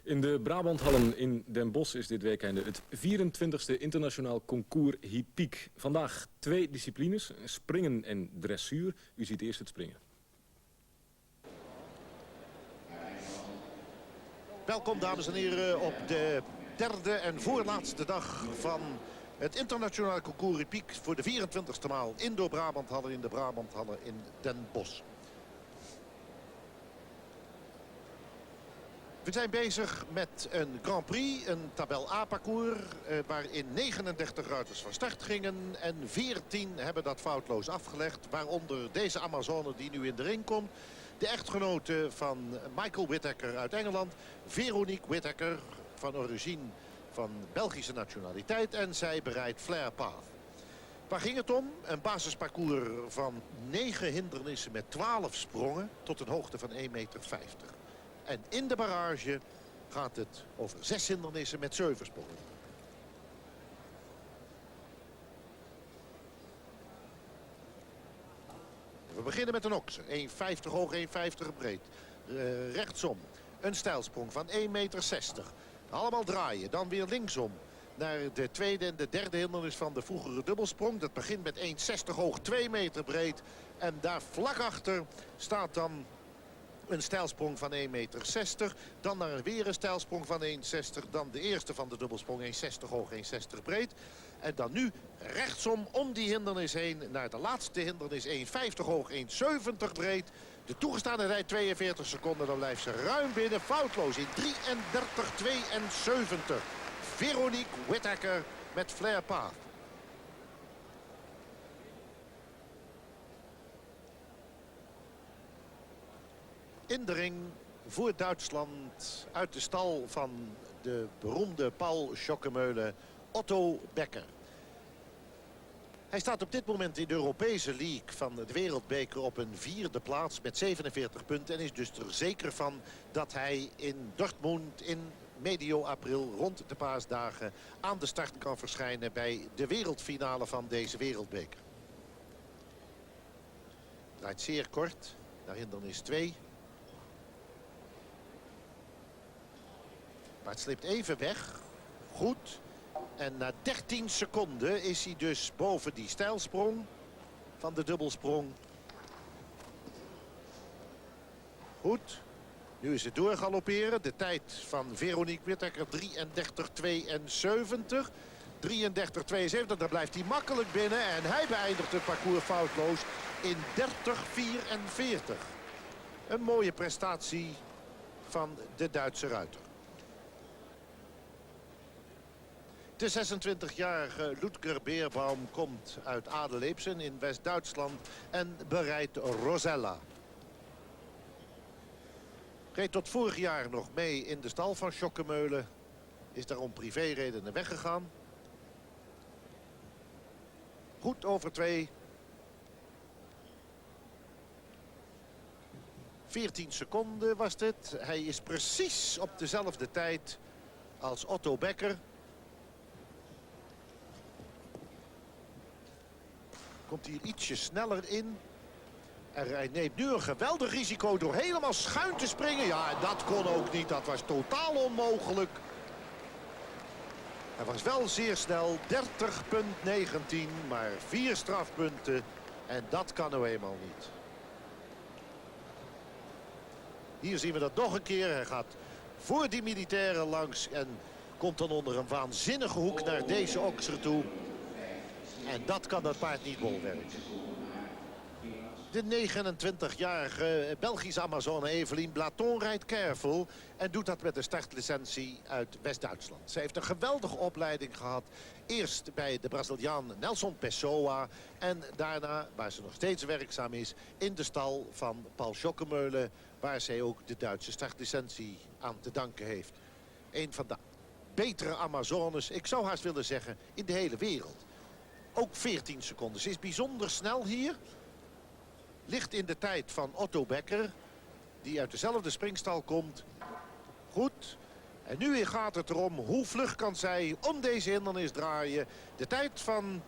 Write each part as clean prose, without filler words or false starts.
In de Brabanthallen in Den Bosch is dit weekende het 24e internationaal concours hippiek. Vandaag 2 disciplines, springen en dressuur. U ziet eerst het springen. Welkom dames en heren op de derde en voorlaatste dag van het internationale concours hippiek voor de 24e maal in de Brabanthallen in de Brabanthallen in Den Bosch. We zijn bezig met een Grand Prix, een tabel A-parcours, waarin 39 ruiters van start gingen en 14 hebben dat foutloos afgelegd. Waaronder deze Amazone die nu in de ring komt. De echtgenote van Michael Whittaker uit Engeland, Veronique Whittaker van origine van Belgische nationaliteit. En zij bereidt Flare Path. Waar ging het om? Een basisparcours van 9 hindernissen met 12 sprongen tot een hoogte van 1,50 meter. En in de barrage gaat het over 6 hindernissen met 7 sprongen. We beginnen met een okser. 1,50 hoog, 1,50 breed. Rechtsom. Een stijlsprong van 1,60 meter. Allemaal draaien. Dan weer linksom. Naar de tweede en de derde hindernis van de vroegere dubbelsprong. Dat begint met 1,60 hoog, 2 meter breed. En daar vlak achter staat dan een stijlsprong van 1,60 meter. Dan naar weer een stijlsprong van 1,60. Dan de eerste van de dubbelsprong 1,60 hoog, 1,60 breed. En dan nu rechtsom om die hindernis heen naar de laatste hindernis 1,50 hoog, 1,70 breed. De toegestane tijd 42 seconden. Dan blijft ze ruim binnen. Foutloos in 33,72. Veronique Whittaker met Flare Path. In de ring voor Duitsland uit de stal van de beroemde Paul Schockemöhle, Otto Becker. Hij staat op dit moment in de Europese League van de Wereldbeker op een 4e plaats met 47 punten. En is dus er zeker van dat hij in Dortmund in medio april rond de paasdagen aan de start kan verschijnen bij de wereldfinale van deze Wereldbeker. Draait zeer kort naar hindernis 2. Maar het slipt even weg. Goed. En na 13 seconden is hij dus boven die stijlsprong van de dubbelsprong. Goed. Nu is het doorgalopperen. De tijd van Veronique Whittaker 33,72. 33,72. Daar blijft hij makkelijk binnen. En hij beëindigt het parcours foutloos in 30,44. Een mooie prestatie van de Duitse ruiter. De 26-jarige Ludger Beerbaum komt uit Adelebsen in West-Duitsland en bereidt Rosella. Reed tot vorig jaar nog mee in de stal van Schockemöhle. Is daar om privéredenen weggegaan. Goed over 2. 14 seconden was dit. Hij is precies op dezelfde tijd als Otto Becker. Komt hier ietsje sneller in. En hij neemt nu een geweldig risico door helemaal schuin te springen. Ja, en dat kon ook niet. Dat was totaal onmogelijk. Hij was wel zeer snel. 30,19. Maar 4 strafpunten. En dat kan nou eenmaal niet. Hier zien we dat nog een keer. Hij gaat voor die militairen langs. En komt dan onder een waanzinnige hoek naar deze okser toe. En dat kan dat paard niet bolwerken. De 29-jarige Belgische Amazone Evelien Blaton rijdt careful. En doet dat met een startlicentie uit West-Duitsland. Ze heeft een geweldige opleiding gehad. Eerst bij de Braziliaan Nelson Pessoa. En daarna, waar ze nog steeds werkzaam is, in de stal van Paul Schockemöhle. Waar zij ook de Duitse startlicentie aan te danken heeft. Een van de betere Amazones, ik zou haast willen zeggen, in de hele wereld. Ook 14 seconden. Ze is bijzonder snel hier. Ligt in de tijd van Otto Becker. Die uit dezelfde springstal komt. Goed. En nu gaat het erom hoe vlug kan zij om deze hindernis draaien. De tijd van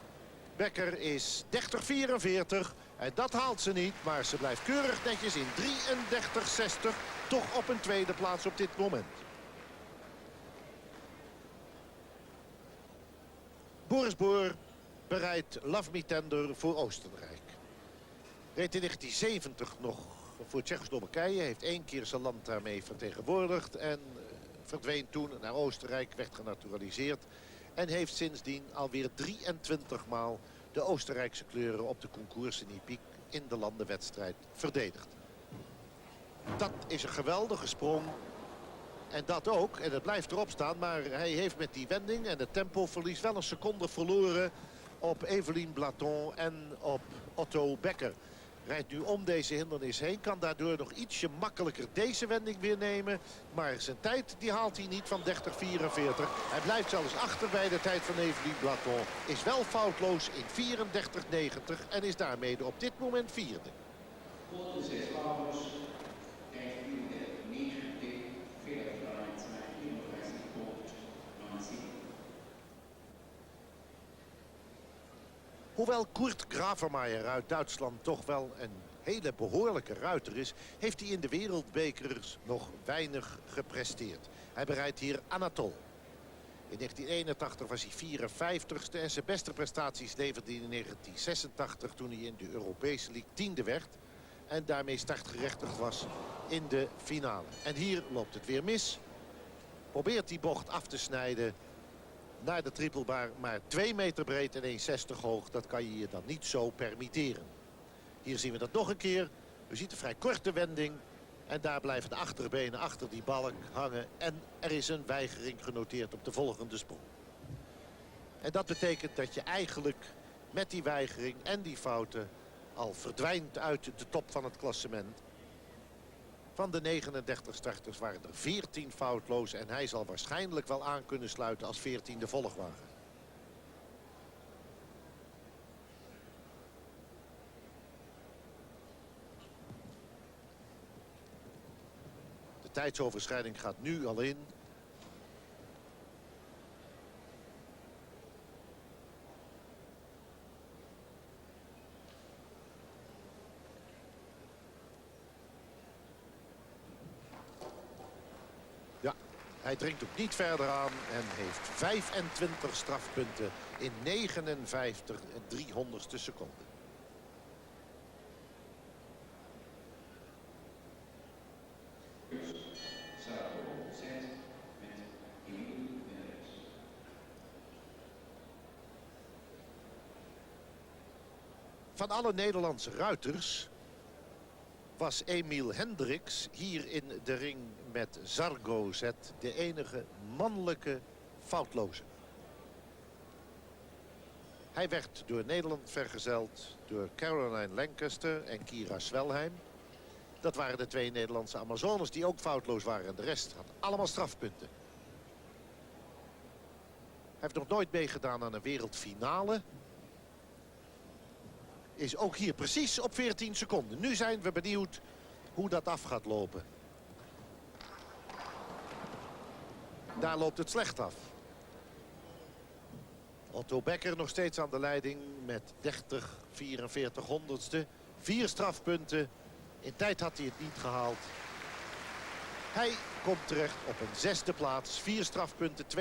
Becker is 30,44. En dat haalt ze niet. Maar ze blijft keurig netjes in 33,60. Toch op een tweede plaats op dit moment. Boris Boer bereidt Love Me Tender voor Oostenrijk. Reed in 1970 nog voor Tsjechoslowakije. Heeft 1 keer zijn land daarmee vertegenwoordigd. En verdween toen naar Oostenrijk, werd genaturaliseerd. En heeft sindsdien alweer 23 maal de Oostenrijkse kleuren op de concours in Ypres in de landenwedstrijd verdedigd. Dat is een geweldige sprong. En dat ook, en het blijft erop staan, maar hij heeft met die wending en het tempoverlies wel een seconde verloren op Eveline Blaton en op Otto Becker. Rijdt nu om deze hindernis heen, kan daardoor nog ietsje makkelijker deze wending weer nemen. Maar zijn tijd die haalt hij niet van 30-44. Hij blijft zelfs achter bij de tijd van Eveline Blaton. Is wel foutloos in 34-90 en is daarmee op dit moment vierde. Hoewel Kurt Gravermaier uit Duitsland toch wel een hele behoorlijke ruiter is, heeft hij in de wereldbekers nog weinig gepresteerd. Hij bereidt hier Anatol. In 1981 was hij 54ste en zijn beste prestaties leverde hij in 1986 toen hij in de Europese League 10e werd. En daarmee startgerechtigd was in de finale. En hier loopt het weer mis. Probeert die bocht af te snijden naar de trippelbaar, maar 2 meter breed en 1,60 hoog. Dat kan je je dan niet zo permitteren. Hier zien we dat nog een keer. U ziet een vrij korte wending. En daar blijven de achterbenen achter die balk hangen. En er is een weigering genoteerd op de volgende sprong. En dat betekent dat je eigenlijk met die weigering en die fouten al verdwijnt uit de top van het klassement. Van de 39 starters waren er 14 foutloos. En hij zal waarschijnlijk wel aan kunnen sluiten als 14e volgwagen. De tijdsoverschrijding gaat nu al in. Hij dringt ook niet verder aan en heeft 25 strafpunten in 59 300ste seconden. Van alle Nederlandse ruiters was Emiel Hendricks hier in de ring met Zargozet de enige mannelijke foutloze. Hij werd door Nederland vergezeld door Caroline Lancaster en Kira Swelheim. Dat waren de 2 Nederlandse Amazones die ook foutloos waren. En de rest had allemaal strafpunten. Hij heeft nog nooit meegedaan aan een wereldfinale. Is ook hier precies op 14 seconden. Nu zijn we benieuwd hoe dat af gaat lopen. Daar loopt het slecht af. Otto Becker nog steeds aan de leiding met 44 honderdste. 4 strafpunten. In tijd had hij het niet gehaald. Hij komt terecht op een 6e plaats. 4 strafpunten, 32,73.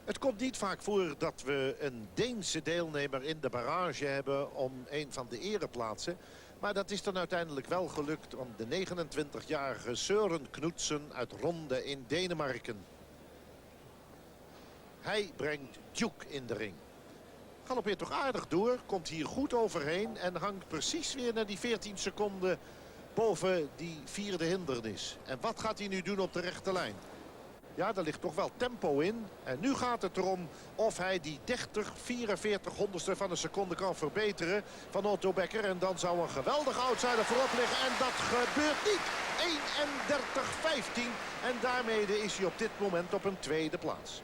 Het komt niet vaak voor dat we een Deense deelnemer in de barrage hebben om een van de ereplaatsen. Maar dat is dan uiteindelijk wel gelukt om de 29-jarige Søren Knudsen uit Ronde in Denemarken. Hij brengt Duke in de ring. Galoppeert toch aardig door, komt hier goed overheen en hangt precies weer naar die 14 seconden boven die 4e hindernis. En wat gaat hij nu doen op de rechte lijn? Ja, daar ligt toch wel tempo in. En nu gaat het erom of hij die 44 honderdste van een seconde kan verbeteren van Otto Becker. En dan zou een geweldige outsider voorop liggen. En dat gebeurt niet. 31-15. En daarmee is hij op dit moment op een 2e plaats.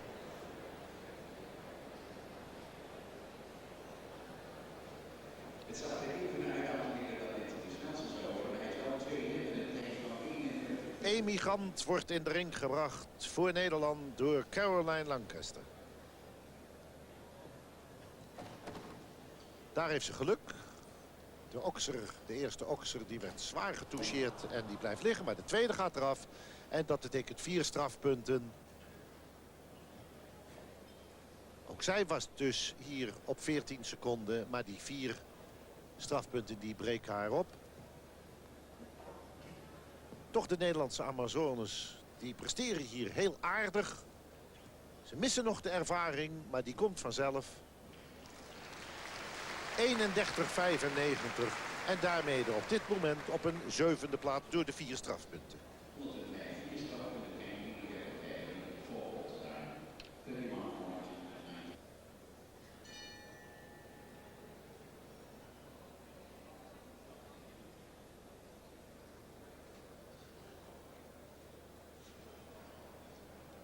Het zag er even uit dat dit discussie is over. Hij is wel 2 Emigrant wordt in de ring gebracht voor Nederland door Caroline Lancaster. Daar heeft ze geluk. De eerste okser die werd zwaar getoucheerd en die blijft liggen. Maar de tweede gaat eraf. En dat betekent 4 strafpunten. Ook zij was dus hier op 14 seconden. Maar die 4 strafpunten die breken haar op. Toch de Nederlandse Amazones. Die presteren hier heel aardig. Ze missen nog de ervaring. Maar die komt vanzelf. 31,95. En daarmee er op dit moment op een 7e plaats door de 4 strafpunten.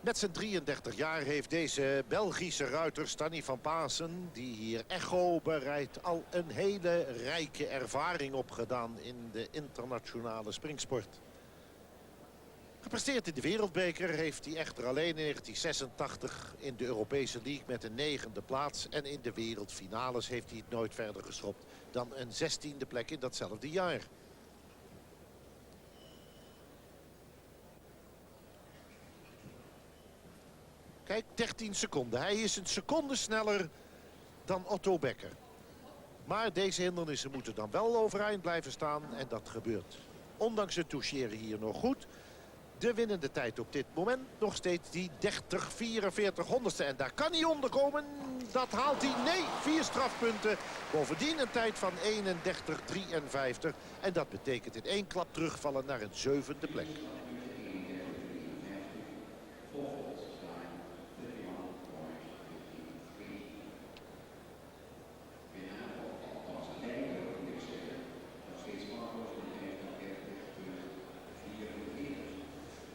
Met zijn 33 jaar heeft deze Belgische ruiter Stanny van Paasen, die hier echo bereidt, al een hele rijke ervaring opgedaan in de internationale springsport. Gepresteerd in de wereldbeker heeft hij echter alleen in 1986 in de Europese League met een 9e plaats. En in de wereldfinales heeft hij het nooit verder geschopt dan een 16e plek in datzelfde jaar. Kijk, 13 seconden. Hij is een seconde sneller dan Otto Becker. Maar deze hindernissen moeten dan wel overeind blijven staan. En dat gebeurt. Ondanks het toucheren hier nog goed. De winnende tijd op dit moment nog steeds die 30,44 honderdste. En daar kan hij onder komen. Dat haalt hij. Nee, 4 strafpunten. Bovendien een tijd van 31,53. En dat betekent in 1 klap terugvallen naar een 7e plek.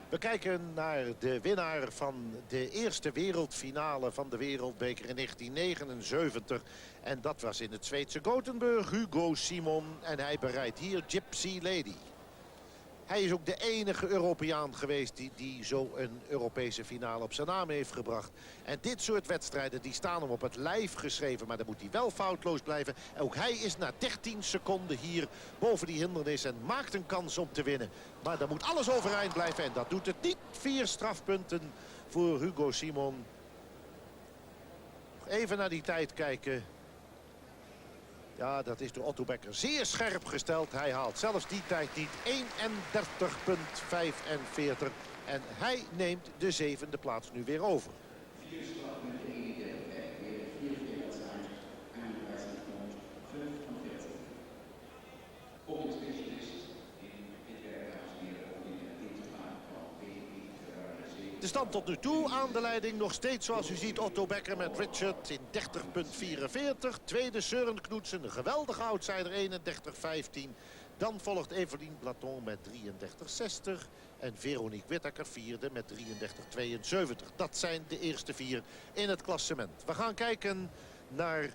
We kijken naar de winnaar van de eerste wereldfinale van de wereldbeker in 1979. En dat was in het Zweedse Gothenburg, Hugo Simon. En hij bereidt hier Gypsy Lady. Hij is ook de enige Europeaan geweest die zo een Europese finale op zijn naam heeft gebracht. En dit soort wedstrijden die staan hem op het lijf geschreven. Maar dan moet hij wel foutloos blijven. En ook hij is na 13 seconden hier boven die hindernis en maakt een kans om te winnen. Maar dan moet alles overeind blijven en dat doet het niet. 4 strafpunten voor Hugo Simon. Nog even naar die tijd kijken. Ja, dat is door Otto Becker zeer scherp gesteld. Hij haalt zelfs die tijd niet. 31,45. En hij neemt de 7e plaats nu weer over. De stand tot nu toe aan de leiding nog steeds zoals u ziet Otto Becker met Richard in 30,44. Tweede Søren Knudsen, een geweldige outsider, 31,15. Dan volgt Evelien Blaton met 33,60. En Veronique Whittaker vierde met 33,72. Dat zijn de eerste 4 in het klassement. We gaan kijken naar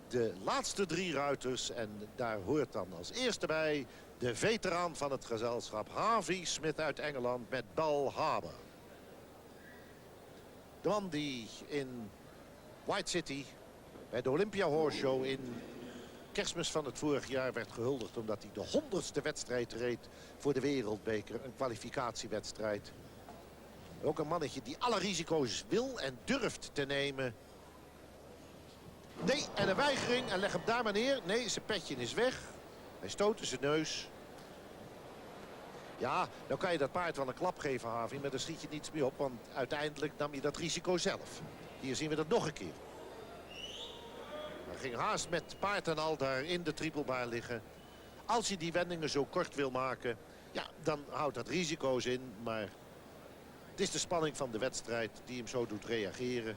de laatste 3 ruiters. En daar hoort dan als eerste bij de veteraan van het gezelschap Harvey Smith uit Engeland met Bal Harbour. De man die in White City bij de Olympia Horse Show in Kerstmis van het vorig jaar werd gehuldigd omdat hij de 100ste wedstrijd reed voor de wereldbeker. Een kwalificatiewedstrijd. Ook een mannetje die alle risico's wil en durft te nemen. Nee, en een weigering. En leg hem daar maar neer. Nee, zijn petje is weg. Hij stootte zijn neus. Ja, dan kan je dat paard wel een klap geven, Harvey, maar daar schiet je niets meer op. Want uiteindelijk nam je dat risico zelf. Hier zien we dat nog een keer. Hij ging haast met paard en al daar in de trippelbaar liggen. Als je die wendingen zo kort wil maken, ja, dan houdt dat risico's in. Maar het is de spanning van de wedstrijd die hem zo doet reageren.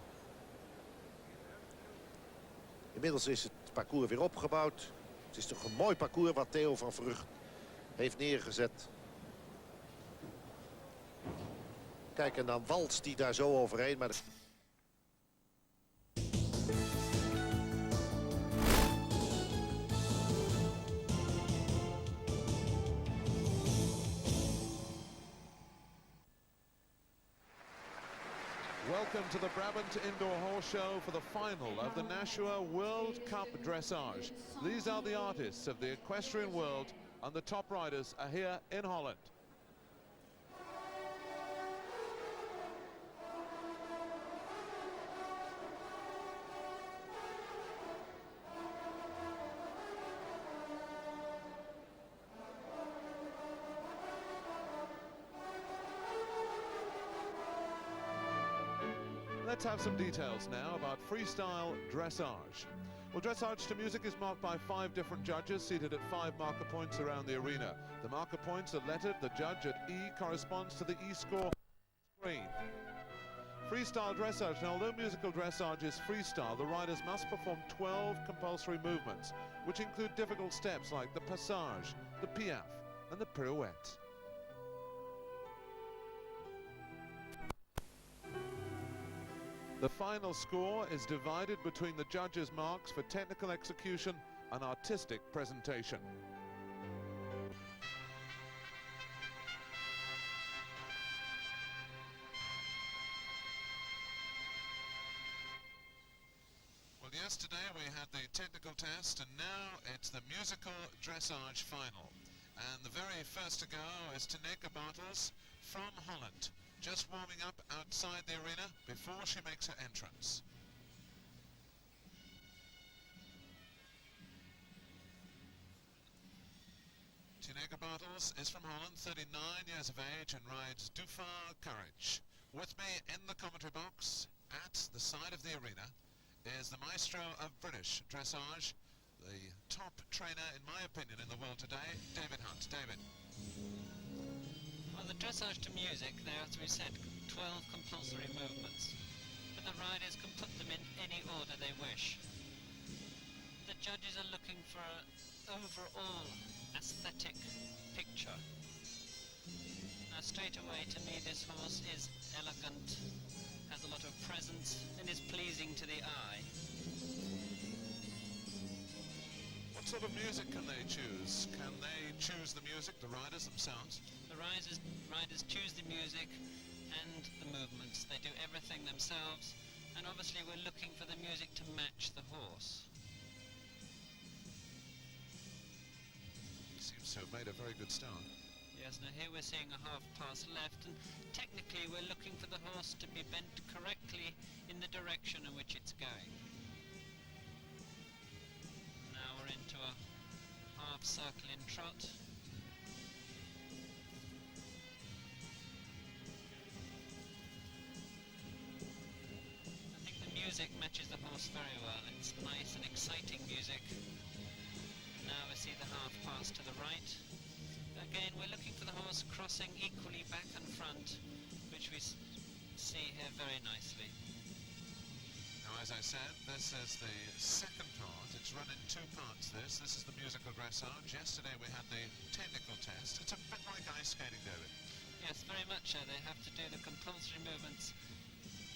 Inmiddels is het parcours weer opgebouwd. Het is toch een mooi parcours wat Theo van Vrucht heeft neergezet. Kijk, en dan walst hij daar zo overheen. Maar Welcome to the Brabant Indoor Horse Show for the final of the Nashua World Cup Dressage. These are the artists of the equestrian world, and the top riders are here in Holland. Let's have some details now about freestyle dressage. Well, dressage to music is marked by 5 different judges seated at 5 marker points around the arena. The marker points are lettered. The judge at E corresponds to the E score screen. Freestyle dressage. Now, although musical dressage is freestyle, the riders must perform 12 compulsory movements, which include difficult steps like the passage, the piaffe, and the pirouette. The final score is divided between the judges' marks for technical execution and artistic presentation. Well, yesterday we had the technical test, and now it's the musical dressage final. And the very first to go is Tineke Bartels from Holland, just warming up outside the arena before she makes her entrance. Tineke Bartels is from Holland, 39 years of age, and rides Dufaar Courage. With me in the commentary box at the side of the arena is the maestro of British dressage, the top trainer, in my opinion, in the world today, David Hunt. David. Well, the dressage to music, there, as we said, 12 compulsory movements, but the riders can put them in any order they wish. The judges are looking for an overall aesthetic picture. Now, straight away, to me, this horse is elegant, has a lot of presence, and is pleasing to the eye. What sort of music can they choose? Can they choose the music, the riders themselves? The riders choose the music and the movements. They do everything themselves, and obviously we're looking for the music to match the horse. Seems to have made a very good start. Yes, now here we're seeing a half pass left, and technically we're looking for the horse to be bent correctly in the direction in which it's going. Now we're into a half circle in trot. I think the music matches the horse very well. It's nice and exciting music. Now we see the half pass to the right. Again, we're looking for the horse crossing equally back and front, which we see here very nicely. Now, as I said, this is the second part. It's run in 2 parts, this. This is the musical dressage. Yesterday we had the technical test. It's a bit like ice skating, David. Yes, very much so. They have to do the compulsory movements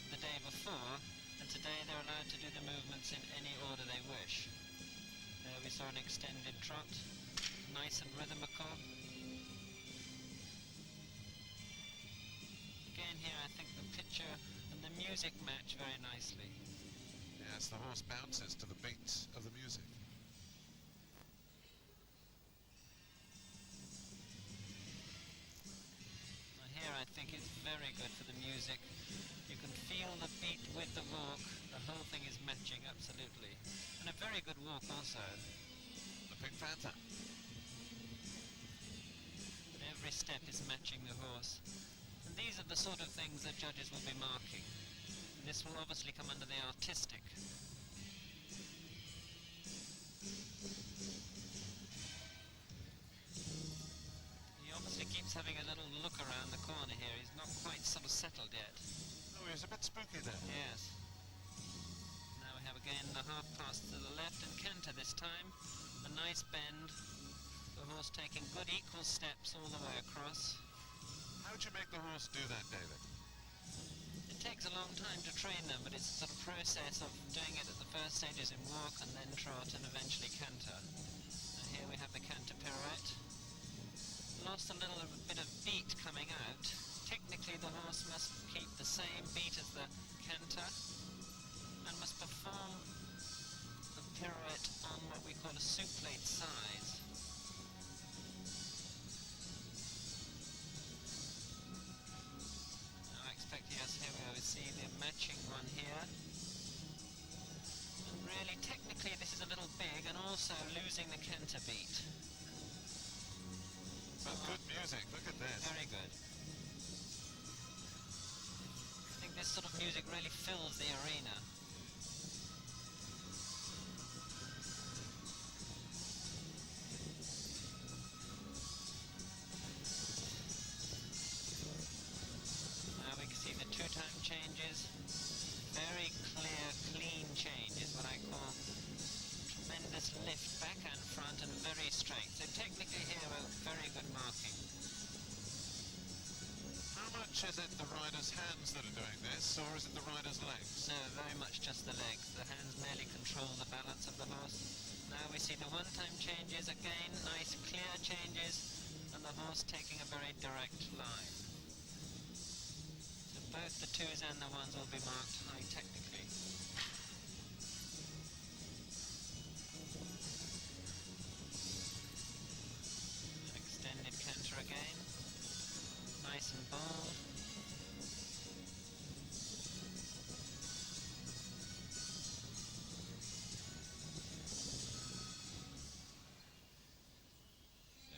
the day before, and today they're allowed to do the movements in any order they wish. We saw an extended trot, nice and rhythmical. Again here I think the picture and the music match very nicely. Yes, the horse bounces to the beat of the music. Now here I think it's very good for the music. You can feel the beat with the walk. The whole thing is matching absolutely. And a very good walk also. The Pink Panther. But every step is matching the horse. And these are the sort of things that judges will be marking. And this will obviously come under the artistic. He obviously keeps having a little look around the corner here. He's not quite sort of settled yet. Oh, he's a bit spooky there. Yes. Now we have again the half pass to the left and canter this time. A nice bend. The horse taking good equal steps all the way across. How would you make the horse do that, David? It takes a long time to train them, but it's a sort of process of doing it at the first stages in walk and then trot and eventually canter. And here we have the canter pirouette. Lost a little bit of beat coming out. technically the horse must keep the same beat as the canter and must perform the pirouette on what we call a soufflate size. Now I expect, yes, here we go, we see the matching one here. And really, technically this is a little big and also losing the canter beat. But good music, look at this. Very good. I think this sort of music really fills the arena. Now we can see the two-time changes. Very clear, clean changes, what I call tremendous lift back and front and very straight. So technically here a very good marking. How much is it the rider's hands that are doing this, or is it the rider's legs? No, very much just the legs. The hands merely control the balance of the horse. Now we see the one-time changes again, nice clear changes, and the horse taking a very direct line. So both the twos and the ones will be marked high technically. Extended canter again, nice and bold.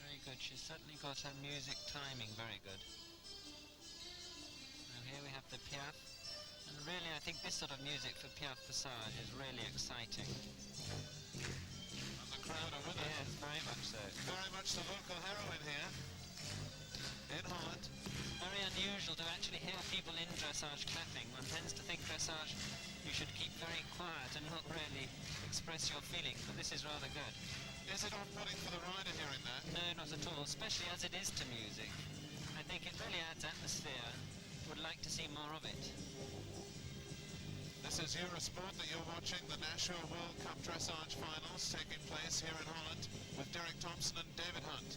Very good, she's certainly got her music timing very good. Now here we have the Piaffe, and really I think this sort of music for Piaffe Passage is really exciting. And the crowd are with it. Yes, very much so. Very much the local heroine here in Holland. Very unusual to actually hear people in dressage clapping. One tends to think dressage you should keep very quiet and not really express your feelings, but this is rather good. Is it off-putting for the rider hearing that? No, not at all, especially as it is to music. I think it really adds atmosphere. Would like to see more of it. This is Eurosport that you're watching, the Nashua World Cup Dressage Finals taking place here in Holland with Derek Thompson and David Hunt.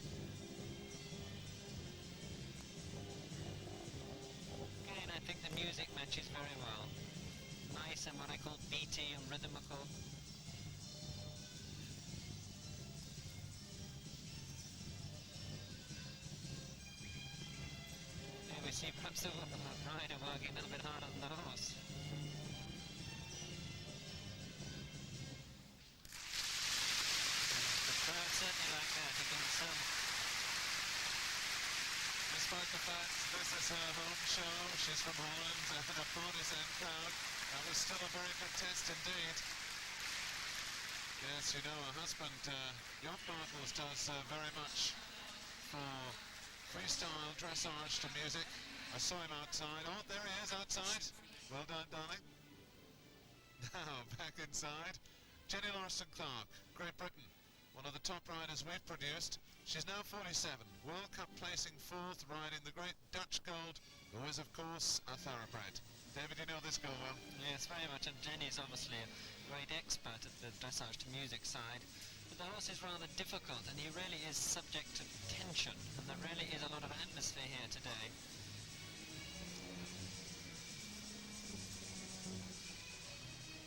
Again, I think the music matches very well. Nice and what I call beaty and rhythmical. Here we see perhaps the rider working a little bit harder than the horse. The crowd certainly like that. You can Despite the fact this is her home show, she's from Holland, and a partisan crowd, that was still a very good test indeed. Yes, you know, her husband, Job Bartels, does very much for freestyle dressage to music. I saw him outside. Oh, there he is outside. Well done, darling. Now, back inside. Jenny Larson-Clark, Great Britain. One of the top riders we've produced. She's now 47, World Cup placing 4th, riding the great Dutch Gold, who is, of course, a thoroughbred. David, you know this girl well. Yes, very much, and Jenny's obviously a great expert at the dressage to music side. But the horse is rather difficult, and he really is subject to tension, and there really is a lot of atmosphere here today.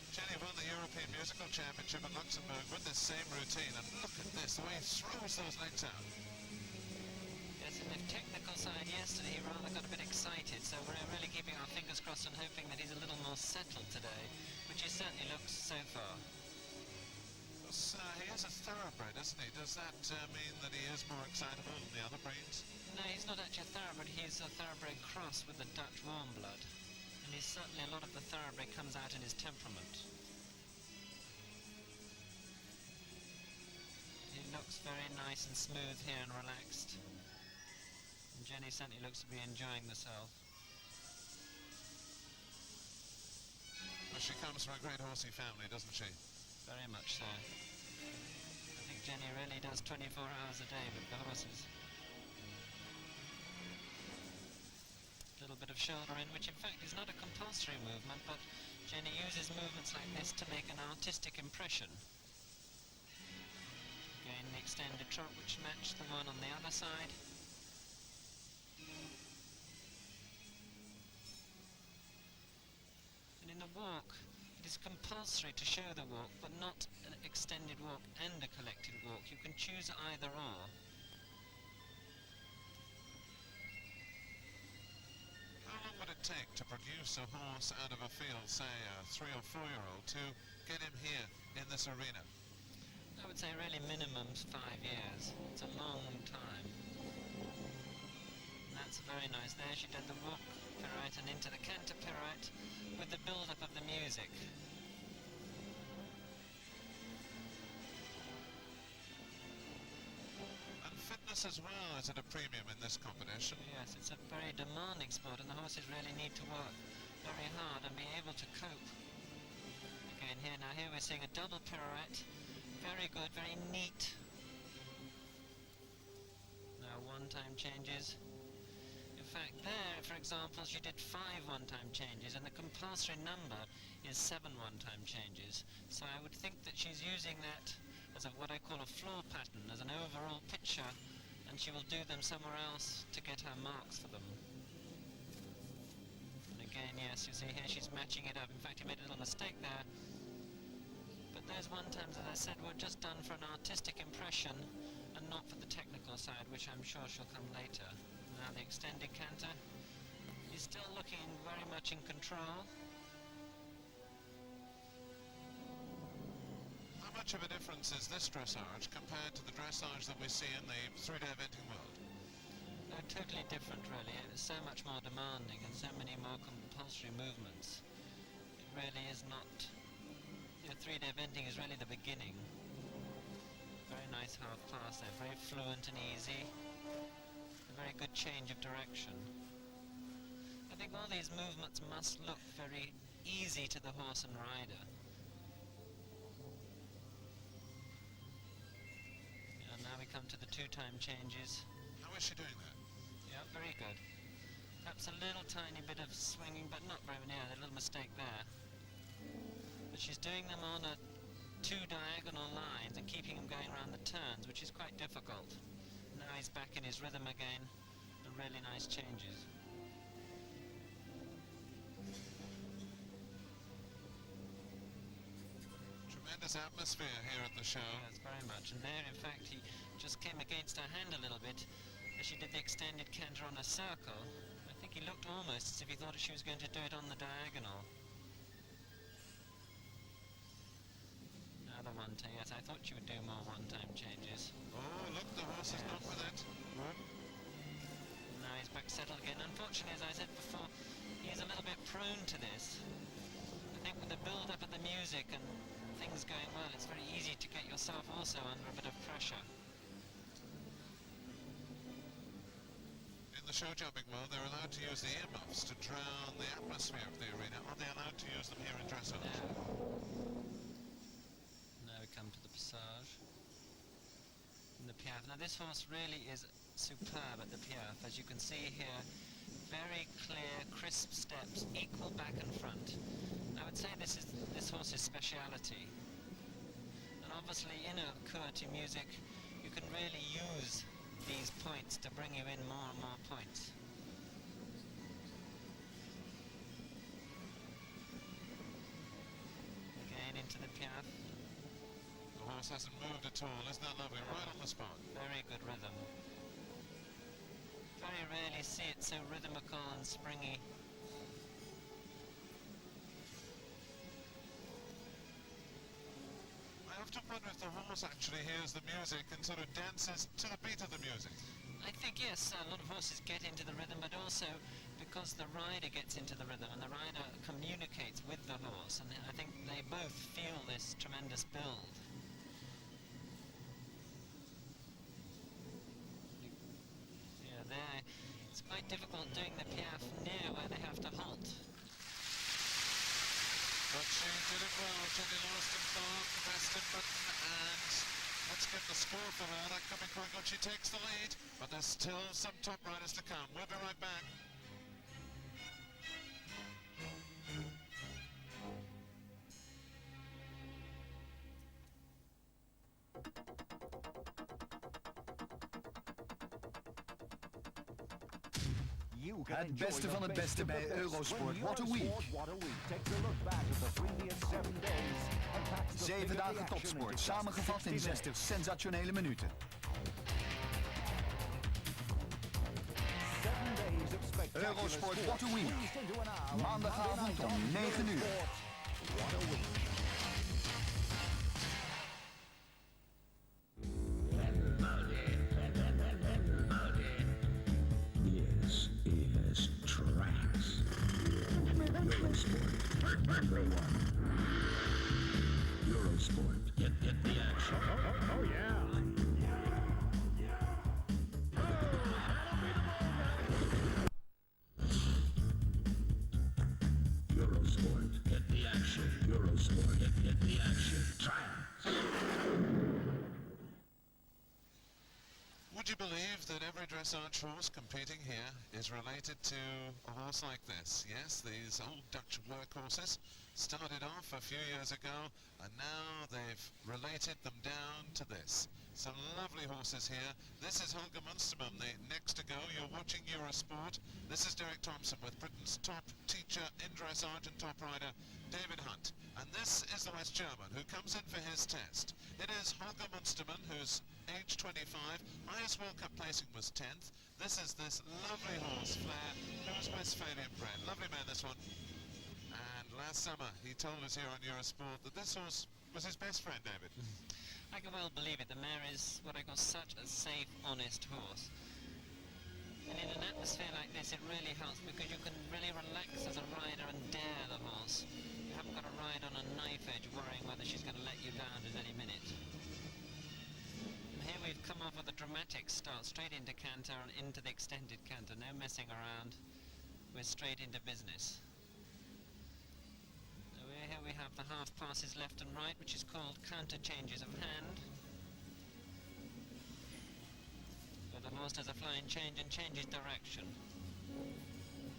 Jenny won the European Musical Championship in Luxembourg with this same routine, and look at this, the way he throws those legs out. Yes, and the technical side yesterday, he rather got a bit excited, so we're really keeping our fingers crossed and hoping that he's a little more settled today, which he certainly looks so far. He is a thoroughbred, isn't he? Does that mean that he is more excitable than the other breeds? No, he's not actually a thoroughbred, he's a thoroughbred cross with the Dutch warm blood. And he's certainly, a lot of the thoroughbred comes out in his temperament. He looks very nice and smooth here and relaxed. And Jenny certainly looks to be enjoying herself. Well, she comes from a great horsey family, doesn't she? Very much so. I think Jenny really does 24 hours a day with the horses. A little bit of shoulder in, which in fact is not a compulsory movement, but Jenny uses movements like this to make an artistic impression. Again, the extended trot, which matched the one on the other side. walk, it is compulsory to show the walk, but not an extended walk and a collected walk. You can choose either or. How long would it take to produce a horse out of a field, say a 3 or 4 year old, to get him here in this arena? I would say really minimum's 5 years. It's a long time. That's very nice. There she did the walk pirouette and into the canter pirouette with the build-up of the music. And fitness as well is at a premium in this competition. Yes, it's a very demanding sport, and the horses really need to work very hard and be able to cope. Again here, now here we're seeing a double pirouette. Very good, very neat. Now one-time changes. In fact, there, for example, she did 5 one-time changes, and the compulsory number is 7 one-time changes. So I would think that she's using that as what I call a floor pattern, as an overall picture, and she will do them somewhere else to get her marks for them. And again, yes, you see here she's matching it up. In fact, he made a little mistake there. But those one-times, as I said, were just done for an artistic impression and not for the technical side, which I'm sure she'll come later. Now the extended canter is still looking very much in control. How much of a difference is this dressage compared to the dressage that we see in the 3-day eventing world? They're totally different, really. It's so much more demanding and so many more compulsory movements. It really is not... The 3-day eventing is really the beginning. Very nice half pass there, very fluent and easy. A very good change of direction. I think all these movements must look very easy to the horse and rider. And now we come to the 2-time changes. How is she doing that? Yeah, very good. Perhaps a little tiny bit of swinging, but not very near. A little mistake there. But she's doing them on 2 diagonal lines and keeping him going around the turns, which is quite difficult. Now he's back in his rhythm again, and really nice changes. Tremendous atmosphere here at the show. Yes, very much. And there, in fact, he just came against her hand a little bit as she did the extended canter on a circle. I think he looked almost as if he thought she was going to do it on the diagonal. Another one-time, yes, I thought she would do more one-time changes. Oh, look, the horse is not with it. Now he's back settled again. Unfortunately, as I said before, he's a little bit prone to this. I think with the build-up of the music and things going well, it's very easy to get yourself also under a bit of pressure. In the show jumping world, they're allowed to use the earmuffs to drown the atmosphere of the arena. Are they allowed to use them here in dressage? Now we come to the passage. And the piaffe. Now this horse really is superb at the piaffe, as you can see here. Very clear, crisp steps, equal back and front. I would say this is this horse's speciality. And obviously in a Kurti music, you can really use these points to bring you in more and more points. Again into the piaffe. The horse hasn't moved at all. Isn't that lovely? Right on the spot. Very good rhythm. Very rarely see it so rhythmical and springy. I often wonder if the horse actually hears the music and sort of dances to the beat of the music. I think yes, a lot of horses get into the rhythm, but also because the rider gets into the rhythm and the rider communicates with the horse, and I think they both feel this tremendous build. Yeah, there, it's quite difficult doing the piaffe near where they have to halt. But she did it well. Jenny Lawson followed the Western button, and let's get the score for her. That coming quite good. She takes the lead, but there's still some top riders to come. We'll be right back. Het beste van het beste bij Eurosport What a Week. 7 dagen topsport, samengevat in 60 sensationele minuten. Eurosport What a Week. Maandagavond om 9 uur. This is Tracks. Eurosport, number one. Eurosport, get the action. Oh yeah. Eurosport, get the action. Eurosport, get the action. Tracks. Would you believe that every dressage horse competing here is related to a horse like this? Yes, these old Dutch workhorses started off a few years ago and now they've related them down to this. Some lovely horses here. This is Holger Munsterman, the next to go. You're watching Eurosport. This is Derek Thompson with Britain's top teacher in dressage and top rider, David Hunt. And this is the West German who comes in for his test. It is Holger Munsterman, who's age 25. Highest World Cup placing was 10th. This is this lovely horse, Flair, who's Westphalian bred. Lovely man, this one. And last summer, he told us here on Eurosport that this horse was his best friend, David. I can well believe it. The mare is what I call such a safe, honest horse. And in an atmosphere like this, it really helps because you can really relax as a rider and dare the horse. You haven't got to ride on a knife edge worrying whether she's going to let you down at any minute. And here we've come off with a dramatic start, straight into canter and into the extended canter. No messing around. We're straight into business. Here we have the half passes left and right, which is called counter changes of hand. Where the horse does a flying change and changes direction.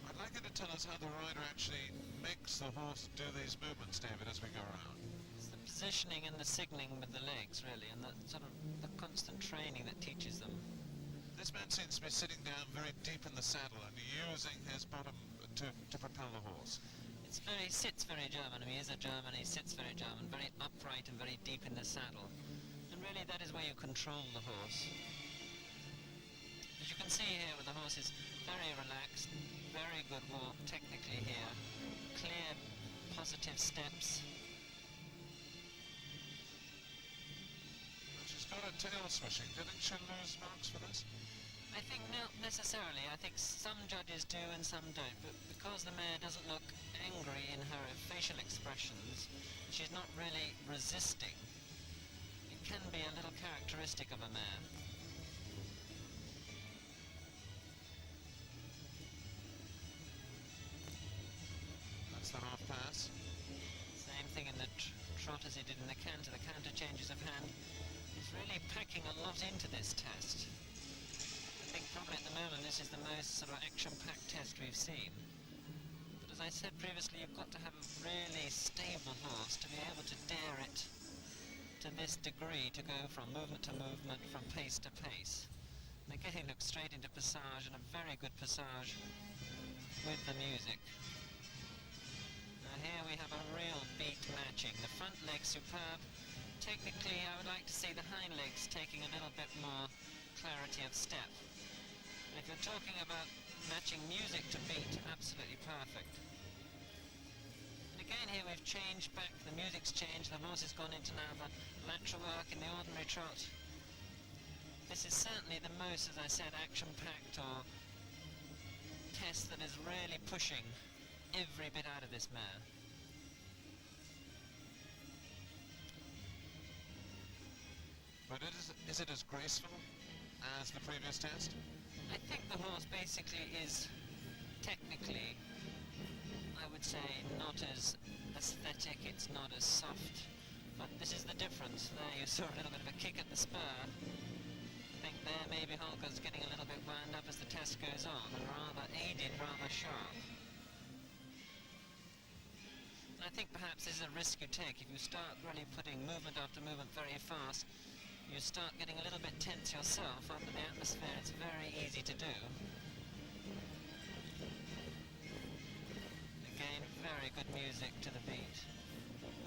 I'd like you to tell us how the rider actually makes the horse do these movements, David, as we go around. It's the positioning and the signalling with the legs, really, and the sort of the constant training that teaches them. This man seems to be sitting down very deep in the saddle and using his bottom to propel the horse. He sits very German. I mean, he is a German, he sits very German, very upright and very deep in the saddle. And really that is where you control the horse. As you can see here, with the horse is very relaxed, very good walk technically here, clear, positive steps. She's got a tail swishing. Do you think she'll lose marks for this? I think not necessarily. I think some judges do and some don't, but because the mare doesn't look angry in her facial expressions, she's not really resisting. It can be a little characteristic of a mare. That's the half pass. Same thing in the trot as he did in the canter changes of hand. He's really packing a lot into this test. I think probably at the moment this is the most sort of action-packed test we've seen. But as I said previously, you've got to have a really stable horse to be able to dare it to this degree, to go from movement to movement, from pace to pace. And again, he looks straight into passage, and a very good passage with the music. Now here we have a real beat matching. The front leg superb. Technically, I would like to see the hind legs taking a little bit more clarity of step. And if you're talking about matching music to beat, absolutely perfect. And again here we've changed back, the music's changed, the horse has gone into now the lateral work in the ordinary trot. This is certainly the most, as I said, action-packed or test that is really pushing every bit out of this mare. But is it as graceful as the previous test? I think the horse basically is technically, I would say, not as aesthetic, it's not as soft, but this is the difference. There you saw a little bit of a kick at the spur. I think there maybe Holger's getting a little bit wound up as the test goes on, and rather aided, rather sharp. And I think perhaps this is a risk you take. If you start really putting movement after movement very fast, you start getting a little bit tense yourself under the atmosphere. It's very easy to do. music to the beat.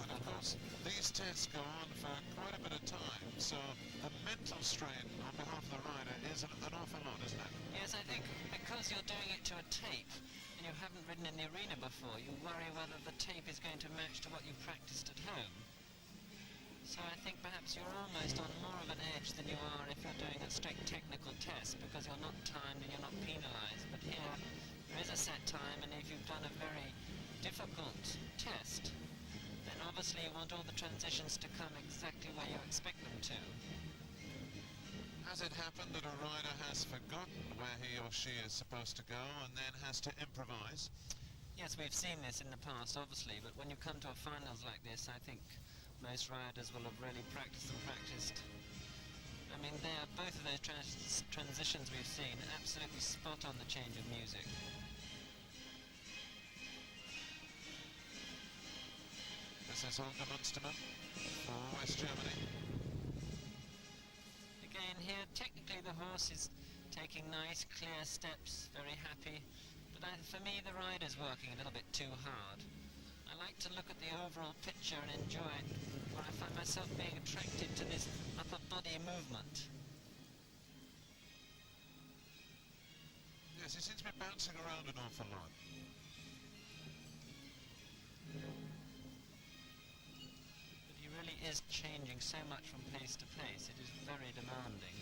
And of course, these tests go on for quite a bit of time, so the mental strain on behalf of the rider is an awful lot, isn't it? Yes, I think because you're doing it to a tape and you haven't ridden in the arena before, you worry whether the tape is going to match to what you've practiced at home. So I think perhaps you're almost on more of an edge than you are if you're doing a strict technical test, because you're not timed and you're not penalised. But here, there is a set time, and if you've done a very difficult test, then obviously you want all the transitions to come exactly where you expect them to. Has it happened that a rider has forgotten where he or she is supposed to go and then has to improvise? Yes, we've seen this in the past, obviously, but when you come to a finals like this, I think most riders will have really practiced and practiced. I mean, both of those transitions we've seen, absolutely spot on the change of music. This is Holger Munstermann for West Germany. Again, here, technically the horse is taking nice, clear steps, very happy, but for me the rider's working a little bit too hard. I like to look at the overall picture and enjoy it, where I find myself being attracted to this upper body movement. Yes, he seems to be bouncing around an awful lot. But he really is changing so much from pace to pace. It is very demanding.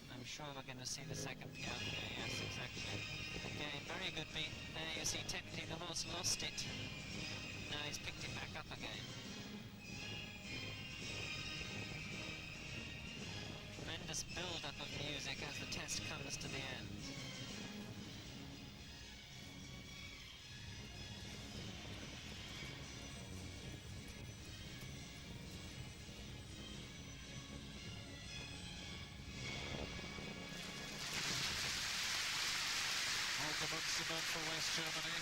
I'm sure we're going to see the second piano there. Yes, exactly. Again, very good beat. There you see technically the horse lost it. Now he's picked it back up again. Tremendous build-up of music as the test comes to the end. Holger Munstermann for West Germany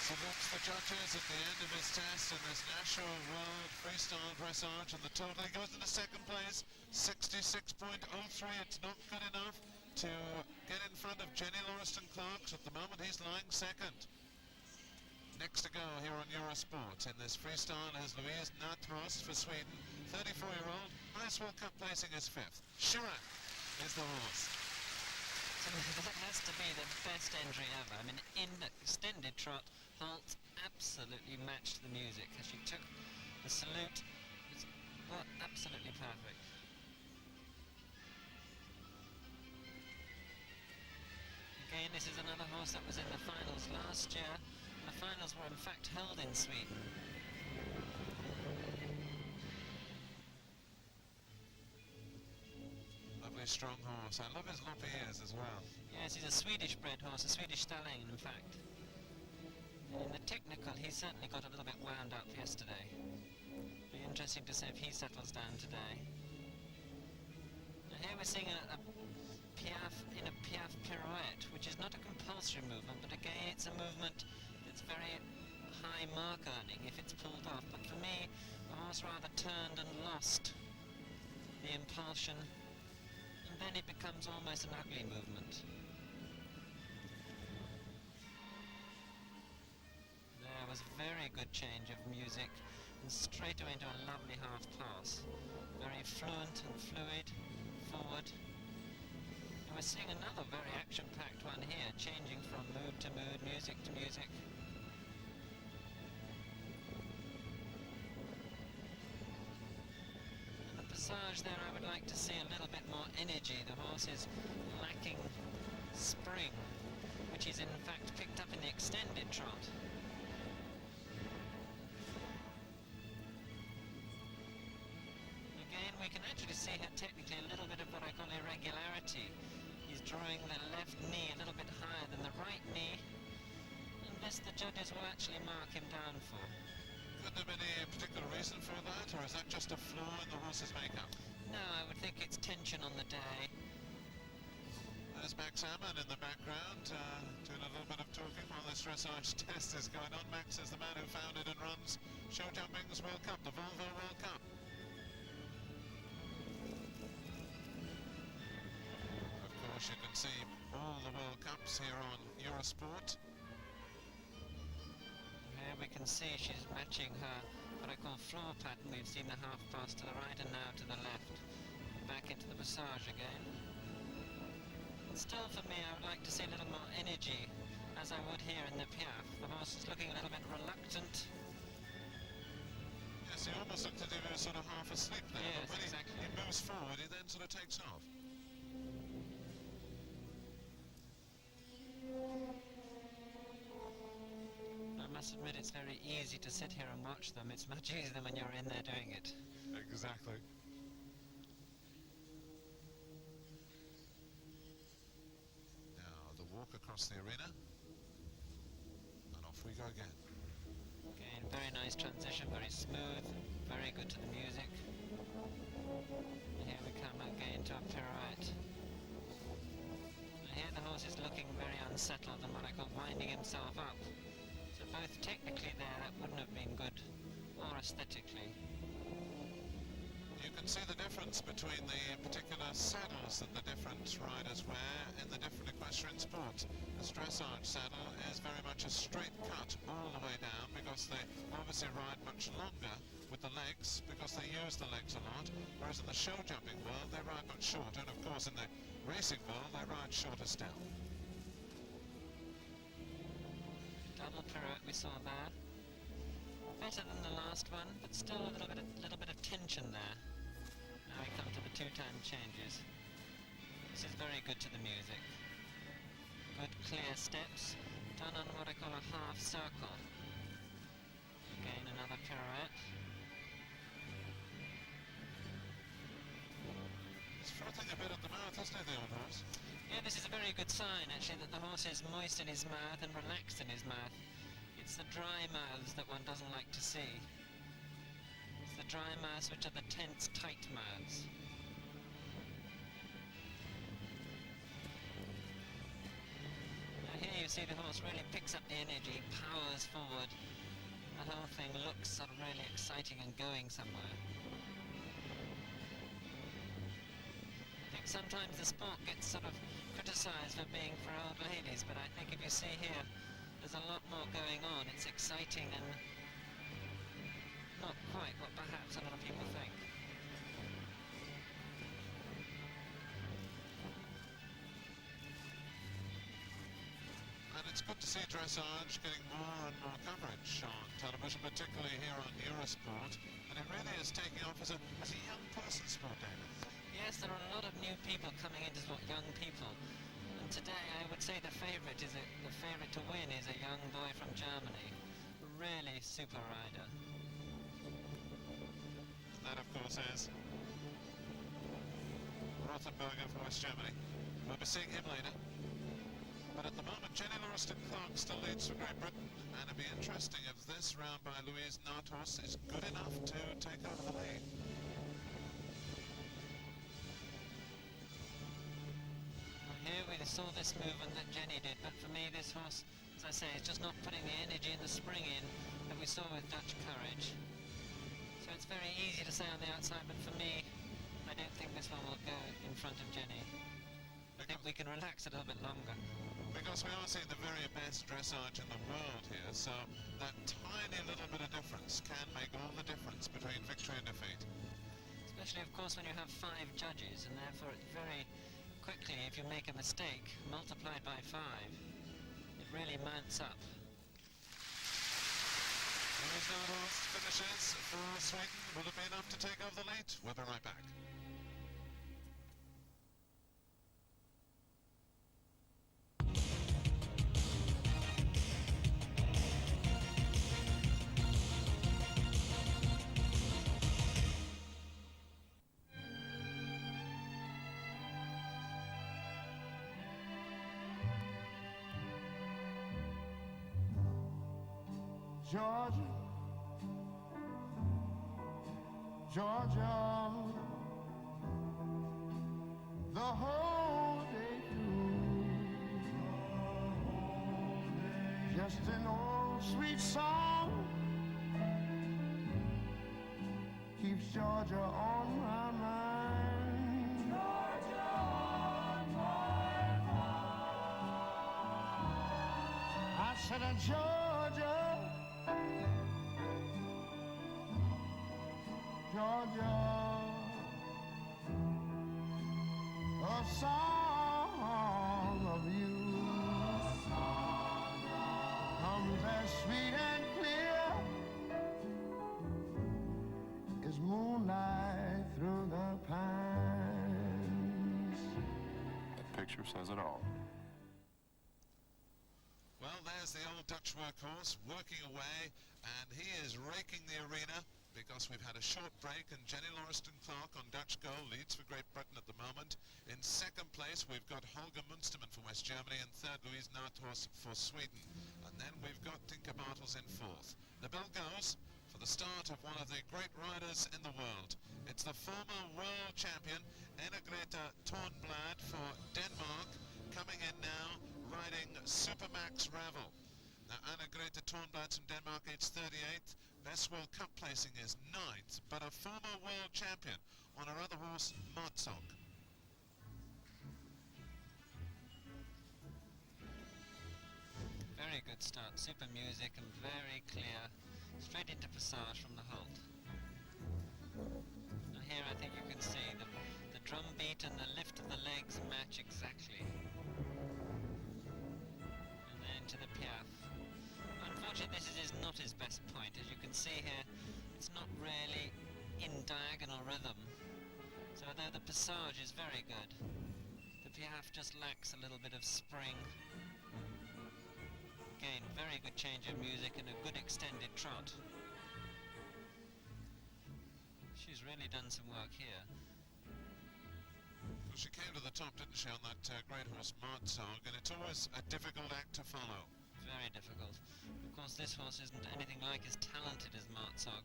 salutes the judges at the end of his test in this National World Freestyle Dressage, and the total, he goes into second place, 66.03. It's not good enough to get in front of Jenny Lauriston-Clark. At the moment he's lying second. Next to go here on Eurosport in this freestyle is Louise Nathrost for Sweden, 34-year-old. Highest World Cup placing is 5th. Chirac is the horse. So that has to be the best entry ever. I mean, in the extended trot, Holt absolutely matched the music as she took the salute. It's absolutely perfect. Again, this is another horse that was in the finals last year. The finals were in fact held in Sweden. Lovely strong horse. I love his loppy ears as well. Yes, he's a Swedish bred horse, a Swedish stallion in fact. And in the technical, he certainly got a little bit wound up yesterday. Be interesting to see if he settles down today. Now here we're seeing a Piaffe in a Piaffe pirouette, which is not a compulsory movement, but again it's a movement that's very high mark earning if it's pulled off. But for me, the horse rather turned and lost the impulsion, and then it becomes almost an ugly movement. There was a very good change of music and straight away into a lovely half pass. Very fluent and fluid, forward. And we're seeing another very action-packed one here, changing from mood to mood, music to music. And the passage there, I would like to see a little bit more energy. The horse is lacking spring, which is in fact picked up in the extended trot. We can actually see here technically a little bit of what I call irregularity. He's drawing the left knee a little bit higher than the right knee, and this the judges will actually mark him down for. Could there be any particular reason for that, or is that just a flaw in the horse's makeup? No, I would think it's tension on the day. There's Max Amann in the background, doing a little bit of talking while this dressage test is going on. Max is the man who founded and runs Show Jumping's World Cup, the Volvo World Cup. You can see all the World Cups here on Eurosport. Here we can see she's matching her, what I call floor pattern. We've seen the half pass to the right and now to the left. Back into the passage again. Still, for me, I would like to see a little more energy, as I would here in the Piaffe. The horse is looking a little bit reluctant. Yes, he almost looked as if he was sort of half asleep there. Yes, but when exactly. he moves forward, he then sort of takes off. I must admit, it's very easy to sit here and watch them. It's much easier than when you're in there doing it. Exactly. Now, the walk across the arena. And off we go again. Again, very nice transition, very smooth, very good to the music. Here we come again to a pirouette. And here the horse is looking very unsettled and what I call winding himself up. So both technically there, that wouldn't have been good, or aesthetically. You can see the difference between the particular saddles that the different riders wear in the different equestrian sports. This dressage saddle is very much a straight cut all the way down because they obviously ride much longer with the legs because they use the legs a lot, whereas in the show jumping world they ride much shorter, and of course in the racing world they ride shorter still. Double pirouette we saw there. Better than the last one, but still a little bit of tension there. Now we come to the two-time changes. This is very good to the music. Good clear steps, done on what I call a half circle. Again, another pirouette. He's frothing a bit at the mouth, isn't he, the old horse? Yeah, this is a very good sign, actually, that the horse is moist in his mouth and relaxed in his mouth. It's the dry mouths that one doesn't like to see. It's the dry mouths which are the tense, tight mouths. Now here you see the horse really picks up the energy, powers forward. The whole thing looks sort of really exciting and going somewhere. I think sometimes the sport gets sort of criticised for being for old ladies, but I think if you see here, there's a lot more going on. It's exciting and not quite what perhaps a lot of people think. And it's good to see dressage getting more and more coverage on television, particularly here on Eurosport, and it really is taking off as a young person's sport, David. Yes, there are a lot of new people coming into sport, young people. And today I would say the favourite to win is a young boy from Germany. A really super rider. That, of course, is Rothenberger from West Germany. We'll be seeing him later. But at the moment, Jenny Lauriston-Clark still leads for Great Britain, and it'll be interesting if this round by Louise Nathorst is good enough to take over the lead. Here we saw this movement that Jenny did, but for me this horse, as I say, is just not putting the energy and the spring in that we saw with Dutch Courage. So it's very easy to say on the outside, but for me, I don't think this one will go in front of Jenny. I think we can relax a little bit longer. Because we are seeing the very best dressage in the world here, so that tiny little bit of difference can make all the difference between victory and defeat. Especially, of course, when you have 5 judges, and therefore it very quickly, if you make a mistake, multiplied by 5, it really mounts up. Louise Nathorst finishes for Sweden. Will it be enough to take over the lead? We'll be right back. Georgia, Georgia, the whole day through, just an old sweet song keeps Georgia on my mind. Georgia on my mind. I said, Georgia, Georgia, a song of you comes as sweet and clear as moonlight through the pines. That picture says it all. Well, there's the old Dutch workhorse working away, and he is raking the arena because we've had a short break, and Jenny Lauriston-Clark on Dutch goal leads for Great Britain at the moment. In second place, we've got Holger Munsterman for West Germany, and third, Louise Nathorst for Sweden. And then we've got Tinka Bartels in fourth. The bell goes for the start of one of the great riders in the world. It's the former world champion, Anne-Grete Thornblad for Denmark, coming in now, riding Supermax Ravel. Now, Anne-Grete Thornblad from Denmark, age 38th. Best World Cup placing is 9th, but a former world champion on her other horse, Martzog. Very good start, super music and very clear, straight into passage from the halt. Now here I think you can see the drum beat and the lift of the legs match exactly. And then to the piaffe. Unfortunately, this is not his best point. As you can see here, it's not really in diagonal rhythm. So although the passage is very good, the piaffe just lacks a little bit of spring. Again, very good change of music and a good extended trot. She's really done some work here. Well, she came to the top, didn't she, on that great horse Martzog, and it's always a difficult act to follow. Very difficult. Of course, this horse isn't anything like as talented as Martzog.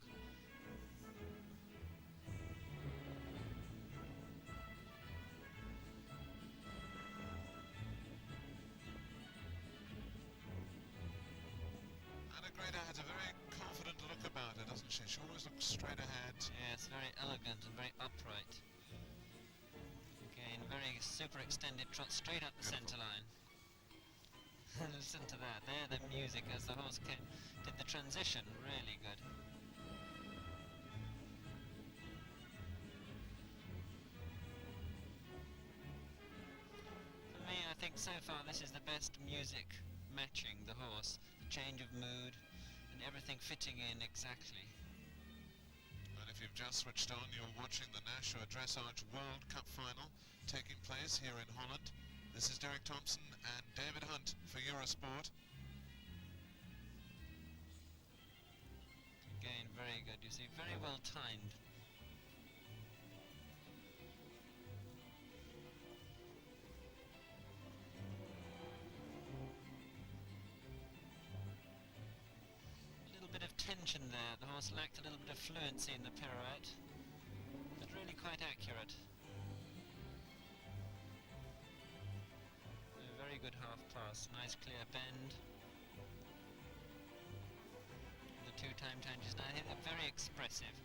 Anne-Grete has a very confident look about her, doesn't she? She always looks straight ahead. Yes, very elegant and very upright. Again, very super extended trot straight up the centre line. Listen to that, there the music as the horse did the transition, really good. For me, I think so far this is the best music matching the horse, the change of mood and everything fitting in exactly. And if you've just switched on, you're watching the Nashua Dressage World Cup Final taking place here in Holland. This is Derek Thompson and David Hunt for Eurosport. Again, very good. You see, very well timed. A little bit of tension there. The horse lacked a little bit of fluency in the pirouette, but really quite accurate. Very good half pass, nice clear bend. The two time changes now, I think they're very expressive.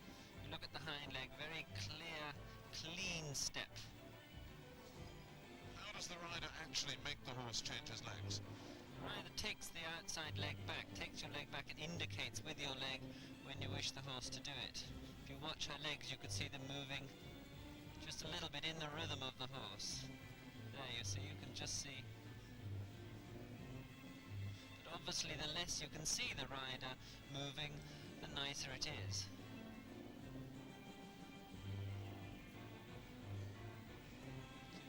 You look at the hind leg, very clear, clean step. How does the rider actually make the horse change his legs? The rider takes the outside leg back, takes your leg back and indicates with your leg when you wish the horse to do it. If you watch her legs, you could see them moving just a little bit in the rhythm of the horse. There you see, you can just see. Obviously, the less you can see the rider moving, the nicer it is.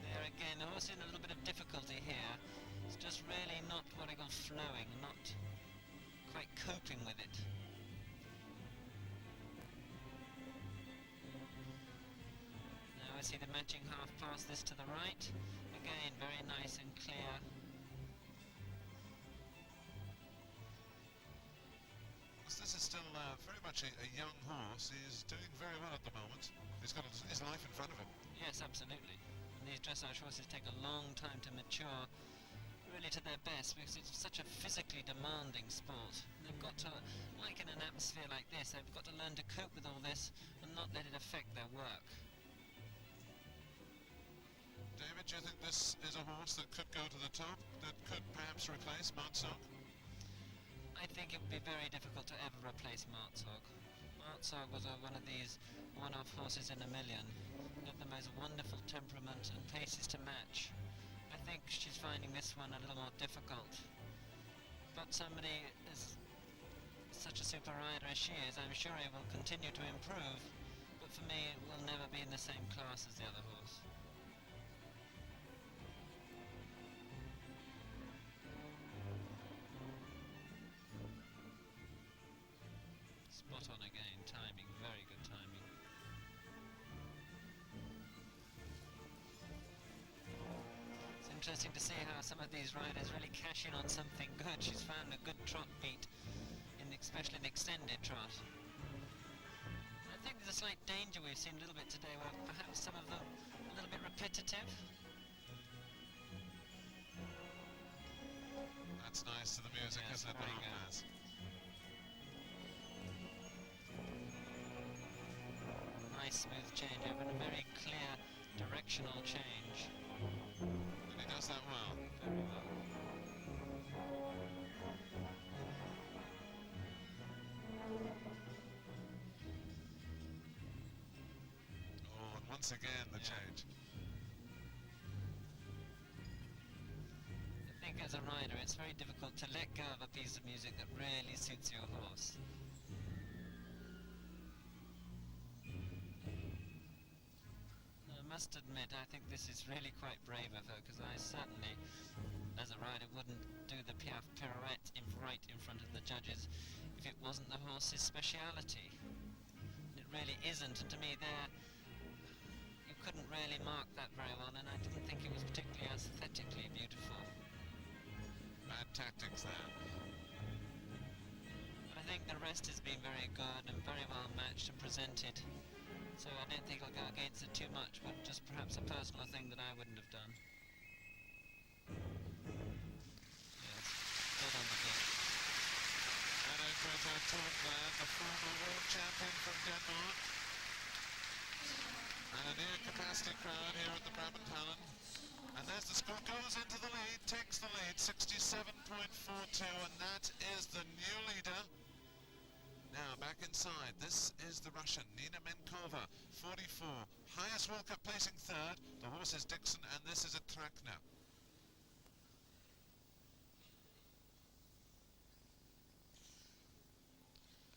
There again, the horse is in a little bit of difficulty here. It's just really not what I call flowing, not quite coping with it. Now I see the matching half pass this to the right. Again, very nice and clear. This is still very much a young horse. He's doing very well at the moment. He's got his life in front of him. Yes, absolutely. And these dressage horses take a long time to mature, really to their best, because it's such a physically demanding sport. And they've got to, like in an atmosphere like this, they've got to learn to cope with all this and not let it affect their work. David, do you think this is a horse that could go to the top, that could perhaps replace Martzog? I think it would be very difficult to ever replace Martzog. Martzog was one of these one-off horses in a million. Had the most wonderful temperament and paces to match. I think she's finding this one a little more difficult. But somebody as such a super rider as she is, I'm sure he will continue to improve. But for me, it will never be in the same class as the other horse. Spot on again, timing, very good timing. It's interesting to see how some of these riders really cash in on something good. She's found a good trot beat, especially an extended trot. I think there's a slight danger we've seen a little bit today where perhaps some of them a little bit repetitive. That's nice to the music, Yes, isn't it, very Marquez? Nice smooth change over and a very clear directional change. And he does that well. Very well. Oh, and once again the Yeah. change. I think as a rider it's very difficult to let go of a piece of music that really suits your horse. I must admit, I think this is really quite brave of her, because I certainly, as a rider, wouldn't do the Piaffe pirouette right in front of the judges if it wasn't the horse's speciality. It really isn't, and to me there, you couldn't really mark that very well, and I didn't think it was particularly aesthetically beautiful. Bad tactics there. But I think the rest has been very good and very well matched and presented. So I don't think I'll go against it too much, but just perhaps a personal thing that I wouldn't have done. Yes, good on the beat. Anna Greta Thornland, the former world champion from Denmark. And a near capacity crowd here at the Brabanthallen. And there's the score, goes into the lead, takes the lead, 67.42, and that is the new leader. Now back inside, this is the Russian, Nina Menkova, 44, highest World Cup placing third. The horse is Dixon, and this is a Trakna.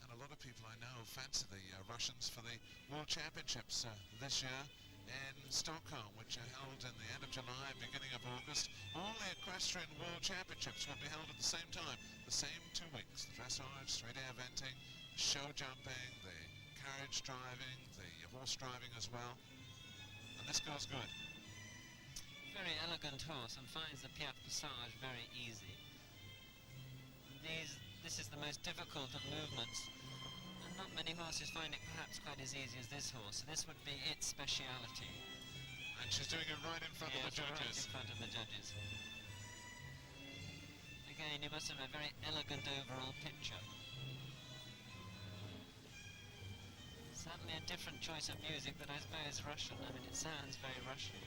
And a lot of people I know fancy the Russians for the World Championships this year in Stockholm, which are held in the end of July, beginning of August. All the equestrian World Championships will be held at the same time, the same 2 weeks. The dressage, straight air eventing, show jumping, the carriage driving, the horse driving as well. And this goes good. Very elegant horse and finds the Piaffe Passage very easy. This is the most difficult of movements, and not many horses find it perhaps quite as easy as this horse. So this would be its speciality. And she's doing it right in front of the Right judges. in front of the judges. Again, you must have a very elegant overall picture. Certainly a different choice of music, but I suppose Russian. I mean, it sounds very Russian.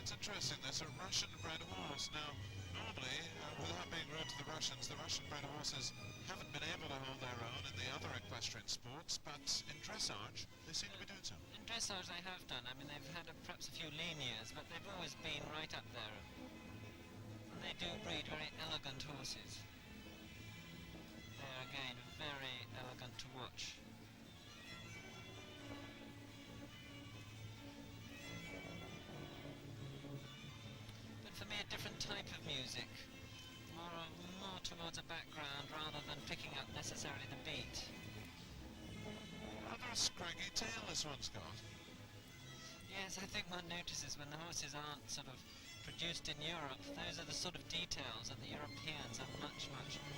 It's interesting, there's a Russian-bred horse. Now, normally, without being rude to the Russian-bred horses haven't been able to hold their own in the other equestrian sports, but in dressage, they seem to be doing so. In dressage they have done. I mean, they've had perhaps a few lean years, but they've always been right up there. And they do breed very elegant horses. They're, again, very elegant to watch. But for me, a different type of music. More towards a background rather than picking up necessarily the beat. Rather a scraggy tail this one's got. Yes, I think one notices when the horses aren't sort of produced in Europe, those are the sort of details that the Europeans are much,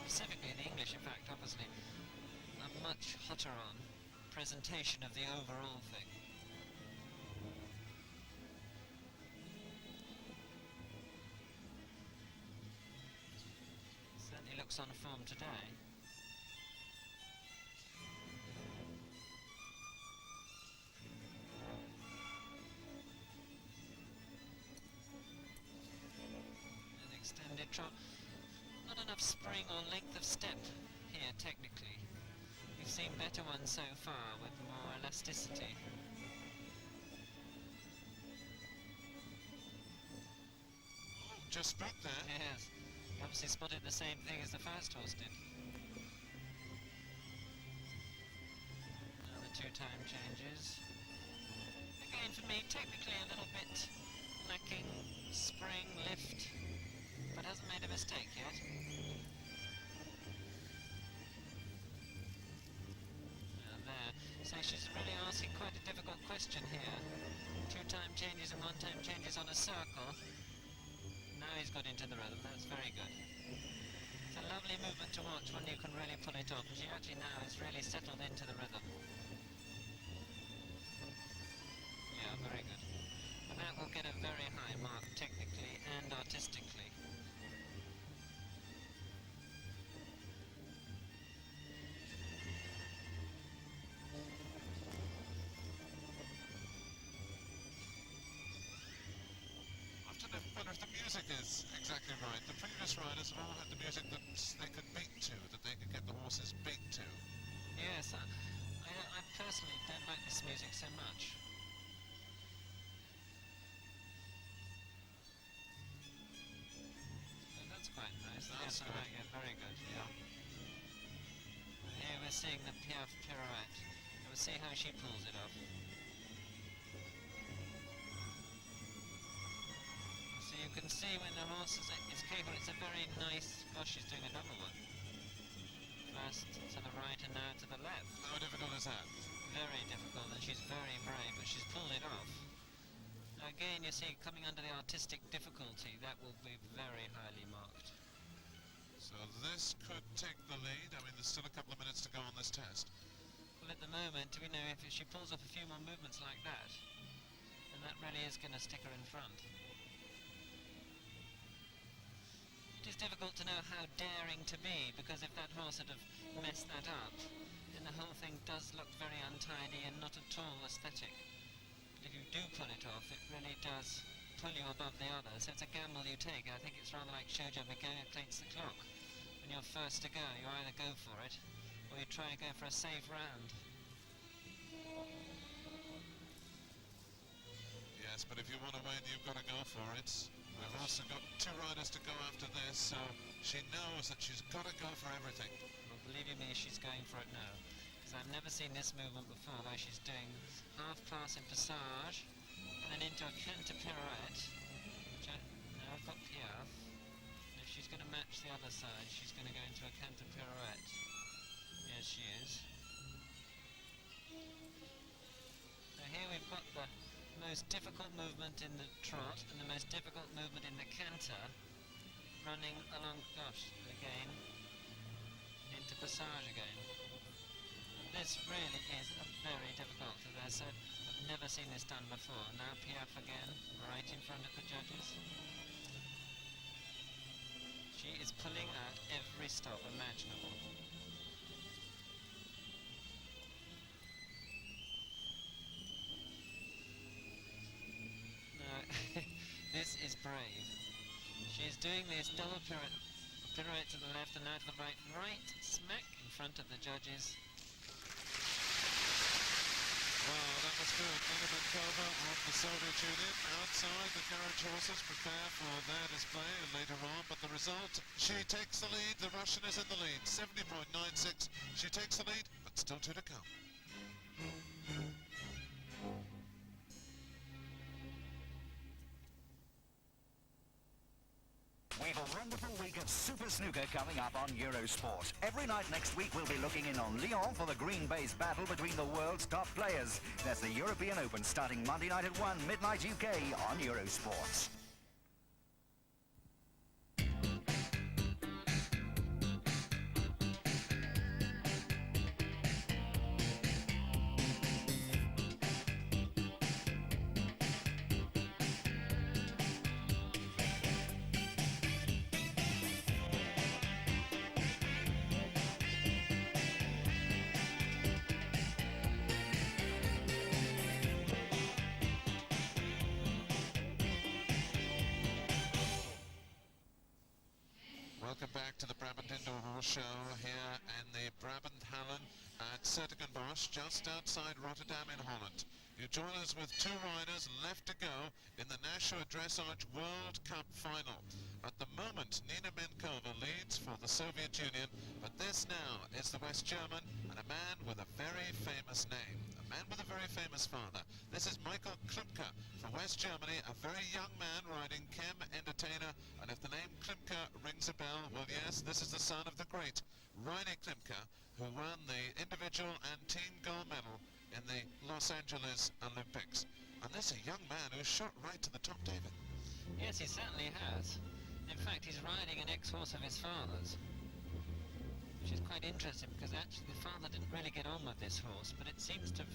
specifically the English in fact, obviously, are much hotter on presentation of the overall thing. Certainly looks on form today. extended trot. Not enough spring or length of step here, technically. We've seen better ones so far with more elasticity. Oh, just spoke there. Yes, obviously spotted the same thing as the first horse did. Now the two-time changes. Again, for me, technically a little bit lacking spring, lift, but hasn't made a mistake yet. Now there, so she's really asking quite a difficult question here. Two-time changes and one-time changes on a circle. Now he's got into the rhythm, that's very good. It's a lovely movement to watch when you can really pull it off, and she actually now is really settled into the rhythm. Yeah, very good. And that will get a very high mark technically and artistically. But if the music is exactly right, the previous riders have all had the music that they could beat to, that they could get the horses beat to. Yes, I personally don't like this music so much. So that's quite nice. That's Yes, I good. like it. Very good, yeah. Here we're seeing the Piaffe pirouette. We'll see how she pulls it off. So you can see when the horse is capable, it's a very nice... Oh, she's doing a double one. First to the right and now to the left. How difficult is that? Very difficult, and she's very brave, but she's pulled it off. Now again, you see, coming under the artistic difficulty, that will be very highly marked. So this could take the lead. I mean, there's still a couple of minutes to go on this test. Well, at the moment, we know if she pulls off a few more movements like that, then that really is going to stick her in front. It is difficult to know how daring to be, because if that horse had have messed that up, then the whole thing does look very untidy and not at all aesthetic. But if you do pull it off, it really does pull you above the others. So it's a gamble you take. I think it's rather like Shoja going against the clock. When you're first to go, you either go for it, or you try to go for a safe round. Yes, but if you want to win, you've got to go for it. We've also got two riders to go after this, so she knows that she's got to go for everything. Well, believe you me, she's going for it now. Because I've never seen this movement before, where she's doing half pass in passage, and then into a canter pirouette. Now I've got Piaffe. And if she's going to match the other side, she's going to go into a canter pirouette. Yes, she is. Now here we've got the most difficult movement in the trot and the most difficult movement in the canter, running along, gosh, again, into passage again. This really is a very difficult, as I said, I've never seen this done before. Now Piaffe again, right in front of the judges. She is pulling out every stop imaginable. This is brave. She's doing this double pirouette to the left and now to the right, right smack in front of the judges. Wow, that was good. Nina Bankova on the Soviet Union. Outside, the carriage horses prepare for their display later on, but the result, she takes the lead. The Russian is in the lead, 70.96. She takes the lead, but still two to come. We've a wonderful week of Super Snooker coming up on Eurosport. Every night next week we'll be looking in on Lyon for the green-based battle between the world's top players. That's the European Open starting Monday night at 1, midnight UK on Eurosport. Welcome back to the Brabant Indoor Horse Show here in the Brabant Hallen at Sertogenbosch, just outside Rotterdam in Holland. You join us with two riders left to go in the Nashua Dressage World Cup final. At the moment, Nina Menkova leads for the Soviet Union, but this now is the West German and a man with a very famous name. A man with a very famous father. This is Michael Klimke from West Germany, a very young man riding Chem Entertainer, and if the name Klimke rings a bell, well yes, this is the son of the great Reiner Klimke, who won the individual and team gold medal in the Los Angeles Olympics. And this is a young man who's shot right to the top, David. Yes, he certainly has. In fact, he's riding an ex-horse of his father's, which is quite interesting because actually the father didn't really get on with this horse, but it seems to have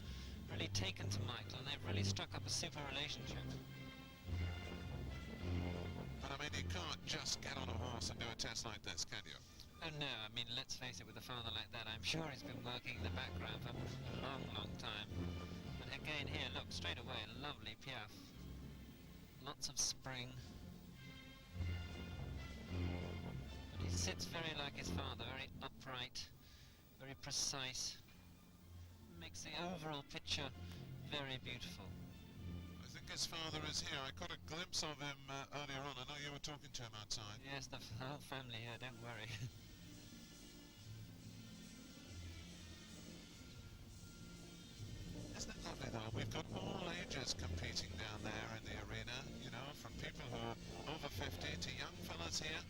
really taken to Michael and they've really struck up a super relationship. But I mean, you can't just get on a horse and do a test like this, can you? Oh no, I mean, let's face it, with a father like that, I'm sure he's been working in the background for a long, long time. But again here, look, straight away, lovely piaffe. Lots of spring. But he sits very like his father, very upright, very precise. Makes the overall picture very beautiful. I think his father is here. I caught a glimpse of him earlier on. I know you were talking to him outside. Yes, the whole family here, don't worry. Isn't it lovely though? We've got all ages competing down there in the arena, you know, from people who are over 50 to young fellas here,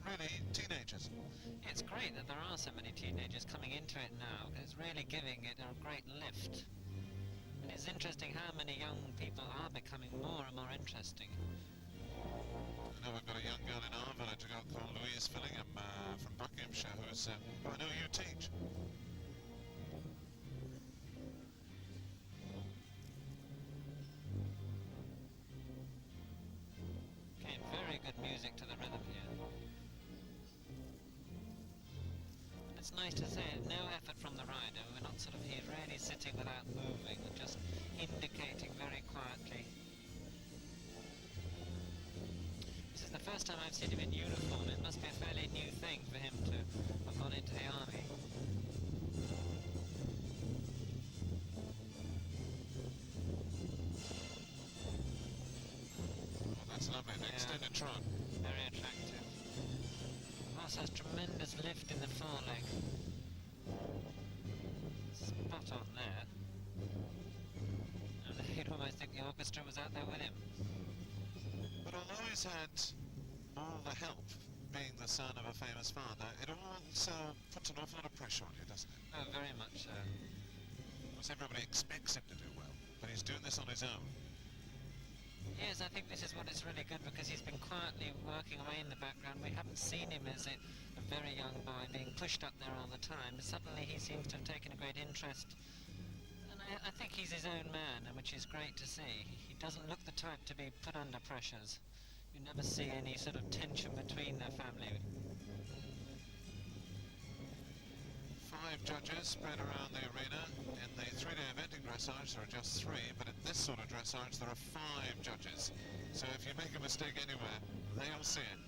really teenagers. It's great that there are so many teenagers coming into it now. It's really giving it a great lift. And it's interesting how many young people are becoming more and more interesting. I know we've got a young girl in our village, a girl called Louise Fillingham from Buckinghamshire, who I know you teach. Okay, very good music to the rhythm here. And it's nice to say, no effort from the rider. We're not sort of, he's really sitting without moving and just indicating very quietly. This is the first time I've seen him in uniform. It must be a fairly new thing for him to have gone into the army. That's lovely, the extended trot. Very attractive. Horse has tremendous lift in the foreleg. Spot on there. And you'd almost think the orchestra was out there with him. But although he's had all the help, being the son of a famous father, it also puts an awful lot of pressure on you, doesn't it? Oh, very much so. Because everybody expects him to do well, but he's doing this on his own. Yes, I think this is what is really good because he's been quietly working away in the background. We haven't seen him as a very young boy being pushed up there all the time. But suddenly he seems to have taken a great interest. And I think he's his own man, which is great to see. He doesn't look the type to be put under pressures. You never see any sort of tension between their family. 5 judges spread around the arena. In the 3-day event in dressage, there are just 3, but in this sort of dressage, there are 5 judges. So if you make a mistake anywhere, they'll see it.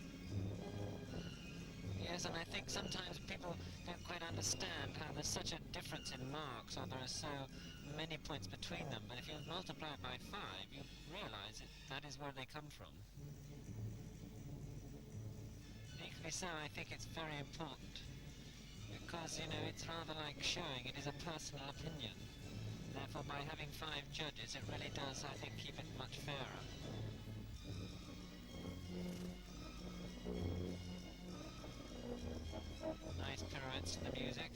Yes, and I think sometimes people don't quite understand how there's such a difference in marks, or there are so many points between them. But if you multiply it by 5, you realize that is where they come from. Equally so, I think it's very important. Because, you know, it's rather like showing it is a personal opinion. Therefore, by having 5 judges, it really does, I think, keep it much fairer. Nice pirouettes to the music.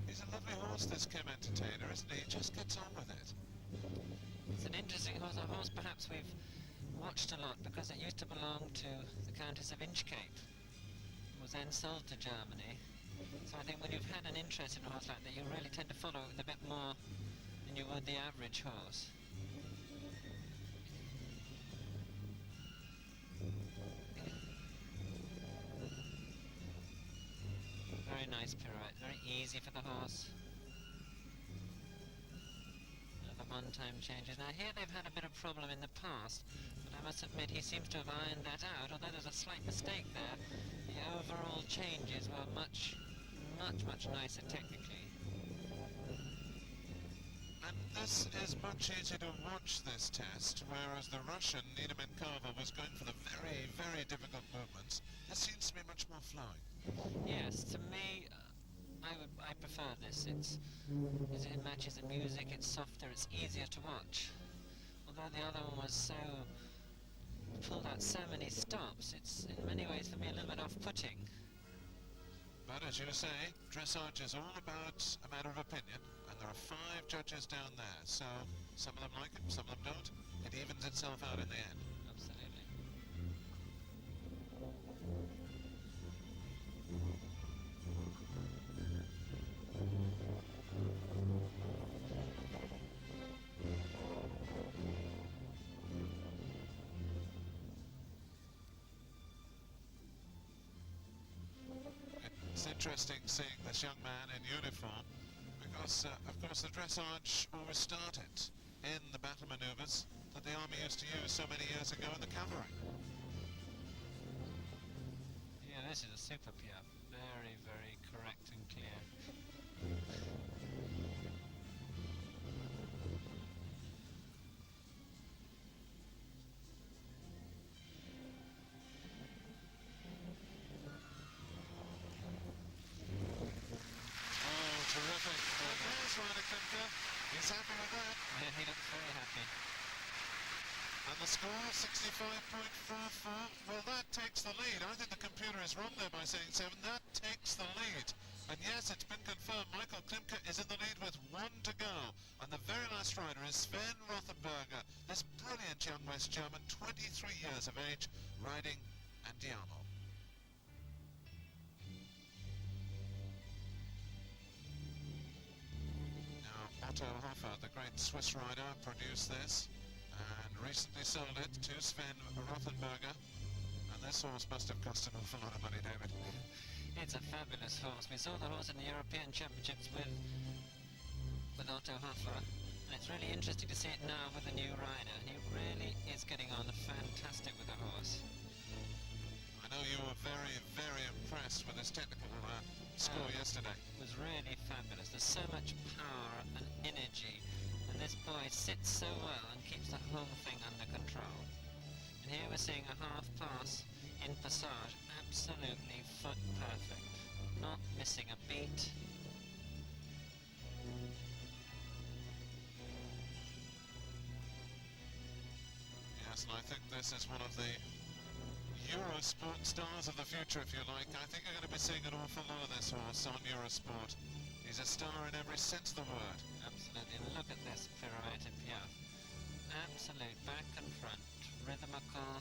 He's a lovely horse, this Chem Entertainer, isn't he? He just gets on with it. It's an interesting horse, a horse perhaps we've watched a lot because it used to belong to the Countess of Inchcape. It was then sold to Germany. So I think when you've had an interest in a horse like that, you really tend to follow it with a bit more than you would the average horse. Very nice pirouette, very easy for the horse. of on-time changes. Now here they've had a bit of problem in the past, but I must admit he seems to have ironed that out, although there's a slight mistake there. The overall changes were much nicer technically. And this is much easier to watch this test, whereas the Russian, Nina Menkova, was going for the very, very difficult movements. This seems to be much more flowing. Yes, to me, I prefer this. It matches the music, it's softer, it's easier to watch. Although the other one was pulled out so many stops, it's in many ways for me a little bit off-putting. But as you say, dressage is all about a matter of opinion, and there are 5 judges down there, so some of them like it, some of them don't. It evens itself out in the end. Absolutely. It's interesting seeing this young man in uniform because, of course, the dressage always started in the battle manoeuvres that the army used to use so many years ago in the cavalry. Yeah, this is a super piaf. Very, very correct and clear. Terrific. There's Ryder Klimke. He's happy with that. Yeah, he looks very happy. And the score, 65.44. Well, that takes the lead. I think the computer is wrong there by saying 7. That takes the lead. And yes, it's been confirmed. Michael Klimke is in the lead with 1 to go. And the very last rider is Sven Rothenberger. This brilliant young West German, 23 years of age, riding Andiamo. Otto Hoffer, the great Swiss rider, produced this and recently sold it to Sven Rothenberger. And this horse must have cost an awful lot of money, David. It's a fabulous horse. We saw the horse in the European Championships with Otto Hoffer. And it's really interesting to see it now with a new rider. He really is getting on fantastic with the horse. I know you were very, very impressed with his technical score yesterday. It was really fabulous. There's so much power and energy, and this boy sits so well and keeps the whole thing under control. And here we're seeing a half pass in passage, absolutely foot perfect, not missing a beat. Yes, and I think this is one of the Eurosport stars of the future, if you like. I think you're going to be seeing an awful lot of this horse on Eurosport. He's a star in every sense of the word. Absolutely. And look at this pirouette and piaf. Absolute back and front, rhythmical,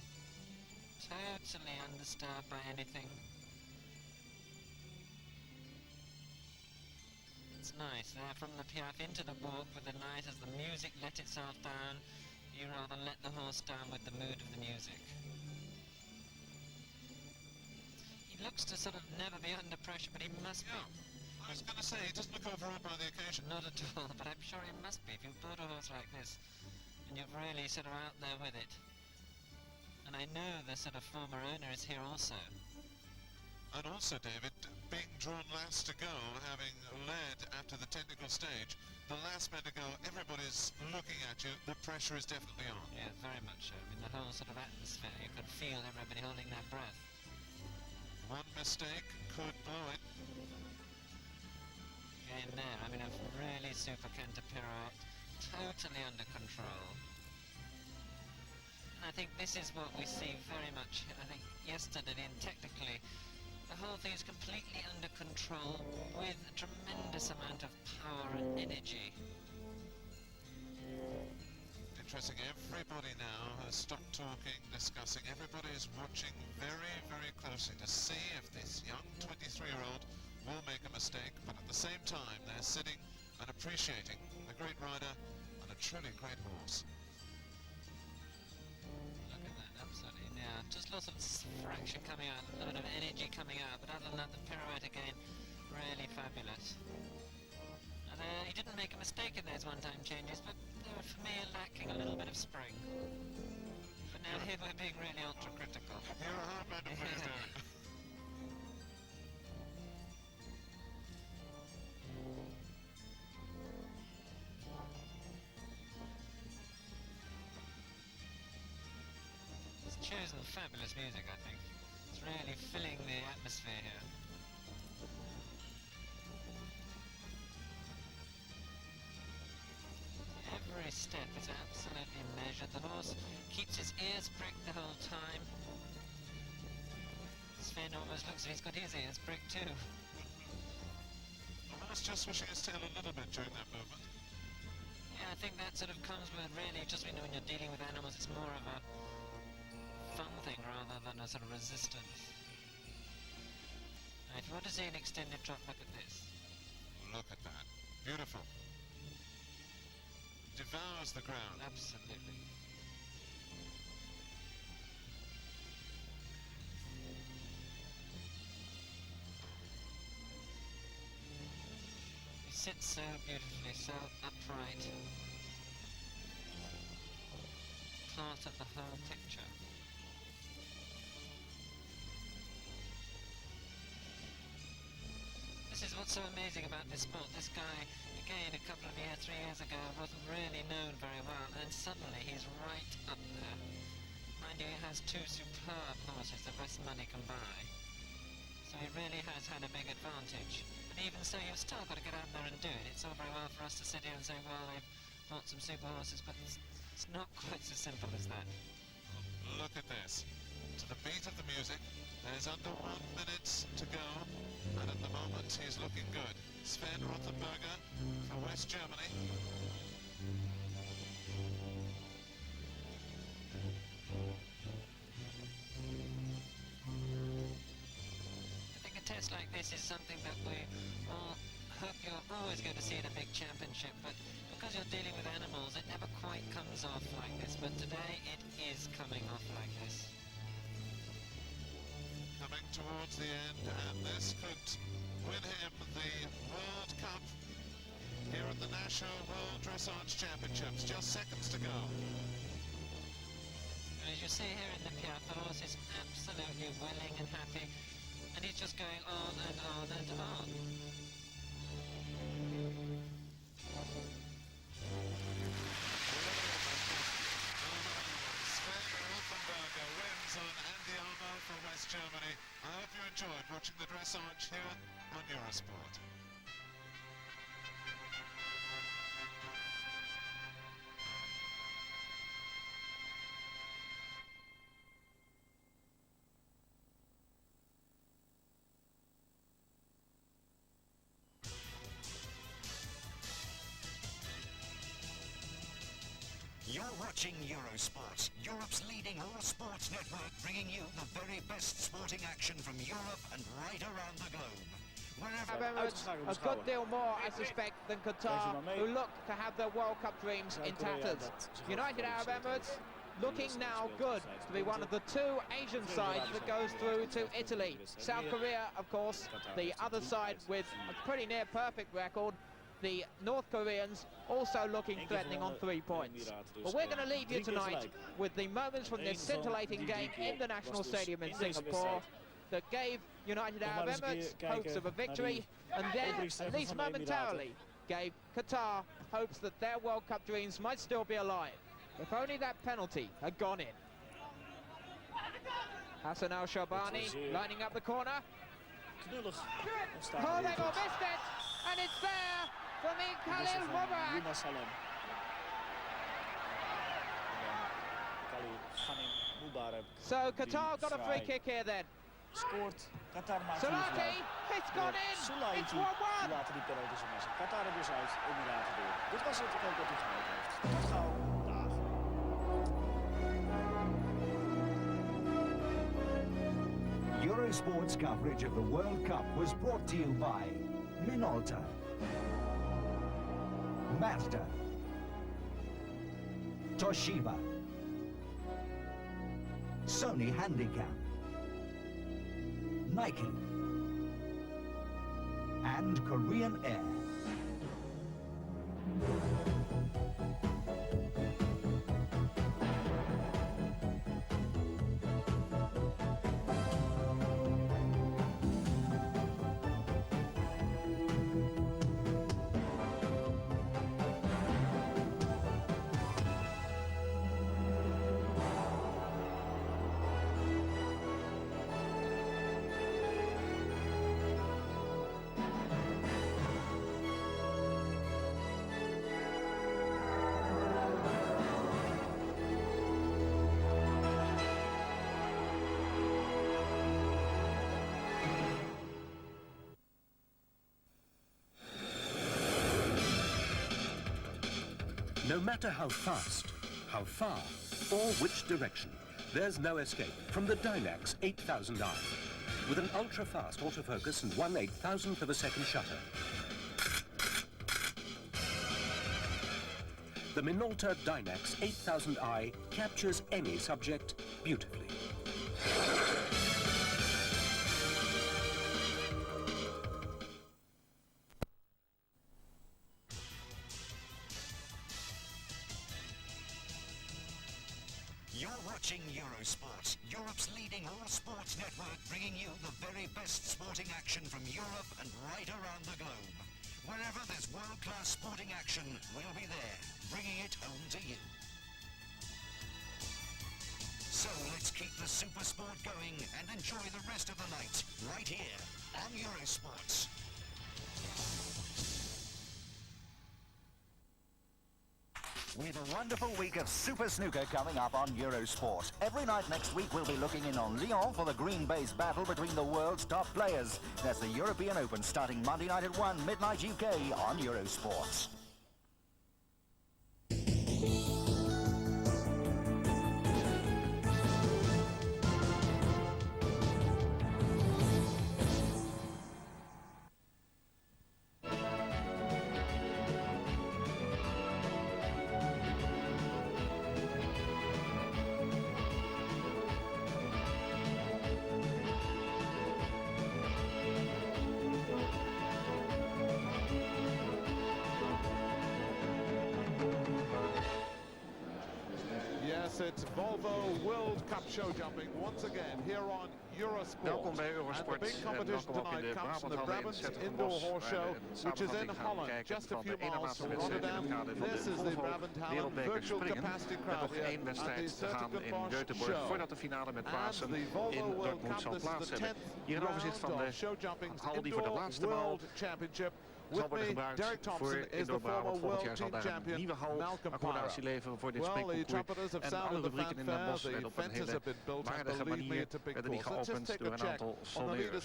totally undisturbed by anything. It's nice there from the piaf into the walk with the night as the music let itself down. You rather let the horse down with the mood of the music. He looks to sort of never be under pressure, but he must be. I was going to say, he doesn't look overawed by the occasion. Not at all, but I'm sure he must be. If you've bought a horse like this, and you're really sort of out there with it. And I know the sort of former owner is here also. And also, David, being drawn last to go, having led after the technical stage, the last man to go, everybody's looking at you, the pressure is definitely on. Yeah, very much so. I mean, the whole sort of atmosphere, you could feel everybody holding their breath. One mistake could blow it. In there, I mean, a really super canter pirouette, totally under control. And I think this is what we see very much, I think, yesterday, and technically, the whole thing is completely under control with a tremendous amount of power and energy. Interesting, everybody now has stopped talking, discussing. Everybody is watching very, very closely to see if this young 23-year-old will make a mistake, but at the same time they're sitting and appreciating a great rider and a truly great horse. Look at that, absolutely. Yeah, just lots of fraction coming out, a lot of energy coming out, but other than that, the pirouette again, really fabulous. And he didn't make a mistaken those one-time changes, but they were for me lacking a little bit of spring. But now here we're being really ultra-critical. You're a hard man to please, David. He's chosen fabulous music, I think. It's really filling the atmosphere here. Every step is absolutely measured. The horse keeps his ears pricked the whole time. Sven almost looks as if he's got his ears pricked too. The horse just swishing his tail a little bit during that movement. Yeah, I think that sort of comes with really just when you're dealing with animals, it's more of a fun thing rather than a sort of resistance. Now, if you want to see an extended trot, look at this. Look at that. Beautiful. Devours the ground. Absolutely. He sits so beautifully, so upright. Part of the whole picture. This is what's so amazing about this sport. This guy, again, a couple of years, 3 years ago, wasn't really known very well, and suddenly he's right up there. Mind you, he has two superb horses that best money can buy. So he really has had a big advantage. But even so, you've still got to get out there and do it. It's all very well for us to sit here and say, well, they've bought some super horses, but it's not quite so simple as that. Look at this. To the beat of the music, there's under 1 minute to go, and at the moment he's looking good. Sven Rothenberger for West Germany. I think a test like this is something that we all hope you're always going to see in a big championship, but because you're dealing with animals, it never quite comes off like this, but today it is coming off like this. Coming towards the end, and this could win him the World Cup here at the National World Dressage Championships. Just seconds to go. And as you see here in the Piaffe, the horse is absolutely willing and happy, and he's just going on and on and on. Sven Rothenberger wins on Andiamo for West Germany. I hope you enjoyed watching the dressage here on Eurosport. You're watching Eurosport, Europe's leading all-sports network, bringing you the very best sporting action from Europe and right around the globe. Wherever A good deal more, I suspect, than Qatar, who look to have their World Cup dreams in tatters. United Arab Emirates looking now good to be one of the two Asian sides that goes through to Italy. South Korea, of course, the other side with a pretty near perfect record. The North Koreans also looking threatening on 3 points. But we're going to leave you tonight with the moments from this scintillating game in the National Stadium in Singapore that gave United Arab Emirates hopes of a victory, and then, at least momentarily, gave Qatar hopes that their World Cup dreams might still be alive. If only that penalty had gone in. Hassan Al Shabani lining up the corner. Oh, they've all missed it, and it's there for the Khalil Mubarak. So Qatar got a free kick here then. Scoort. Qatar maakt Solati, it's gone in. It's 1-1. Laten die penalty zo missen. Qatar er dus uit, Emiraten door. Dit was het, ik hoop dat hij gelijk heeft. Tot gauw. Dag. Eurosport's coverage of the World Cup was brought to you by Minolta, Mazda, Toshiba, Sony Handicap, Nike, and Korean Air. No matter how fast, how far, or which direction, there's no escape from the Dynax 8000i. With an ultra-fast autofocus and 1/8000th of a second shutter. The Minolta Dynax 8000i captures any subject beautifully. You're watching Eurosport, Europe's leading all-sports network, bringing you the very best sporting action from Europe and right around the globe. Wherever there's world-class sporting action, we'll be there, bringing it home to you. So let's keep the super sport going and enjoy the rest of the night, right here on Eurosport. With a wonderful week of Super Snooker coming up on Eurosport. Every night next week we'll be looking in on Lyon for the green-based battle between the world's top players. That's the European Open starting Monday night at 1, midnight UK on Eurosport. It's Volvo World Cup show jumping once again here on Eurosport. Welkom bij Eurosport. And the big competition tonight comes from the Brabant Indoor Horse Show, which is in Holland, just a few miles from Rotterdam. This is the Brabant Holland virtual capacity crowd here één wedstrijd te gaan in Göteborg voordat de finale met Pasen in Dortmund zal plaats hebben. Hier een overzicht van de hal die voor de laatste maal zal worden gebruikt voor Indoor Brabant. Volgend jaar zal daar een nieuwe hal accommodatie leveren voor dit springconcours. En alle rubrieken in Den Bosch werden op een hele waardige manier werden die geopend door een aantal soldeurs.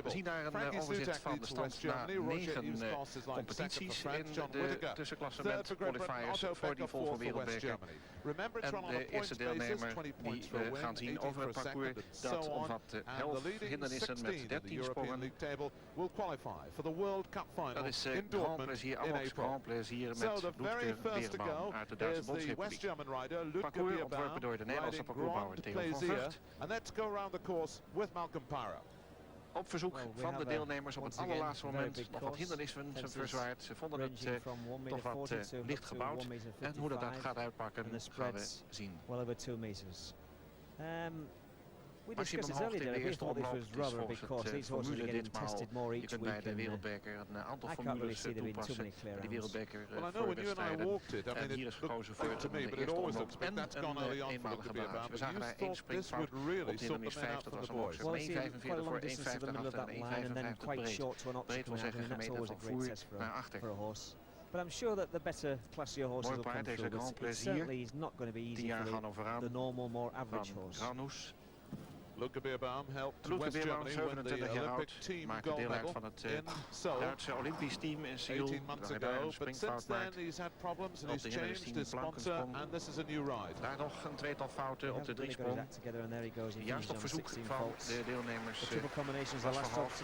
We zien daar een overzicht van de stand na 9 competities in de tussenklassement qualifiers voor die Volvo Wereldbeker. En de eerste deelnemer die we gaan zien over het parcours, dat omvat 11 hindernissen met 13 sprongen. Dat is Grand Plezier, Amox Grand Plezier met Ludger Beerbaum uit de Duitse Bondsrepubliek. Parcours ontworpen door de Nederlandse parcoursbouwer Theo van Vught. Op verzoek van de deelnemers op het allerlaatste moment nog wat hindernissen verzwaard. Ze vonden het toch wat licht gebouwd. En hoe dat gaat uitpakken gaan we zien. Maximum hoogte in de eerste omloop is volgens het formule ditmaal. Je kunt bij de Wereldbeker een aantal formules toepassen. Die Wereldbeker voorwedstrijden. En hier is gekozen voor de eerste omloop en een eenmalige barrage. We zagen daar één springfout op de hindernis 5. Dat was een opzet van 1,45 voor 1,50 achter en 1,55 breed. Breed wil zeggen gemeten van voer naar achter. Mooi paard, deze Grand Plezier. 10 jaar gaan overaan van Granus. Ludger Beerbaum helped West Germany win the Olympic team gold medal in Seoul Duitse Olympisch team in Seoul. 18 months ago, but since then he's had problems and he's changed his sponsor and this is a new ride. Daar nog een tweetal fouten op de driesprong. Juist op verzoek van de deelnemers was verhoogd.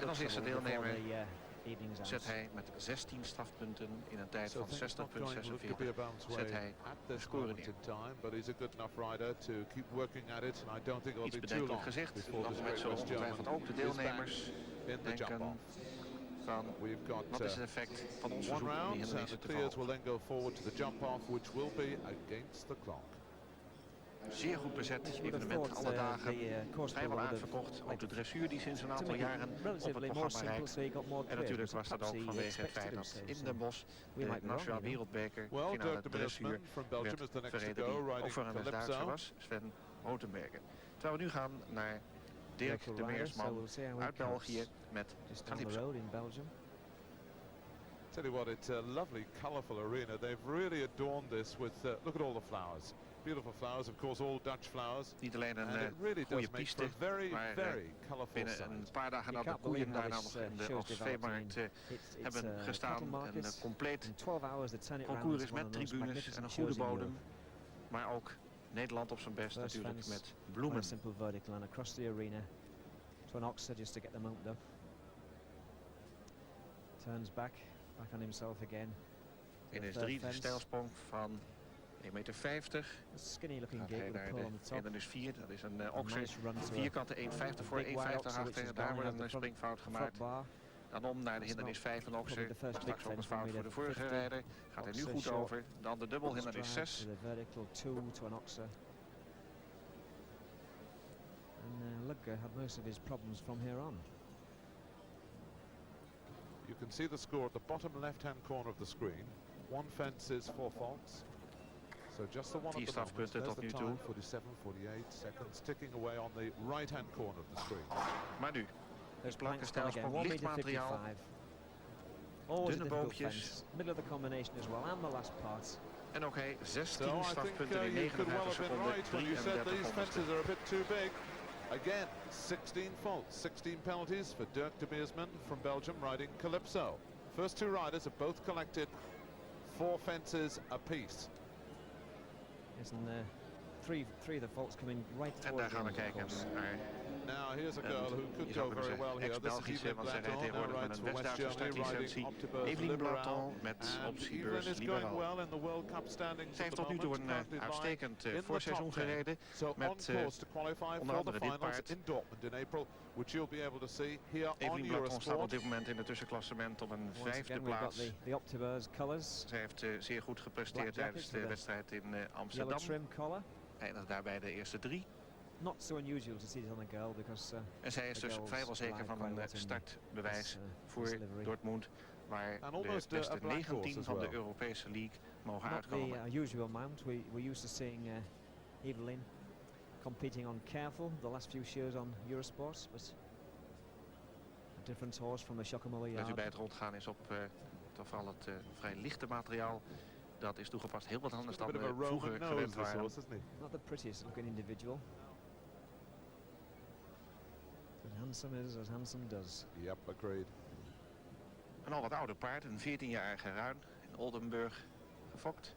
En als eerste deelnemer zet hij met 16 strafpunten in een tijd van 60,46 zet hij de score neer. Iets bedenkelijk gezegd, dat met zo ongetwijfeld ook de deelnemers denken van wat is het effect van ons verzoek om die hindernissen te verhogen. Zeer goed bezet evenement, alle dagen vrijwel uitverkocht. Ook de dressuur die sinds een aantal jaren op het programma rijdt. En natuurlijk was dat ook vanwege het feit dat in Den Bosch de Nationaal Wereldbeker finale dressuur werd verreden die overigens Duitser was, Sven Rotenberger. Terwijl we nu gaan naar Dirk de Meersman uit België met Calypso. Tell you what, it's a lovely, colourful arena. They've really adorned this with, look at all the flowers. Beautiful flowers, of course, all Dutch flowers. Niet alleen and it een really goede does make piste, for a very, maar very colourful binnen site. een paar dagen nadat de koeien daarna nog in de Oxfeemarkt hebben gestaan. Een compleet concours is met tribunes en een goede bodem. Maar ook Nederland op zijn best natuurlijk met bloemen. Simple vertical and across the arena to an Oxer just to get them opened up. Turns back on himself again. In is 3 de stijlsprong van 1,50 meter. Skinny looking gaat gate hij with a naar pull on the top. en dan is 4. Dat is een Oxer. Vierkante 1,50 voor 1,50 achter. Daar wordt een springfout gemaakt. Dan om naar de hindernis 5 van Oxer. Straks ook een fout voor de vorige rijder. Gaat hij nu goed over. Dan de dubbel hindernis 6. And Lugger had most of his problems from here on. You can see the score at the bottom left-hand corner of the screen. 1 fence is 4 faults. So just the one at the moment. There's the time, 47, 48 seconds, ticking away on the right-hand corner of the screen. Maar nu, dus blanke stijlsprong, licht materiaal, dunne boompjes. Middle of the combination as well, and the last part. En ook hij 16 strafpunten in 39 seconden, 33 these fences are a bit too big. Again, 16 faults, 16 penalties for Dirk de Beersman from Belgium riding Calypso. First 2 riders have both collected 4 fences apiece. Isn't there? Three of the faults coming right towards. En daar gaan we kijken naar. Now here's a girl who could go very well here. This is Evelyn Blaton, now rides for West Germany, riding Optibus Liberal. And Evelyn is going well in the World Cup standings. Zij heeft tot nu toe een uitstekend voorseizoen gereden. Met onder andere dit paard. In Dortmund in April, which you'll be able to see here on Evelyn Blaton staat op Eurosport. dit moment in het tussenklassement op een 5e plaats. The Optibus colors. Zij heeft zeer goed gepresteerd tijdens de wedstrijd in Amsterdam. Eindigt daarbij de eerste 3. Not so unusual to see it on a girl because, en zij is dus vrijwel zeker van een startbewijs voor Dortmund, waar de beste 19 van de Europese League mogen uitkomen. Not the usual mount. We're used to seeing Evelyn competing on Careful the last few shows on Eurosport, but a different horse from the Chocomole Yard. Dat u bij het rondgaan is op toch vooral het vrij lichte materiaal. Dat is toegepast heel wat anders dan we vroeger gewend waren. Not the prettiest looking individual. But handsome is as handsome does. Yep, agreed. Een al wat ouder paard, een 14-jarige ruin in Oldenburg gefokt.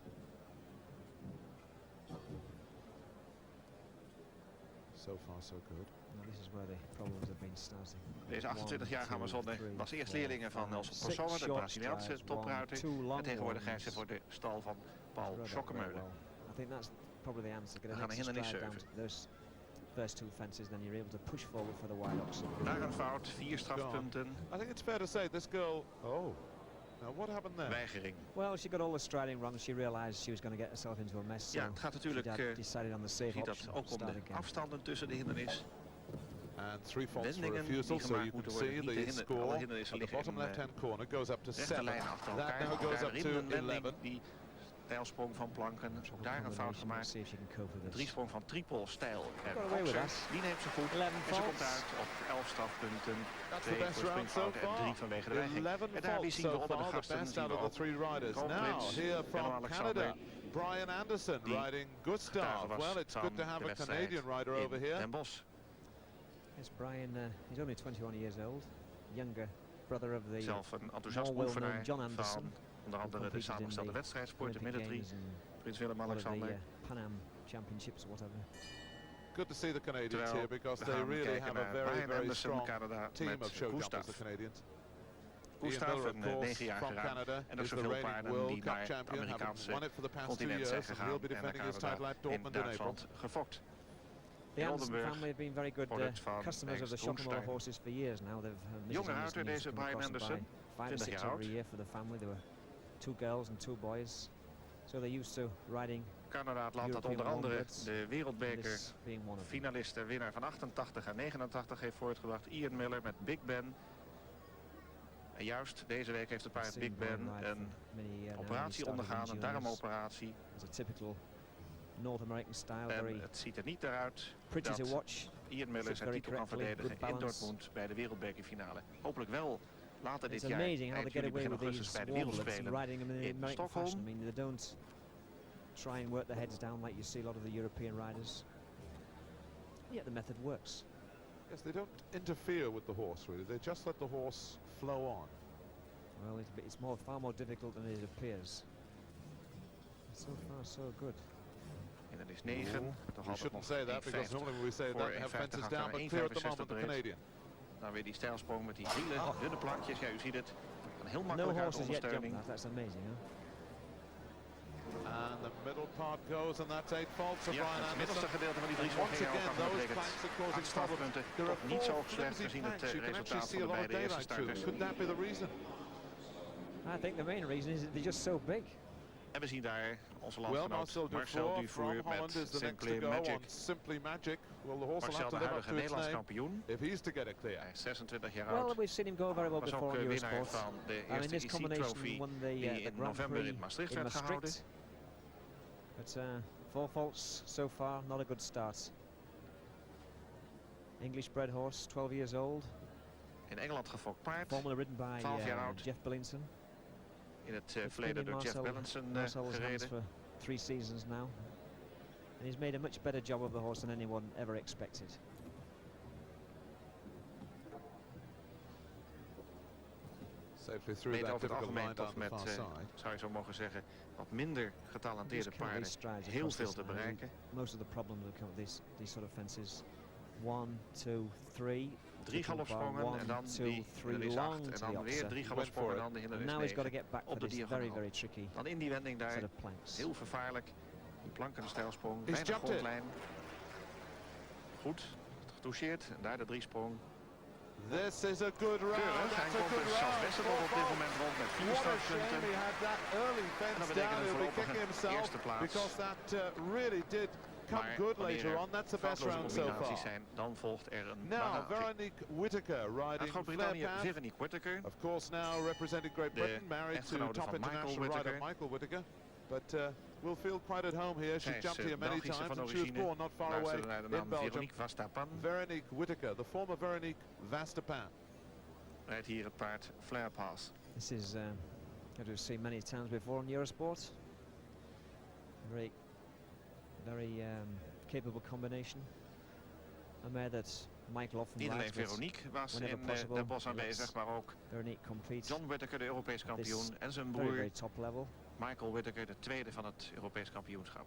So far so good. This is where the problems have been starting. Deze 28-jarige Amazone was eerst leerlinge van Nelson Persona, de Braziliaanse topruiter. En tegenwoordig rijdt ze voor de stal van Paul Schokkemeulen. I think that's probably the answer. We gaan naar hindernis 7. Those first 2 fences, then you're able to push forward for the wide Oxer. Daar een fout, 4 strafpunten. I think it's fair to say this girl. Oh. Now what happened there? Weigering. Well, she got all the striding wrong. She realized she was going to get herself into a mess. Ja, het gaat natuurlijk decided on the safe option, ook om de afstanden tussen de hindernis. And 3 faults for refusal, so you can see the score at the bottom left-hand corner goes up to 7. That now goes up to 11. Stijlsprong van Planken, daar een fout gemaakt. 3-sprong van Tripol, stijl. Die neemt ze goed en ze komt uit op 11 strafpunten. 2 voor springfouten en 3 vanwege de weigering. En daarbij zien we onder de gasten zien we ook Roglic en Alexander. Brian Anderson riding Gustav. Well, it's good to have a Canadian rider over here. Den Bosch. Yes, Brian, he's only 21 years old. Younger brother of the zelf een enthousiast oefenaar John Anderson. Van onder andere de samengestelde wedstrijdsport, de midden 3, Prins Willem-Alexander. Pan Am Championships or whatever. Good to see the Canadians here because they really have a very strong team of showjumpers, the Canadians. Gustav, een 9-jarige ruim. En er zijn veel paarden die naar het Amerikaanse continent zijn gegaan. En daar gaan we in Duitsland gefokt. The Anderson family have been very good customers of the Chocomole horses for years now. Jonge ruiter deze Brian Anderson, 5 or 6 every year for the family. There were 2 girls and 2 boys. So they're used to riding. Canada, het land dat onder andere de wereldbeker finalist en winnaar van 88 en 89 heeft voortgebracht. Ian Miller met Big Ben. En juist deze week heeft het paard Big Ben een operatie ondergaan, een darmoperatie. North American style, en het ziet er niet naar uit dat Ian Miller zijn titel kan verdedigen in Dortmund bij de wereldbekerfinale. Hopelijk wel later dit It's jaar, amazing how they eind get juli, away begin with augustus these bij de warblers and riding them Wereldspelen in the in American fashion. I Stockholm. mean, they don't try and work their heads down like you see a lot of the European riders. Yet the method works. Yes, they don't interfere with the horse, really. They just let the horse flow on. Well, it's far more difficult than it appears. So far, so good. En dat is 9. We shouldn't say that because normally we say that have fences down, but clear at the moment, the Canadian. Dan weer die stijlsprong met die hele dunne plankjes. Ja, u ziet het. Een heel makkelijk uit ondersteuning. That's amazing, huh? And the middle part goes, and that's 8 faults for Brian Anderson. Het middelste gedeelte van die driesprong ging ook aan. Dat betekent 8 strafpunten. Toch niet zo slecht gezien het resultaat van de beide eerste starters. Could that be the reason? I think the main reason is that they're just so big. En we zien daar onze landgenoot Marcel Dufour met Simply Magic. Marcel, de huidige Nederlands kampioen. Hij is 26 jaar oud. Well, we've seen him go very well before on winnaar Eurosport. van de eerste EC-trofee die in november in Maastricht werd gehouden. But 4 faults so far, not a good start. English bred horse, 12 years old. In Engeland gefokt paard. Formerly ridden by 12 jaar oud. Jeff Billington. In het verleden door Jeff Billington gereden. For 3 seasons now. And he's made a much better job of the horse than anyone ever expected. Safely through that difficult line down the far side. Zou je zo mogen zeggen, wat minder getalenteerde paarden heel veel te bereiken. Most of the problems that come with these sort of fences. 1, 2, 3. 3 galopsprongen en dan die hindernis 8 en dan weer 3 galopsprongen en dan de hindernis 9 op de diagonaal. Dan in die wending daar, heel vervaarlijk. Die plank en de stijlsprong, bijna grondlijn. Goed, getoucheerd en daar de 3-sprong. This is a good round. Hij komt dus zelfs best wel op dit moment rond met 4 startpunten. En dat betekent een voorlopige eerste plaats. Because that really did come good later on. That's the best round so far. Zijn, dan volgt er een now Veronique Whittaker riding Groot-Brittannië. Veronique Whittaker. Of course now representing Great Britain, married to top international rider Michael Whittaker. But will feel quite at home here. She's jumped here many times and she was born not far away in Belgium. Veronique Whittaker, the former Veronique Vastapan. Rijdt hier het paard Flair Pass. This is what we've seen many times before on Eurosport. Very capable combination. A mare that Michael often niet alleen rides Veronique was in Den Bosch aanwezig, maar ook John Whittaker, de Europees kampioen, en zijn broer very top level. Michael Whittaker, de tweede van het Europees kampioenschap.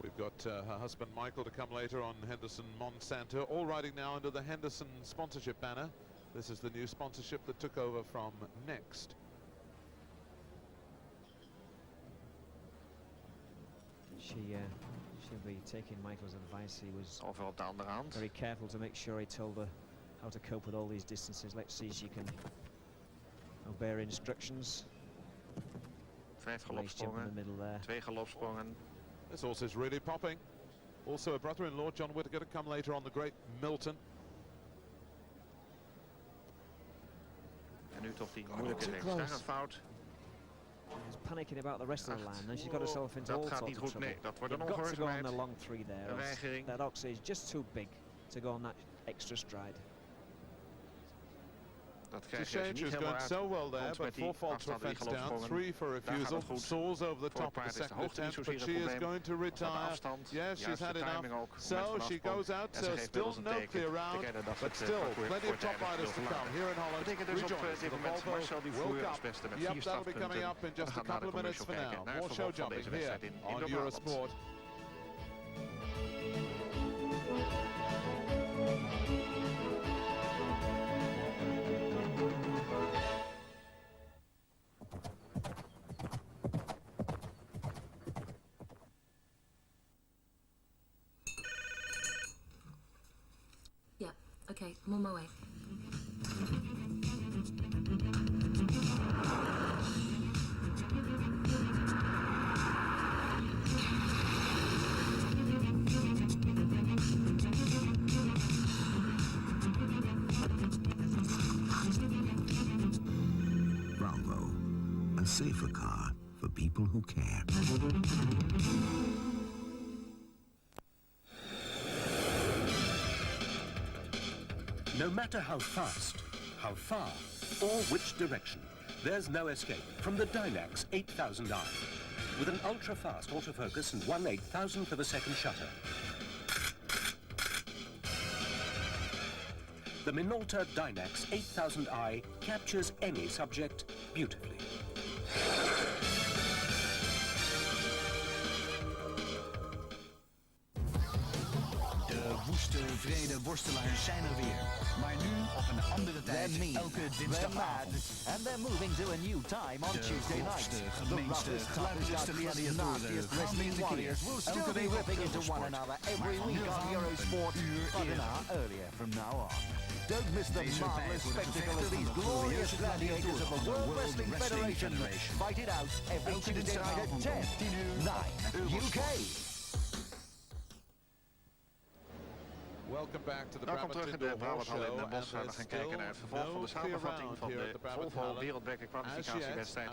We've got her husband Michael to come later on Henderson Monsanto, all riding now under the Henderson sponsorship banner. This is the new sponsorship that took over from Next. She'll be taking Michael's advice. He was overal op de andere hand. Very careful to make sure he told her how to cope with all these distances. Let's see if she can obey her instructions. 5 galopsprongen, 2 galopsprongen. This horse is really popping. Also a brother-in-law, John Whittaker, to come later on the Great Milton. En nu toch die moeilijke reeks. Daar een fout. She's panicking about the rest of the line, and she got herself into all sorts of trouble. Nee, dat wordt een You've got to go on ongehoorzaamheid. the long 3 there. That ox is just too big to go on that extra stride. Dat krijg je She was going so well there, but 4 faults for fence down, 3 for refusal, soars over the top of the second attempt, but she is going to retire. Yes, she's had enough, so she goes out, still no clear round, but still plenty of top riders to come here in Holland. Rejoins the Volvo World Cup. Yep, that'll be coming up in just a couple of minutes for now. More show jumping here on Eurosport. Okay, I'm on my way. Volvo, a safer car for people who care. No matter how fast, how far, or which direction, there's no escape from the Dynax 8000i. With an ultra-fast autofocus and 1/8000th of a second shutter. The Minolta Dynax 8000i captures any subject beautifully. De woeste, vrede worstelaars zijn er weer. Maar nu op een andere tijd, elke dinsdagavond. And they're moving to a new time on Tuesday night. De gemeenste, geluidste gladiatoren gaan weer tekeer. Will still be ripping into one another every week on Eurosport, but an hour earlier from now on. Don't miss the marvelous spectacle as these glorious gladiators of the World Wrestling Federation fight it out every Tuesday night at 10, 9 UK. Welcome back to the Welkom terug in de Brabanthal in Den Bosch. We gaan kijken naar het vervolg van de samenvatting van de Volvo Wereldbeker kwalificatiewedstrijd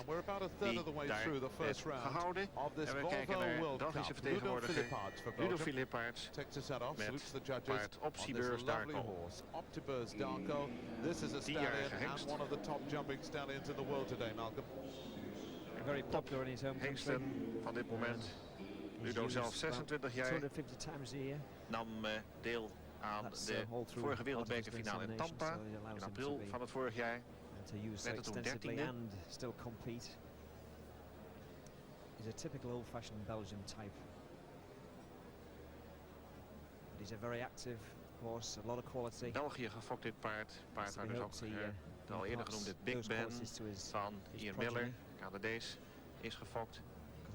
die daar werd gehouden. En we kijken naar Belgische vertegenwoordiger Ludo Philippaerts met paard Optibeurs Darko. 10-jarige hengst. Very popular in his home hengsten van dit moment. Ludo zelf 26 jaar. 250 times a year. Nam deel aan de vorige wereldbekerfinale in Tampa in april van het vorig jaar. Werd het toen 13e. And still compete. He's a typical old-fashioned Belgian type. But he's a very active horse, a lot of quality. België gefokt dit paard. Paard waar dus ook de al eerder genoemde Big Ben van Ian Miller, Canadees, is gefokt.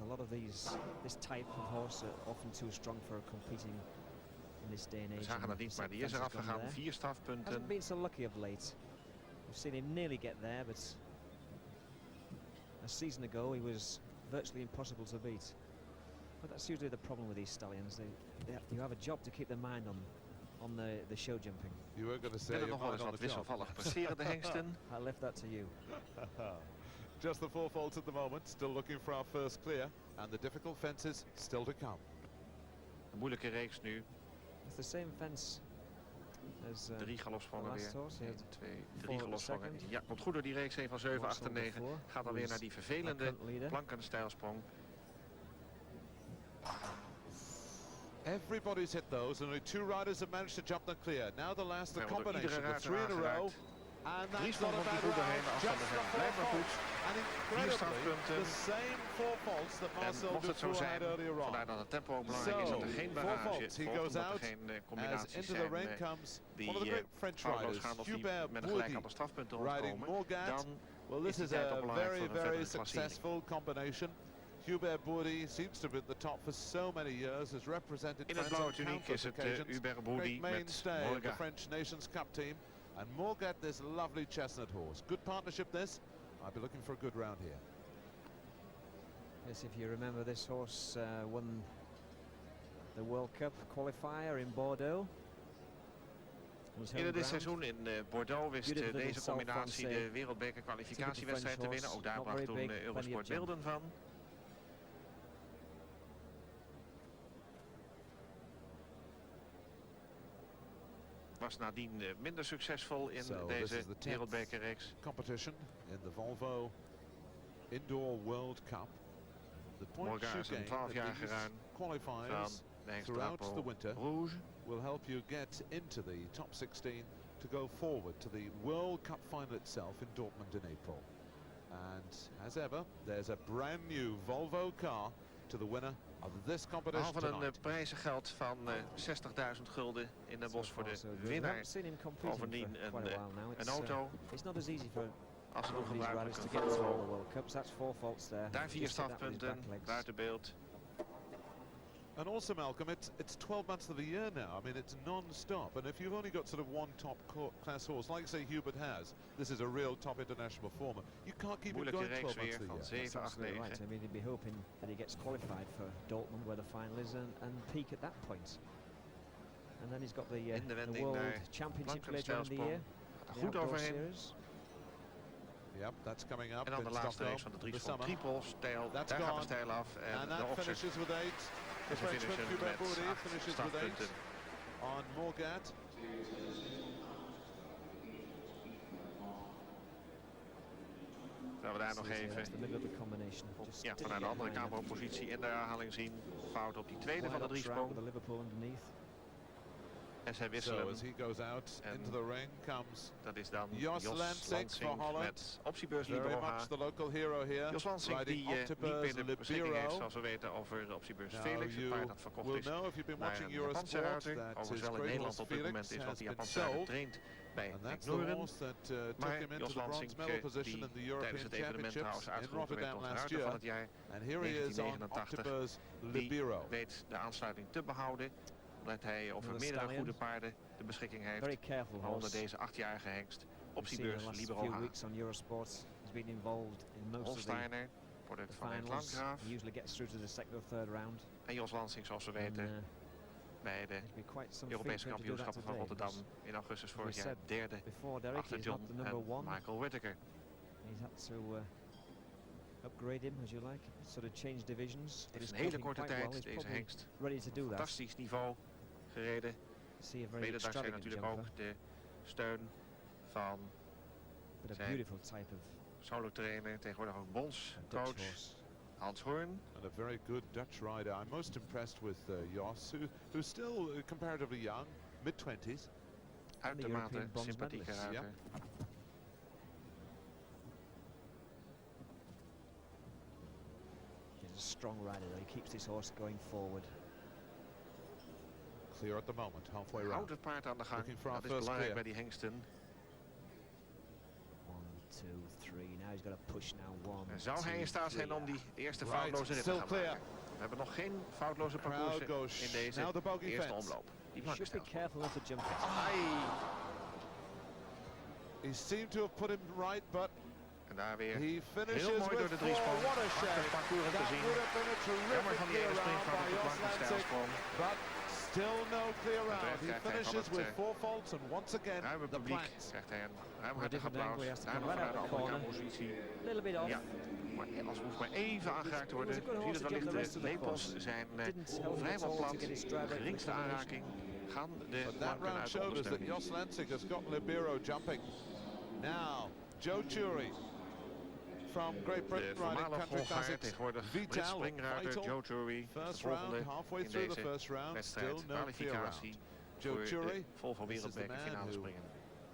A lot of this type of horse are often too strong for competing in this day and age. We zagen dat niet, maar die is eraf gegaan. 4 strafpunten. Hasn't been so lucky of late. We've seen him nearly get there, but a season ago he was virtually impossible to beat. But that's usually the problem with these stallions. You have a job to keep their mind on the show jumping. You were going to say nog wel eens wat wisselvallig presterende hengsten. I left that to you. Just the 4 faults at the moment, still looking for our first clear, and the difficult fences still to come. Een moeilijke reeks nu. It's the same fence as 3 galopsprongen weer. 1, 2, 3 galopsprongen. second. Ja, komt goed door die reeks heen van 7, 8 en 9. Gaat dan weer naar die vervelende plankenstijlsprong. Everybody's hit those, and only 2 riders have managed to jump them clear. Now the last, the combination, the 3 in a row. And that's not a bad round, just the 4 faults. And incredibly, the same 4 faults that Marcel Dufour had earlier on. Vandaar dat het tempo ook belangrijk is, dat er geen barrage he goes out as into the rain comes one of the great French riders, Hubert Bourdi, riding Morgat. Well, this is a very, very successful combination. Hubert Bourdi seems to be at the top for so many years, has represented France on countless occasions. Great mainstay of the French Nations Cup team. And Morgat, this lovely chestnut horse. Good partnership this. I'll be looking for a good round here. Yes, if you remember, this horse won the World Cup qualifier in Bordeaux. Eerder dit seizoen in Bordeaux wist deze combinatie de wereldbeker kwalificatiewedstrijd te winnen. Ook daar bracht toen Eurosport beelden van. Was nadien minder succesvol in deze wereldbekerreeks. Competition in the Volvo Indoor World Cup. The point shooting that these qualifiers throughout the winter will help you get into the top 16 to go forward to the World Cup final itself in Dortmund in April. And as ever, there's a brand new Volvo car to the winner of this competition tonight. Behalve een prijzengeld van 60.000 gulden in Den Bosch voor de winnaar. Bovendien een auto. Als ze nog gebruikelijk een Volvo. Daar 4 strafpunten, buiten beeld. And also, Malcolm, it's 12 months of the year now. I mean, it's non-stop. And if you've only got sort of one top-class horse, like say Hubert has, this is a real top international performer. You can't keep it going 12 months of the year. 7, 8, 9. Right. I mean, he'd be hoping that he gets qualified for Dortmund, where the final is, and peak at that point. And then he's got the World Championship later in the year. Goed overheen. Yep, that's coming up. En dan de laatste race van de driesprong triple, stijl, daar gaat de stijl af en de opzet. Finishes with 8. The Frenchman Hubert Bourdi finishes with 8 on Morgat. Dat we daar nog even vanuit de andere camerapositie in de herhaling zien. Fout op die tweede van de driesprong. En zij wisselen. So as he goes out into the ring comes dat is dan Jos Lansing for Holland. Met optiebeurs Very Libero much the local hero here. Jos Lansing die niet meer de beschikking heeft, zoals we weten, over de optiebeurs Felix. Het paard dat verkocht is naar een Japanse ruiter. Overigens wel in Nederland op dit moment is, want de Japanse ruiter traint bij McNoren. Maar Jos Lansing, die tijdens het evenement trouwens uitgeroepen werd tot ruiter van het jaar 1989, die weet de aansluiting te behouden. Omdat hij over meerdere goede paarden de beschikking heeft. Waaronder deze 8-jarige hengst. Optiebeurs Libero H. Holsteiner, product van Henk Landgraaf. En Jos Lansing, zoals we weten, bij de Europese kampioenschappen van Rotterdam in augustus vorig jaar derde achter John en Michael Whittaker. Upgrade him as you like, sort of change divisions. Het is een hele korte tijd, deze hengst. Fantastisch niveau gereden. Mede dankzij natuurlijk ook de steun van zijn solo trainer, tegenwoordig ook bondscoach Hans Hoorn. And a very good Dutch rider. I'm most impressed with Jos, who's still comparatively young, mid-20s. Uitermate sympathieke ruiter. A strong rider though, he keeps this horse going forward. Clear at the moment, halfway round. Houdt het paard aan de gang, dat is belangrijk bij die hengsten. 1, 2, 3, now he's got to push now. 1, en zou hij in staat zijn om die eerste foutloze rit te gaan maken? We hebben nog geen foutloze parcours in deze eerste omloop. Die blanke should be careful not to jump it. He seemed to have put him right, but en daar weer heel mooi door de driesprong. Prachtig parcours te zien. Jammer van die ene springfout op de blanke stijlsprong. Still no clear round. He finishes with 4 faults and once again the planks. Krijgt hij een ruimhartig applaus. Daar nog vanuit de andere positie. Ja, maar als hoeft maar even aangeraakt te worden. Je ziet het wellicht, de lepels zijn vrijwel plat. De geringste aanraking gaan de flanken uit de ondersteuning. Jos Lansing has got Libero jumping. Now, Joe Chury from Great Britain riding Country Classics. Tegenwoordig Brits springruiter Joe Chury. First round, halfway through the first round, still no clear round. Joe Chury, Volvo Wereldbeker finale springen.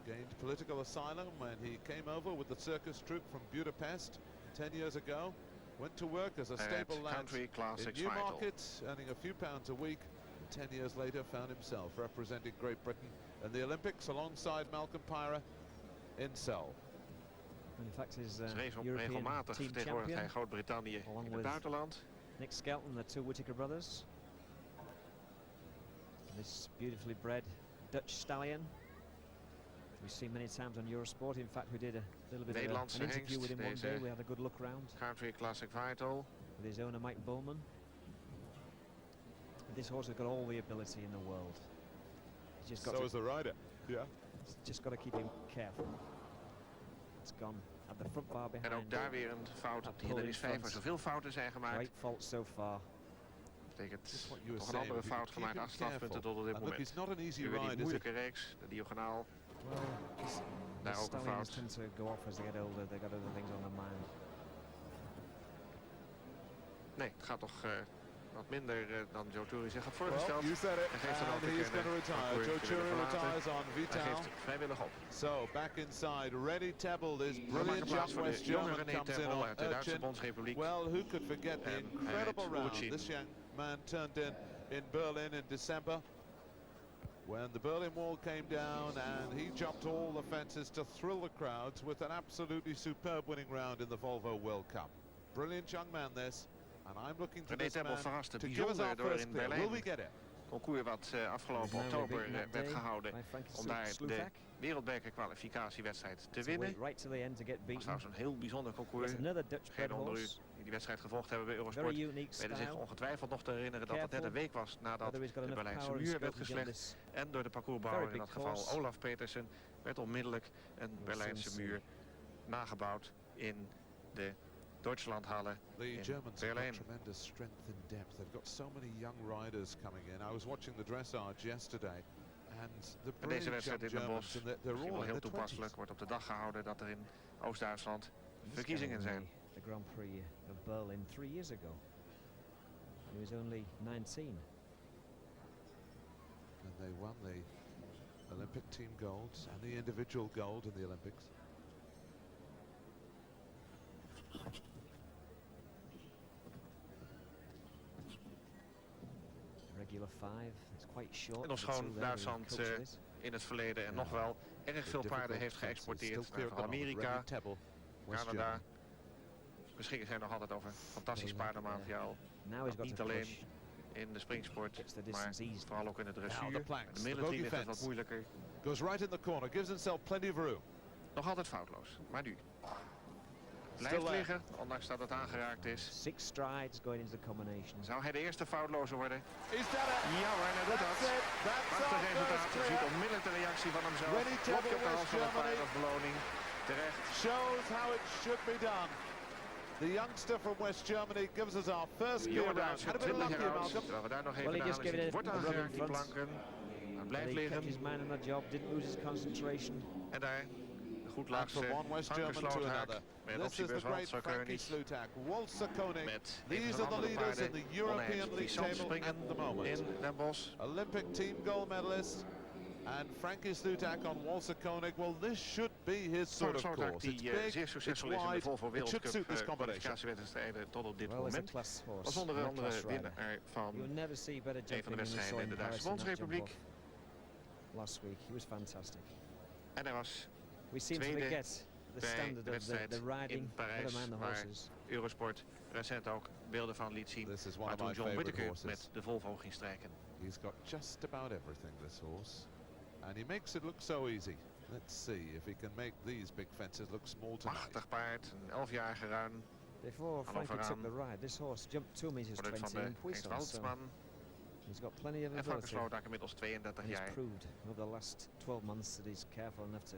Gained political asylum when he came over with the circus troupe from Budapest 10 years ago. Went to work as a stable lad in Newmarket, earning a few pounds a week. 10 years later found himself representing Great Britain in the Olympics alongside Malcolm Pyra in Seoul. In fact, his regelmatig vertegenwoordigt hij Groot-Brittannië in het buitenland. Nick Skelton, the two Whittaker brothers. This beautifully bred Dutch stallion. We've seen many times on Eurosport. In fact, we did a little bit of an interview with him one day. We had a good look round. Country Classic Vital. With his owner Mike Bowman. This horse has got all the ability in the world. He's just got so is the rider. Yeah. Just got to keep him careful. It's gone at the front bar behind. En ook daar weer een fout op de hindernis 5, waar zoveel fouten zijn gemaakt. Great fault so far. Dat betekent nog een andere fout gemaakt, 8 strafpunten tot op dit moment. Nu weer die moeilijke reeks, de diagonaal. Daar ook een fout. Tend to go off as they get older. They got other things on their mind. Nee, het gaat toch wat minder dan Joe Chury zich had voorgesteld. You said it. Hij geeft dan ook he's going to retire. Joe Chury retires on Vital. Hij geeft vrijwillig op. So back inside, ready tabble. This brilliant young West German comes in on uit de Duitse Bondsrepubliek. Well, who could forget the incredible round this young man turned in Berlin in December, when the Berlin Wall came down and he jumped all the fences to thrill the crowds with an absolutely superb winning round in the Volvo World Cup. Brilliant young man this. And I'm looking to this man to give us our first clear. Will we get it? Concours wat afgelopen oktober werd gehouden om daar de wereldbekerkwalificatiewedstrijd te winnen. Dat was trouwens een heel bijzonder concours. Geen onder u die die wedstrijd gevolgd hebben bij Eurosport weten zich ongetwijfeld nog te herinneren dat het net een week was nadat de Berlijnse muur werd geslecht. En door de parcoursbouwer, in dat geval Olaf Petersen, werd onmiddellijk een Berlijnse muur nagebouwd in de Deutschlandhalle in Berlijn. Tremendous strength in depth. They've got so many young riders coming in. I was watching the dressage yesterday. And the deze wedstrijd in Den Bosch, misschien wel heel toepasselijk, wordt op de dag gehouden dat er in Oost-Duitsland verkiezingen zijn. The Grand Prix of Berlin 3 years ago. He was only 19. And they won the Olympic team gold and the individual gold in the Olympics. Regular 5, it's quite short. En ofschoon Duitsland in het verleden en nog wel erg veel paarden heeft geëxporteerd naar vooral Amerika, Canada. Beschikken zij nog altijd over fantastisch paardenmateriaal. Niet alleen in de springsport, maar vooral ook in de dressuur. De military ligt het wat moeilijker. Goes right in the corner, gives himself plenty of room. Nog altijd foutloos, maar nu. Blijft liggen, ondanks dat het aangeraakt is. 6 strides going into the combination. Zou hij de eerste foutloze worden? Is that it? Ja hoor, hij doet dat. Prachtig resultaat. Je ziet onmiddellijk de reactie van hemzelf. Klopje op de hals van het paard als beloning. Terecht. Shows how it should be done. The youngster from West Germany gives us our first gear round. Had a bit of luck here, Malcolm. Terwijl we daar nog even naar aanzien. Wordt aangeraakt, die planken. Hij blijft liggen. His man on the job, didn't lose his concentration. En daar goed langs Franke Sloothaak met optie best wel Sarkonig. Met These are the leaders in the European League table at the moment. In Den Bosch. Olympic team gold medalist. And Frankie Slutak on Walser Koenig. Well, this should be his sort of course. It's big, zeer succesvol is in de Volvo World Cup kwalificatiewedstrijden tot op dit moment. Was onder andere winnaar van een van de wedstrijden in de Duitse Bondsrepubliek. Last week, he was fantastic. En hij was tweede bij de wedstrijd in Parijs, waar Eurosport recent ook beelden van liet zien, waar toen John Whittaker met de Volvo ging strijken. He's got just about everything, this horse. And he makes it look so easy. Let's see if he can make these big fences look small tonight. Machtig paard, een 11-jarige ruin. Before Frankie took the ride, this horse jumped 2 meters 20 in Puissance. So he's got plenty of ability. En Frank Sloothaak inmiddels 32 jaar. He's proved over the last 12 months that he's careful enough to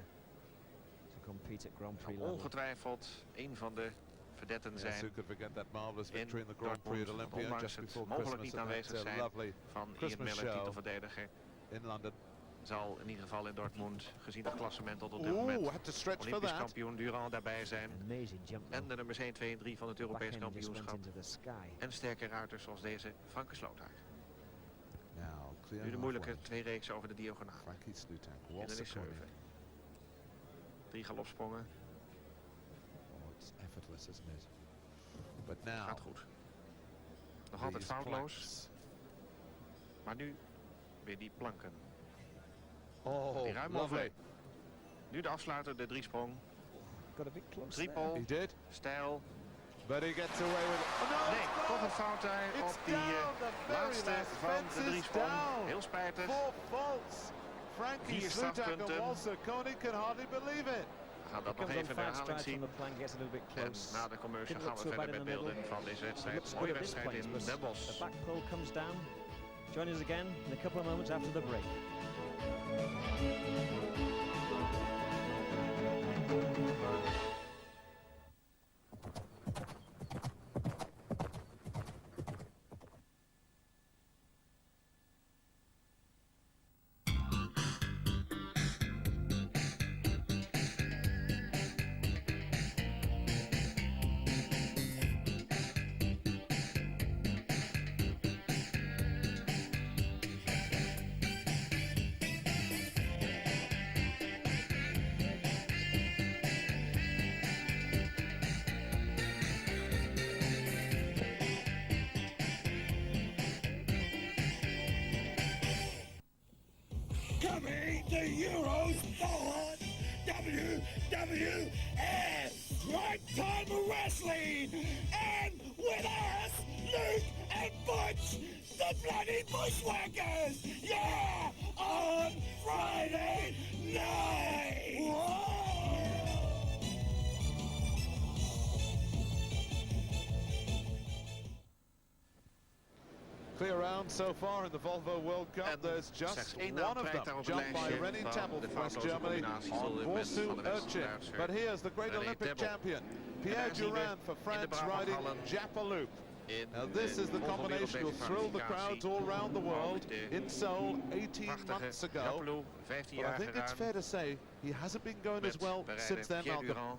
compete at Grand Prix level. Ongetwijfeld een van de verdetten zijn who could forget that marvelous victory in the Grand Prix at Olympia ondanks just het before mogelijk Christmas. niet aanwezig zijn van Ian Miller, titelverdediger. In London. Zal in ieder geval in Dortmund, gezien het klassement tot op dit moment, Olympisch kampioen Durand daarbij zijn. En de nummers 1, 2 en 3 van het Europees kampioenschap. En sterke ruiters zoals deze Franke Sloothaak. Nu de moeilijke 2 reeksen over de diagonaal. En dan is 7. 3 galopsprongen. Gaat goed. Nog altijd foutloos. Maar nu weer die planken. Oh, die ruim over. Nu de afsluiter, de 3-sprong. Triple, stijl. But he gets away with it. Oh, no, nee, toch een fout daar op die laatste van de 3-sprong. Heel spijtig. 4 strafpunten. We gaan dat nog even in de herhaling zien. En na de commercial gaan we verder met beelden van deze wedstrijd. Mooie wedstrijd in Den Bosch. The back pole comes down. Join us again in a couple of moments after the break. Coming to Euros forward, WWF, right time wrestling, and with us, Luke and Butch, the bloody Bushwhackers, yeah, on Friday night. Whoa. Clear round so far in the Volvo World Cup. There's just one of them, jumped by Rennie Temple from West Germany on Borsu Urchin. But here's the great Olympic champion, Pierre Durand for France, riding Japaloop. Now this is the combination who thrilled the crowds all around the world in Seoul 18 months ago. But I think it's fair to say he hasn't been going as well since then, Malcolm.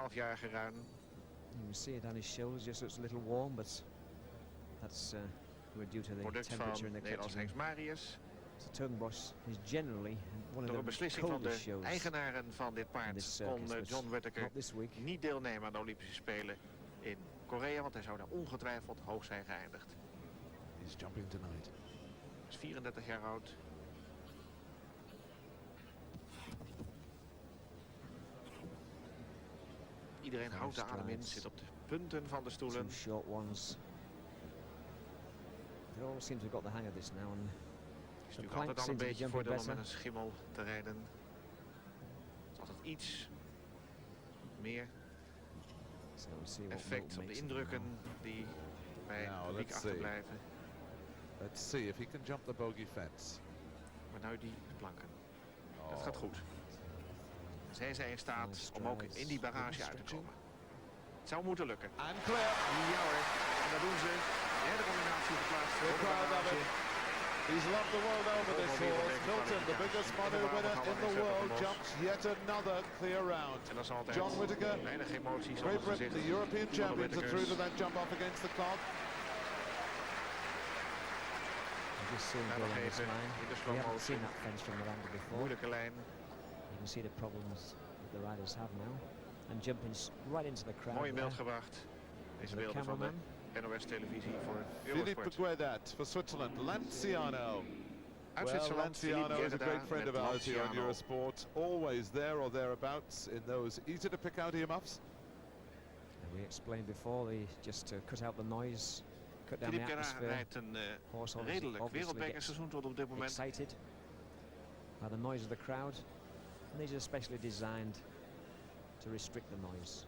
12-jarige Ruin. You see it on his shoulders, just looks a little warm, but that's due to the Product temperature in van the Nederlands Henks kitchen. Marius. Togenbosch is generally one Door of een the beslissing van coldest de shows. eigenaren van dit paard kon John Whittaker niet deelnemen aan de Olympische Spelen in Korea, want hij zou daar ongetwijfeld hoog zijn geëindigd. He's jumping tonight. Hij is 34 jaar oud. Iedereen houdt de adem in, zit op de punten van de stoelen. Two short ones. They all seem to have got the hang of this now. And Het is natuurlijk altijd al een beetje voordeel om met een schimmel te rijden. Het is altijd iets meer effect op de indrukken die bij het publiek achterblijven. Let's see if he can jump the bogey fence. Maar nu die planken. Dat gaat goed. Zijn zij in staat om ook in die barrage uit te komen. Het zou moeten lukken. En clear. Ja hoor. En dat doen ze. De derde combinatie geplaatst voor de barrage. He's loved the world over this horse. Milton, the biggest Manu winner in the world, jumps yet another clear round. John Whittaker, Great Britain, the European champions, are through to that jump off against the clock. Just seeing the line. We haven't seen that fence from Miranda before. Moeilijke lijn. You can see the problems that the riders have now. And jumping right into the crowd. Mooi in beeld gebracht. Deze beelden van de NOS-televisie voor Philippe Eurosport. Guedat for Switzerland, Lanciano. Well, Lanciano is a great friend of ours here on Eurosport. Always there or thereabouts in those easy to pick out earmuffs. And we explained before, just to cut out the noise, cut down the atmosphere. Rijdt een redelijk wereldbekerseizoen tot op dit moment. Excited by the noise of the crowd. And these are specially designed to restrict the noise.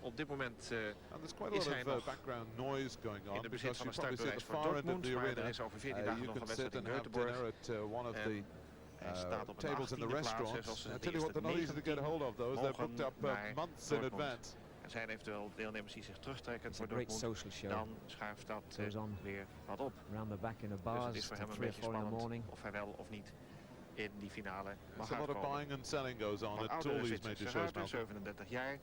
Op dit moment and there's quite a lot of background noise going on. In de bezit van een probably see at the startbewijs voor far end of Dortmund, the maar arena. er is over 14 dagen nog een wedstrijd in Göteborg. One of the staat op een tables in the 18e plaats, restaurants. zoals I tell you what, they're not easy to get hold of those. They're booked up months in advance. Er zijn eventueel deelnemers die zich terugtrekken voor Dortmund. Dan schuift dat weer wat op. Round the back in the Dus bars het is voor hem een beetje spannend of hij wel of niet in die finale mag There's a lot of uitkomen. buying and selling goes on at all these major shows now. 37 jaar.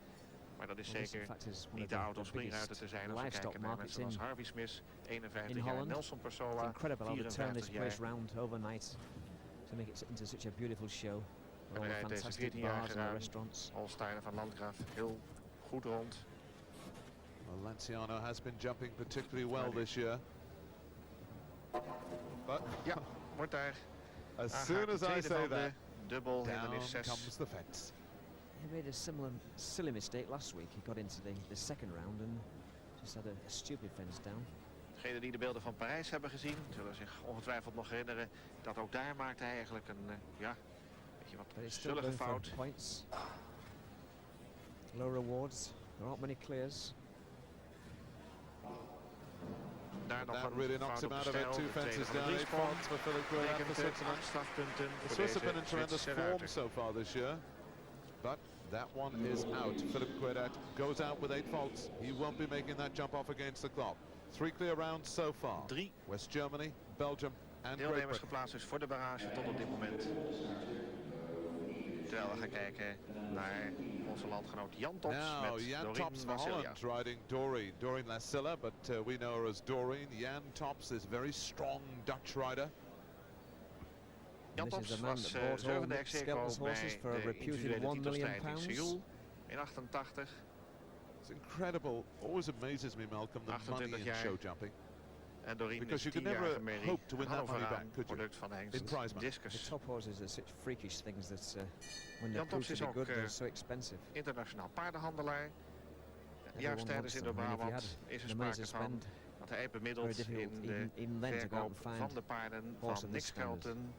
Maar dat is zeker niet de auto springruiter te zijn als we kijken naar mensen zoals Harvey Smith, 51 jaar, Nelson Persola, incredible how they turn this 54 place jaar. round overnight to make it into such a beautiful show. En All hij the rijdt deze fantastic 14-jarige bars and ruim, restaurants. Holsteiner van Landgraaf, heel goed rond. Well, Lanciano has been jumping particularly well this year. But ja, wordt daar as soon as I say that, dubbel down hindernis 6. comes the fence. He made a similar silly mistake last week. He got into the second round and just had a stupid fence down. Degenen die de beelden van Parijs hebben gezien, zullen zich ongetwijfeld nog herinneren dat ook daar maakte hij eigenlijk een beetje wat zullige fout. Points. Low rewards. There aren't many clears. Daar nog That een really knocks fout him op out de of it. stijl. 2 De tweede fences van de down, 8 driesprong. points for Philippe Guedat for Switzerland. Strafpunten The voor Swiss have deze been in tremendous Zwitserse form ruiter. so far this year. But that one is out. Philippe Guedat goes out with 8 faults. He won't be making that jump off against the clock. 3 clear rounds so far. 3 West Germany, Belgium and Great deelnemers Britain. geplaatst dus voor de barrage tot op dit moment. Terwijl we gaan kijken naar onze landgenoot Jan Tops Now, met Jan Doreen Tops for Marsilia. Holland riding Doreen Lassilla, but we know her as Doreen. Jan Tops is a very strong Dutch rider. Jan Tops was zevende ex-equo bij de individuele titelstrijd in Seoul in 88. It's incredible. Always amazes me, Malcolm, the money in show jumping. En Doreen Because is you can 10 jaar never Mary hope to win that money back, could you? product van de In Hengst prize money. Discus. The top horses are such freakish things that when they're Jan Tops proved to is be ook good, they're so expensive. internationaal paardenhandelaar. Juist tijdens in de Brabant is er sprake van dat hij bemiddelt in de verkoop van de paarden van Nick Skelton.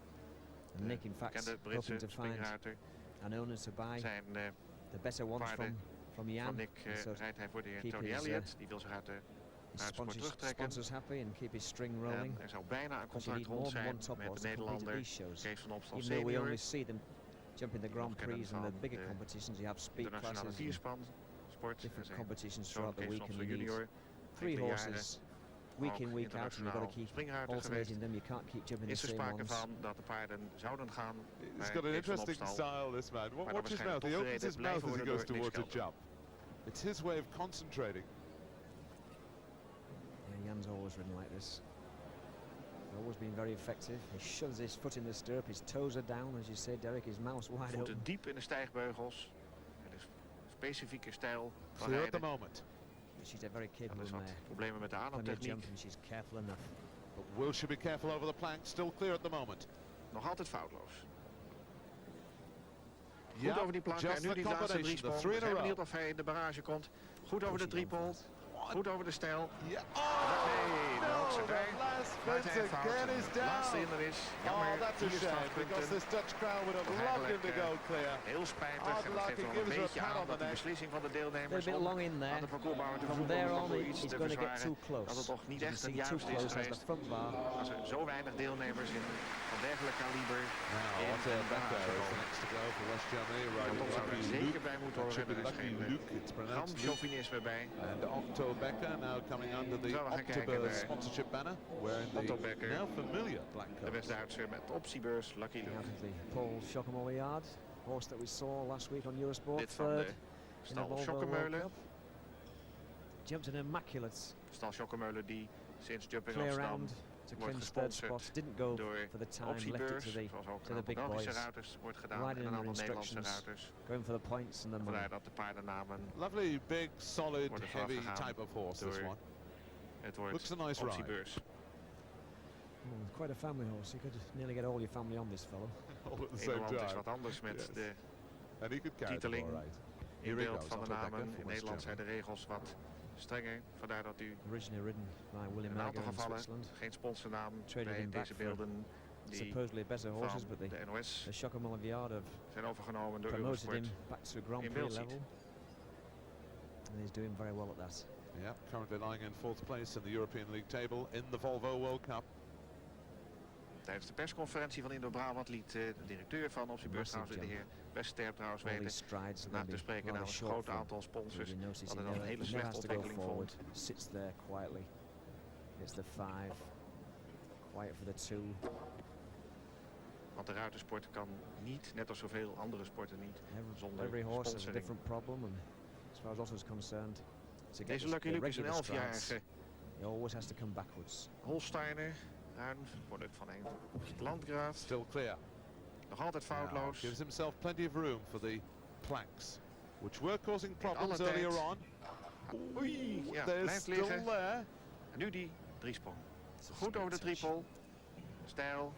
Nick, in fact, bekende Britse hoping to find springruiter. an owner to buy Zijn the better ones from Jan. van Nick rijdt hij voor de heer Tony Elliott. Die wil zich uit de ruitersport terugtrekken. Sponsors happy and keep his string rolling. En er zou bijna een contract rond zijn met de Nederlander Kees van Opstal Even though we senior. only see them jump in the Grand Prix and the bigger competitions, you have speed internationale classes, vierspan sport. different En competitions zoon throughout the Kees week, and Opstal you need junior. 3 enkele horses week in, ook week out, and you've got to keep springruiter alternating them. You can't keep jumping the Is er same sprake ones. van dat de paarden zouden gaan He's bij got an Kees van interesting Opstal. style, this man. Maar Watch his mouth. waarschijnlijk He toch opens his gereden mouth as he blijven goes worden door towards a Nick jump. It's his way of concentrating. Yeah, Jan's always ridden like this. always been very effective. He shoves his foot in the stirrup, his toes are down, as you say, Derek, his mouth's wide Voeten open. diep in de stijgbeugels. Het is specifieke stijl van Clear at the rijden. moment. She's a very capable Er is wat mare. problemen met de Plenty of aanlooptechniek. jump and she's careful enough. But will she be careful over the plank? Still clear at the moment. Nog altijd foutloos. Goed Yeah, over die planken just en nu the die laatste combination, driesprong. the three We in a zijn row. benieuwd of hij in de barrage komt. Goed over de triple. Goed over de stijl. Yeah. Nee, de hoogste the bij. last Maakt hij een Vince fout. again is De laatste down. in er is. Jammer. Oh, that's a 4 shame, because strafpunten. this Dutch crowd would have Toch loved him to eigenlijk, go clear. Heel spijtig. Hard En dat luck, geeft he wel een gives her a beetje pat aan on dat the de neck. beslissing van de They're deelnemers a bit om long in there. aan de parcoursbouwer te From vervoegen there om on, nog iets he's te going to get verzwaren. too close. Dat het toch niet You echt can een see too juiste is close as the geweest. front bar. Als er zo weinig deelnemers in van dergelijk kaliber Now, in Otto de Becker barrage is the komen. next to go for West Germany. En Riding toch zou er Lucky zeker Luke. bij moeten That horen. should be Er is Lucky geen Luke. It's gram pronounced Luke. chauvinisme bij. And Otto Becker now coming under the Terwijl we gaan kijken October naar sponsorship banner, wearing Otto the Becker, now familiar black de coat. West-Duitser met optiebeurs Lucky Out Luke. of the Paul Schockemolle yard. Horse that we saw last week on Eurosport. Dit van Third de in the stal Volvo World Schokkemeulen. Cup. Jumped an immaculate Stal Schokkemeulen die sinds Jumping clear Amsterdam round to wordt clinch third gesponsord spot. Didn't go door for the time, left it optiebeurs, to the zoals ook een big aantal Belgische boys. ruiters wordt gedaan Riding en een under aantal Nederlandse instructions, ruiters. going for the points and the money. Vandaar dat de paardennamen Lovely, big, solid, worden heavy voorafgegaan type of horse, this door one. het woord Looks a nice ride. optiebeurs. Quite a family horse. You could nearly get all your family on this fellow. All at the In same Nederland is time. wat anders met Yes. de And he could carry the titeling ball right. in Here he beeld goes, van de Otto Becker namen. for In West Nederland zijn de Germany. regels wat strenger. Vandaar dat u Originally ridden by William in een aantal Berger in gevallen Switzerland. geen sponsornaam Traded bij him back deze for beelden die supposedly better horses, van but the de NOS Schockemolle yard have zijn overgenomen door promoted him Eurosport. back to Grand in Prix beeld ziet. level. And he's doing very well at that. Yeah, currently lying in 4th place in the European League table in the Volvo World Cup. Tijdens de persconferentie van Indo-Brabant liet de directeur van Optiebeurs, trouwens de heer Westerp trouwens All weten, these strides are na going te to be spreken rather namens een short groot for him. aantal sponsors, You notice dat he hij dat een never, hele never slechte has to go ontwikkeling forward. vond. Sits there quietly. Gets the 5. Quiet for the 2. Want de ruitersport kan niet, net als zoveel andere sporten niet, zonder Every horse has a sponsoring. different problem, and as far as Otto's concerned, to get Deze the Lucky Luke is een regular strides, 11-jarige he always has to come backwards. Holsteiner, ruim product van een Landgraaf. Still clear. Nog altijd Now, foutloos. gives himself plenty of room for the planks, which were causing problems alle tijd. earlier on. Oei, ja, They're blijft still liggen. there. En nu die driesprong. Goed over de triple. Stijl.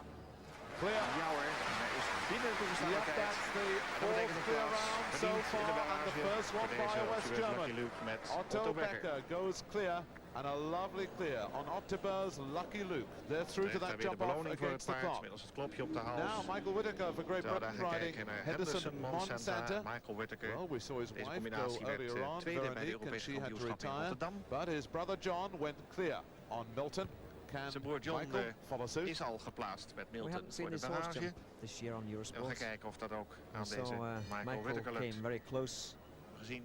Clear. Ja hoor, hij is binnen de toegestane Yep, tijd. that's the Dat betekent fourth een clear plaats round so verdiend in de far, and the barrage first one voor deze by West Optiebeurs German. Lucky Luke met Otto Otto Becker. Becker goes clear, and a lovely clear on October's Lucky Luke. They're through to Heeft hij that weer de jump off beloning voor het against the paard, clock. middels het klopje op de hals. Now Michael Whittaker for Great Terwijl Britain daar gaan riding kijken naar Henderson Henderson Monsanto. Michael Whittaker. Well, we saw his Deze wife go combinatie werd earlier on, tweede bij de Veronique, and Europese she had to kampioenschap in retire. Rotterdam. But his brother John went clear on Milton. Can Zijn broer John Michael follow suit? is al geplaatst met We Milton haven't seen voor de this horse barrage. jump this year on En we gaan Eurosport. kijken of dat ook We aan saw deze Michael Michael Whittaker came lukt. very close Gezien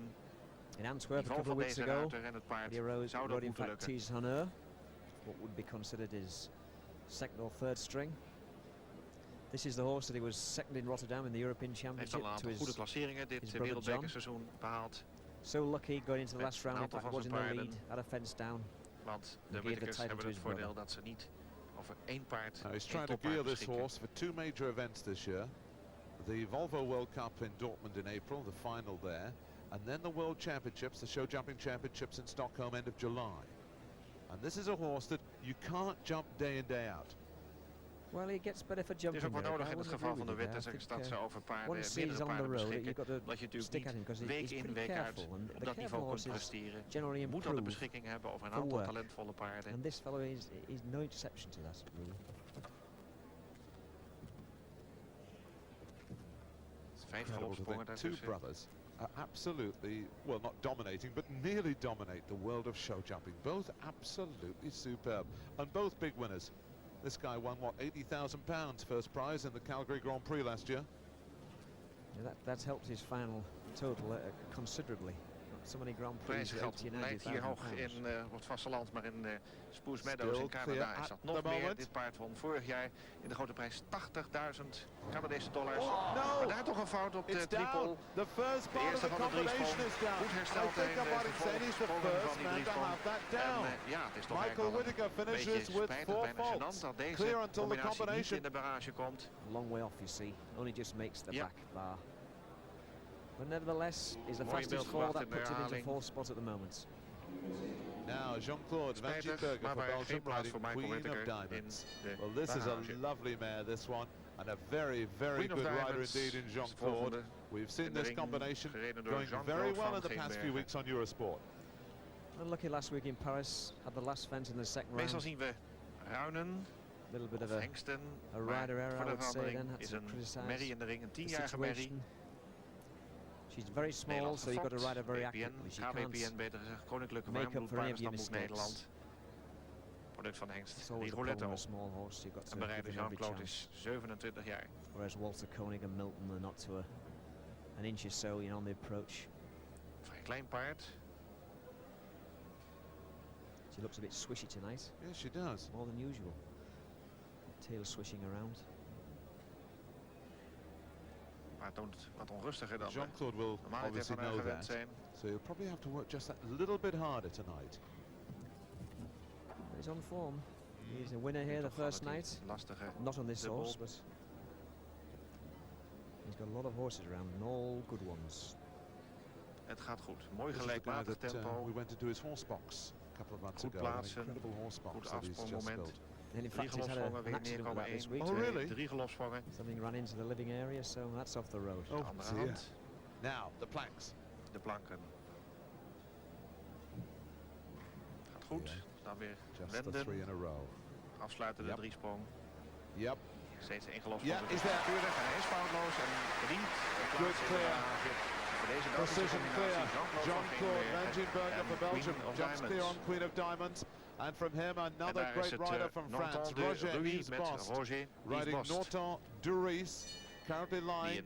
in het Antwerp a niveau couple van of weeks deze ago. ruiter en het paard He rode zou dat in moeten fact lukken. Tees Honneur, what would be considered his second or third string. This is the horse that he was second in Rotterdam in the European Hij heeft Championship al een to aantal goede his klasseringen dit brother wereldbekerseizoen behaald. so lucky going into the Met last round. een In fact, aantal was van in the zijn lead, had a fence down. Want de gave the Whittakers title hebben to het his voordeel brother. dat ze niet over één paard, Now he's één trying to toppaard gear this beschikken. horse for two major events this year. The Volvo World Cup in Dortmund in April, the final there. And then the World Championships, the Show Jumping Championships in Stockholm end of July. And this is a horse that you can't jump day in, day out. Well, he gets better for Het jumping. is ook wat Derek. nodig I in het wouldn't geval agree van de with you there. I Whittakers think, dat ze over paarden, once he's meerdere on the paarden road, beschikken. you've got to Dat je stick natuurlijk at him because niet week he's in, pretty week uit careful. And op the dat careful niveau kunt horses presteren. generally Je moet dat de improve beschikking hebben over een for aantal work. talentvolle paarden. And this fellow is no exception to that rule. Vijf Incredible to galopsprongen think two daartussen. brothers are absolutely, well, not dominating, but nearly dominate the world of show jumping. Both absolutely superb, and both big winners. This guy won, what, £80,000 first prize in the Calgary Grand Prix last year. Yeah, that's helped his final total considerably. prijsgeld lijkt hier hoog in op het vasteland, maar in Spruce Meadows in Canada is dat nog meer. Dit paard won vorig jaar in de grote prijs $80.000 Canadese dollars. Maar daar toch een fout op de triple. De eerste van de drie sprong. Goed hersteld en vervolgens sprongen van die drie sprong. En ja, het is toch eigenlijk wel een beetje spijtig, bijna gênant dat deze combinatie niet in de barrage komt. Long way off, you see. Only just makes the back bar. But nevertheless, is the fastest four that puts it into fourth spot at the moment. Now Jean-Claude Van Gieberger for Belgium riding Queen of Diamonds. Well, this is a lovely mare, this one, and a very, very good rider indeed in Jean-Claude. We've seen this combination going very well in the past few weeks on Eurosport. Unlucky last week in Paris, had the last fence in the second round. Meestal zien we Ruinen, little bit of Hengsten, a rider error, I would say, then had is to een criticize merrie in de ring, een 10-jarige merrie. She's very small, so you've got to ride her very accurately. She KWPN, beter gezegd, Koninklijke Warmbloedpaardenstamboek Nederland. Product van Hengst, die Roletto. En berijder Jean-Claude is 27 jaar. Whereas Walter Koenig and Milton are not to an inch or so on the approach. Vrij klein paard. She looks a bit swishy tonight. Yes, she does. More than usual. Tail swishing around. Maar toont wat onrustiger dan Jean-Claude will obviously know that. So he'll probably have to work just that little bit harder tonight. He's on form. He's a winner here the first night. Not on this horse, but he's got a lot of horses around and all good ones. Het gaat goed. Mooi gelijkmatig tempo. We went to do his horse box a couple of months ago. Plaatsen, incredible horse box goed that he's just afsprongmoment. And in fact, he's had an accident with that this week. Oh, really? 3 gelofsprongen. Something ran into the living area, so that's off the road. Oh, dear. Now, the planks. De planken. Gaat goed. Dan weer Just the 3 in a row. Afsluiten de 3-sprong. Yep. Steeds 1 gelofsprong. Ja, is daar. En hij is foutloos en verdient. Good clear. Precision clear. Jean-Claude Van Gieberger for Belgium. Jumps clear on Queen of Diamonds. And from him, another great rider from France, Roger-Yves Bost, riding Norton Duris, currently lying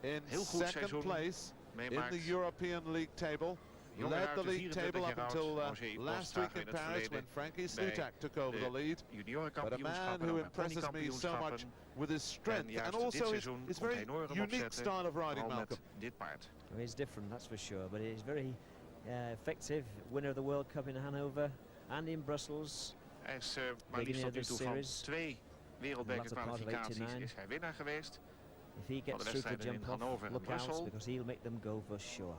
in second place in the European League table. Led the league table up until last week in Paris when Frankie Slutak took over the lead. But a man who impresses me so much with his strength and also his very unique style of riding, Malcolm. Well, he's different, that's for sure, but he's very effective. Winner of the World Cup in Hanover and in Brussels. Hij is maar liefst tot nu toe van 2 wereldbekerkwalificaties is hij winnaar geweest. If he gets through to jump off, look out, because he'll make them go for sure.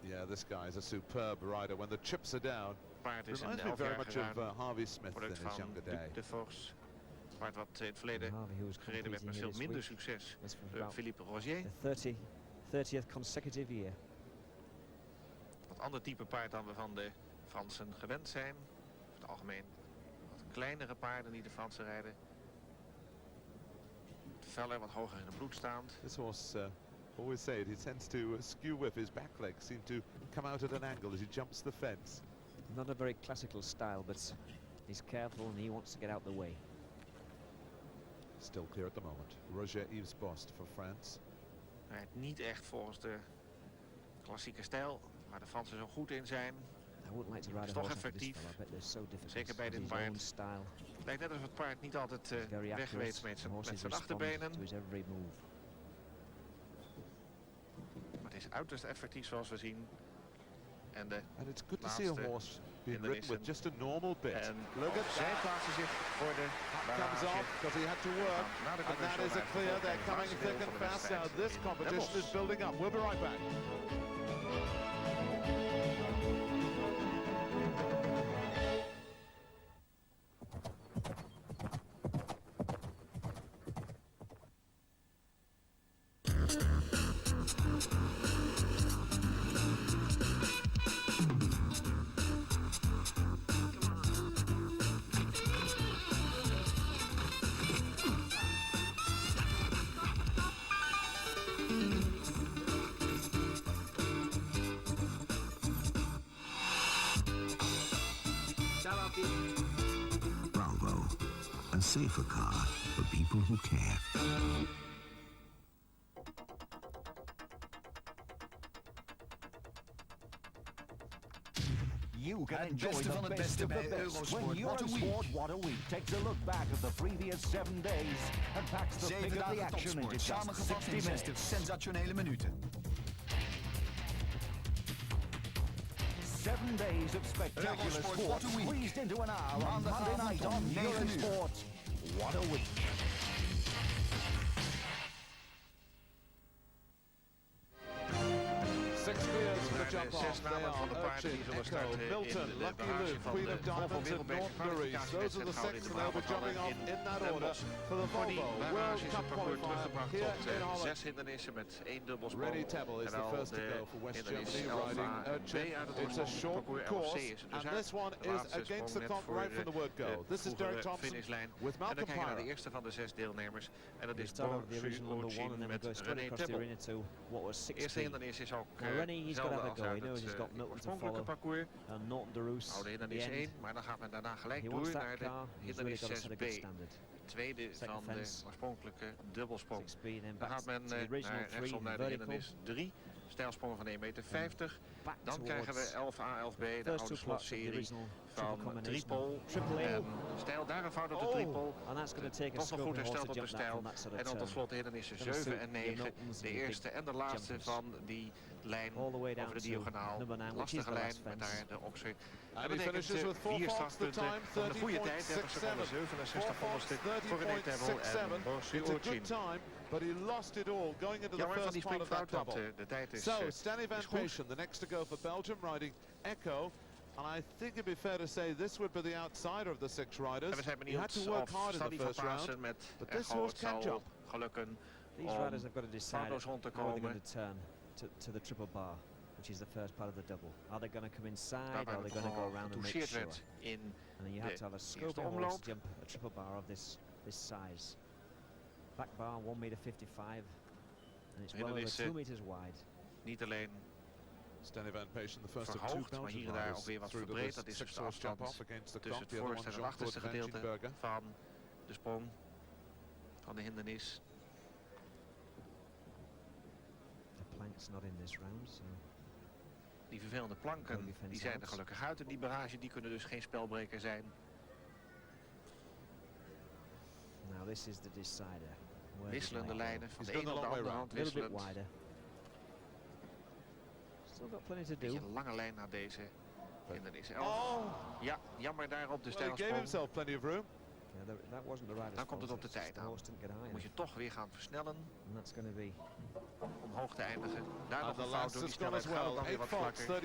Yeah, this guy is a superb rider when the chips are down. Paard is reminds me very much of Harvey Smith in his younger day. De Force. Paard wat in het verleden gereden werd met veel minder succes. Philippe Rogier. The 30th consecutive year. Wat ander type paard dan we van de Fransen gewend zijn. Over het algemeen wat kleinere paarden die de Fransen rijden. Wat feller, wat hoger in het bloed staand. This horse, always say it, he tends to skew with his back legs, seem to come out at an angle as he jumps the fence. Not a very classical style, but he's careful and he wants to get out the way. Still clear at the moment. Roger-Yves Bost for France. Hij rijdt niet echt volgens de klassieke stijl, waar de Fransen zo goed in zijn. Is toch effectief, zeker bij dit paard. Het lijkt net alsof het paard niet altijd weg weet met zijn achterbenen. Maar het is uiterst effectief zoals we zien. En de it's good to see a horse being ridden with just a normal bit. En look at zij plaatsen zich voor de comes off because he had to work. And that is a clear. They're coming thick and fast now. This competition is building up. We'll be right back. Bravo, a safer car for people who care. you can Het enjoy beste van the het best beste of the bij best Eurosport. when What a week. Eurosport What a Week takes a look back at the previous 7 days and packs the 7 pick of the dagen action into topsport, just samengevat 60 in 60 minutes. sensationele minuten. 7 days of spectacular Eurosport sport What a Week. squeezed into an hour on Monday Maandagavond night om on 9 uur. Eurosport. What a week. Naar de 6 namen van de paarden die zullen starten in de barrage van de Volvo Wereldbeker kwalificatiewedstrijd Gouden Brabantbrabant in Den Bosch. Voor die barrage is het parcours teruggebracht tot 6 hindernissen met 1 dubbelsprong. En al de hindernis 11A en B uit het oorspronkelijke parcours 11C is het dus uit. De laatste sprong net voor de vroegere finishlijn. En dan kijken we naar de eerste van de 6 deelnemers. En dat is Borsuochin met René Teppel. Eerste hindernis is ook zelden als uit het oorspronkelijke parcours. Oude hindernis 1, maar dan gaat men daarna gelijk door naar de hindernis 6B. Tweede van de oorspronkelijke dubbelsprong. Dan gaat men naar rechtsom naar de hindernis 3. Stijlsprongen van 1,50 meter. Dan krijgen we 11A, 11B, de oude slotserie van driepol. En stijl, daar een fout op de driepol. Toch nog goed hersteld op de stijl. En dan tot slot de hindernissen 7 en 9. De eerste en de laatste van die lijn over de diagonaal. Lastige lijn met daar de okser. Dat betekent 4 strafpunten van de goede tijd. 30 seconden 67 honderdste voor René Teppel en Borsuochin. But he lost it all going into the first part of that double. So, Stanley Van Payschen, the next to go for Belgium, riding Echo. And I think it'd be fair to say this would be the outsider of the 6 riders. He had to work hard in the first round, but this horse can jump. These riders have got to decide how they're going to turn to the triple bar, which is the first part of the double. Are they going to come inside, or are they going to go around and make sure? And then you have to have a scope horse jump a triple bar of this size. Back bar 1,55 meter, and it's well over 2 meters wide. Niet alleen Stanley Van Payschen, the first of 2 maar hier en daar ook weer wat verbreed. Dat is dus de afstand tussen het voorste en het achterste gedeelte van de sprong, van de hindernis. The plank's not in this round, so. Die vervelende planken, die zijn er gelukkig uit in die barrage. Die kunnen dus geen spelbreker zijn. Now this is the decider. Wisselende lijnen van de ene op de andere hand wisselend. Still got plenty to do. Beetje lange lijn naar deze hindernis 11. Ja, jammer daar op de stijlsprong. Dan komt het op de tijd aan. Moet je toch weer gaan versnellen. Om hoog te eindigen. Daar nog een fout door die snelheid gaat het dan weer wat vlakker. En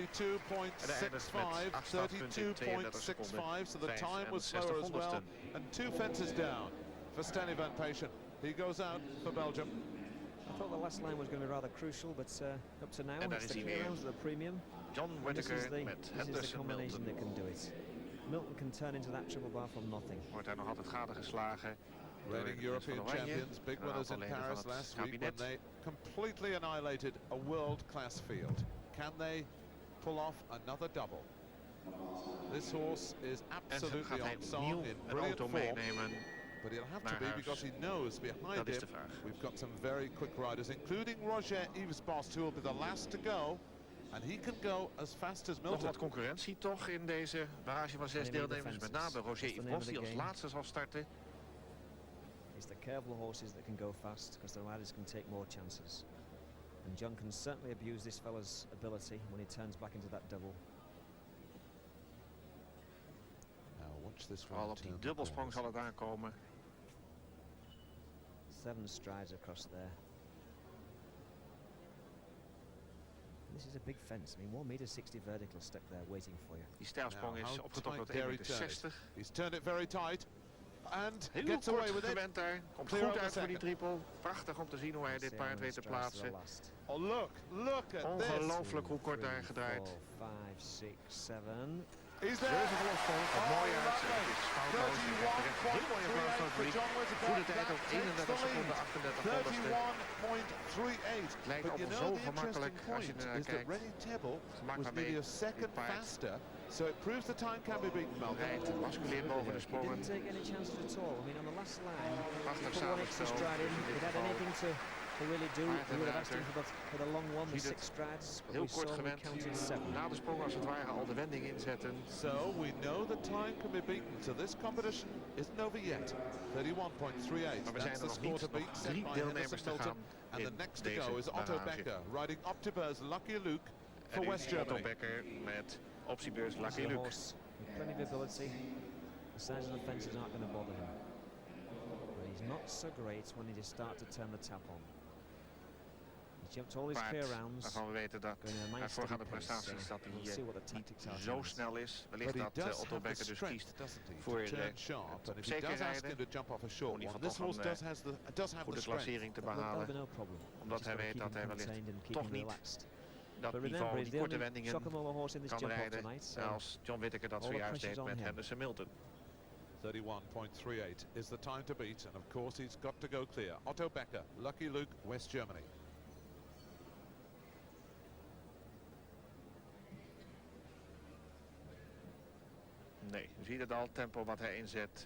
de eindigt met 8 strafpunten, 32 seconden, 65 honderdsten. And 2 fences down for Stanley Van Payschen. He goes out for Belgium. I thought the last line was going to be rather crucial, but up to now, it's the clearance of the premium. John Whittaker met This is the combination that can do it. Milton can turn into that triple bar from nothing. Wordt daar nog altijd gade geslagen. Reigning European champions, big winners in Paris last week when they completely annihilated a world-class field. Can they pull off another double? This horse is absolutely on song in brilliant form. But he'll have to be because he knows behind him we've got some very quick riders, including Roger Yvespost, who will be the last to go. And he can go as fast as Milton. Nog wat concurrentie toch in deze barrage van 6 deelnemers. Met name Roger Yvespost die als laatste zal starten. It's the careful horses that can go fast because the riders can take more chances. And John can certainly abuse this fella's ability when he turns back into that double. Al op die dubbelsprong zal het aankomen. 7 strides across there. This is a big fence. I mean, 1,60 meter vertical stuck there waiting for you. Die stijlsprong is opgetrokken tot 1,60 meter. He's turned it very tight. And heel gets away with gewend daar. Komt goed uit voor die triple. Prachtig om te zien hoe hij dit paard weet te plaatsen. Oh, look at ongelooflijk hoe kort daar gedraaid. 4, 5, 6, 7. He's there. Wat mooi uit. Het is foutloos. Heel mooie applaus van het publiek. Goede tijd ook 31 seconden 38 honderdste. Het lijkt allemaal zo gemakkelijk als je er naar kijkt. Gemak waarmee dit paard so it proves the time can be beaten, Malcolm. Rijdt masculier boven de sprongen. Didn't take any chances at all. I mean, on the last line, prachtig put 1 extra samenspel. stride in. If it had anything to They really do. We would have asked him for the long one, the 6 strides, but heel we kort saw him gewend. counting 7. Na de sprong als het ware al de wending inzetten. So we know the time can be beaten. So this competition isn't over yet. 31.38. Maar we zijn er nog niet. Nog 3 deelnemers te gaan. And the next to go is Otto Becker, riding Optibeurs Lucky Luke for West Germany. Otto Becker met optiebeurs Lucky Luke. With plenty of ability. The size of the fences aren't going to bother him. But he's not so great when he just starts to turn the tap on. He jumped all his clear rounds. Waarvan we weten dat uit voorgaande prestaties dat hij niet zo snel is. Wellicht dat Otto Becker dus kiest voor zeker rijden. Om in ieder geval een goede klassering te behalen. Omdat hij weet dat hij wellicht toch niet dat niveau, die korte wendingen kan rijden. Als John Whittaker dat zojuist deed met Henderson Milton. 31.38 is the time to beat, and of course he's got to go clear. Otto Becker, Lucky Luke, West Germany. Nee, u ziet het al, tempo wat hij inzet.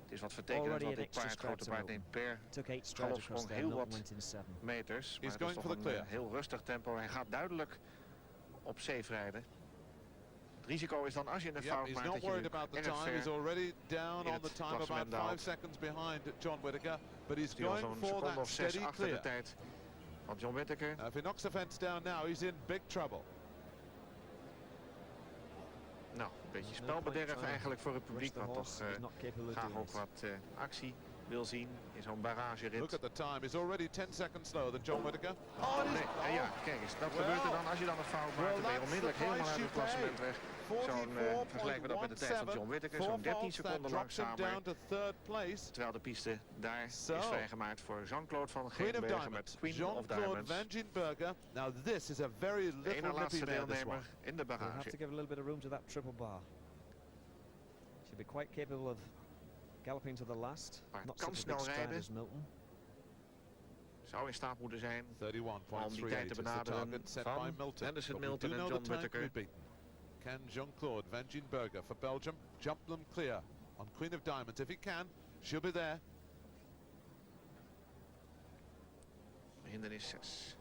Het is wat vertekenend, want dit paard, grote paard, neemt per galopsprong heel wat meters. Maar het is toch een heel rustig tempo. Hij gaat duidelijk op safe rijden. Het risico is dan als je een fout maakt dat je erg ver he's already down on the time, about 5 seconds behind John Whittaker, but he's going for that steady clear. De tijd van John Whittaker. If he knocks the fence down now, he's in big trouble. Nou, een beetje spelbederf eigenlijk voor het publiek, wat toch graag ook wat actie wil zien in zo'n barragerit. Look at the time, he's already 10 seconds slower than John Whittaker. Nee, ja, kijk eens, dat gebeurt er dan als je dan een fout maakt. Dan ben je onmiddellijk helemaal uit het klassement weg. Zo'n vergelijk met ook met de tijd van John Whittaker, zo'n 13 seconden langzamer. Terwijl de piste daar is vrijgemaakt voor Jean-Claude van Geenbergen met Queen of Diamonds. Now this is a very little de laatste deelnemer in de barrage. You have to give a little bit of room to that triple bar. Should be quite capable of galloping to the last. Not kan such a big snel stride rijden. as Milton. Zou in staat moeten zijn 31.38 om die tijd te benaderen van Henderson Milton en John Whittaker. Can Jean-Claude Van Geenbergen for Belgium jump them clear on Queen of Diamonds? If he can, she'll be there. Hindernis 6.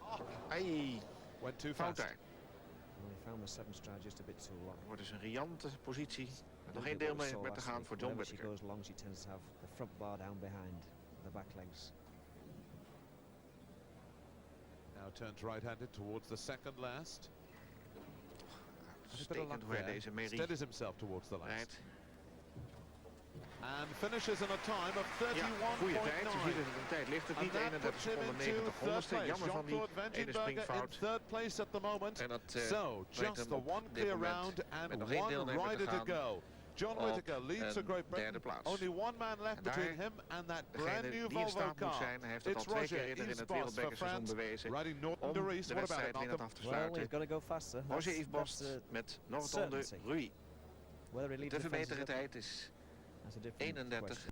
Ai, went too fout fast. daar. Well, he found the 7 stride just a bit too long. Wordt dus een riante positie. Nog geen deelnemer te gaan voor John Whittaker. She goes long, she tends to have the front bar down behind the back legs. Now turns right-handed towards the second last. Stekend hoe hij deze Mary steadies himself towards the last. rijdt. And finishes in a time of 31.9. Ja, goede tijd. Je ziet dat het een tijd ligt. Het niet 31 seconden 90 honderdste. Jammer van die ene springfout. En dat brengt hem op dit moment met nog één deelnemer te gaan. John Whittaker leads a Great Britain. Only one man left between him and that brand new Volvo car. Hij heeft het al 2 keer eerder in het wereldbekerseizoen bewezen om de wedstrijd winnend af te sluiten. Roger Yves Bost met Norton de Ruy. De verbeterde tijd is 31.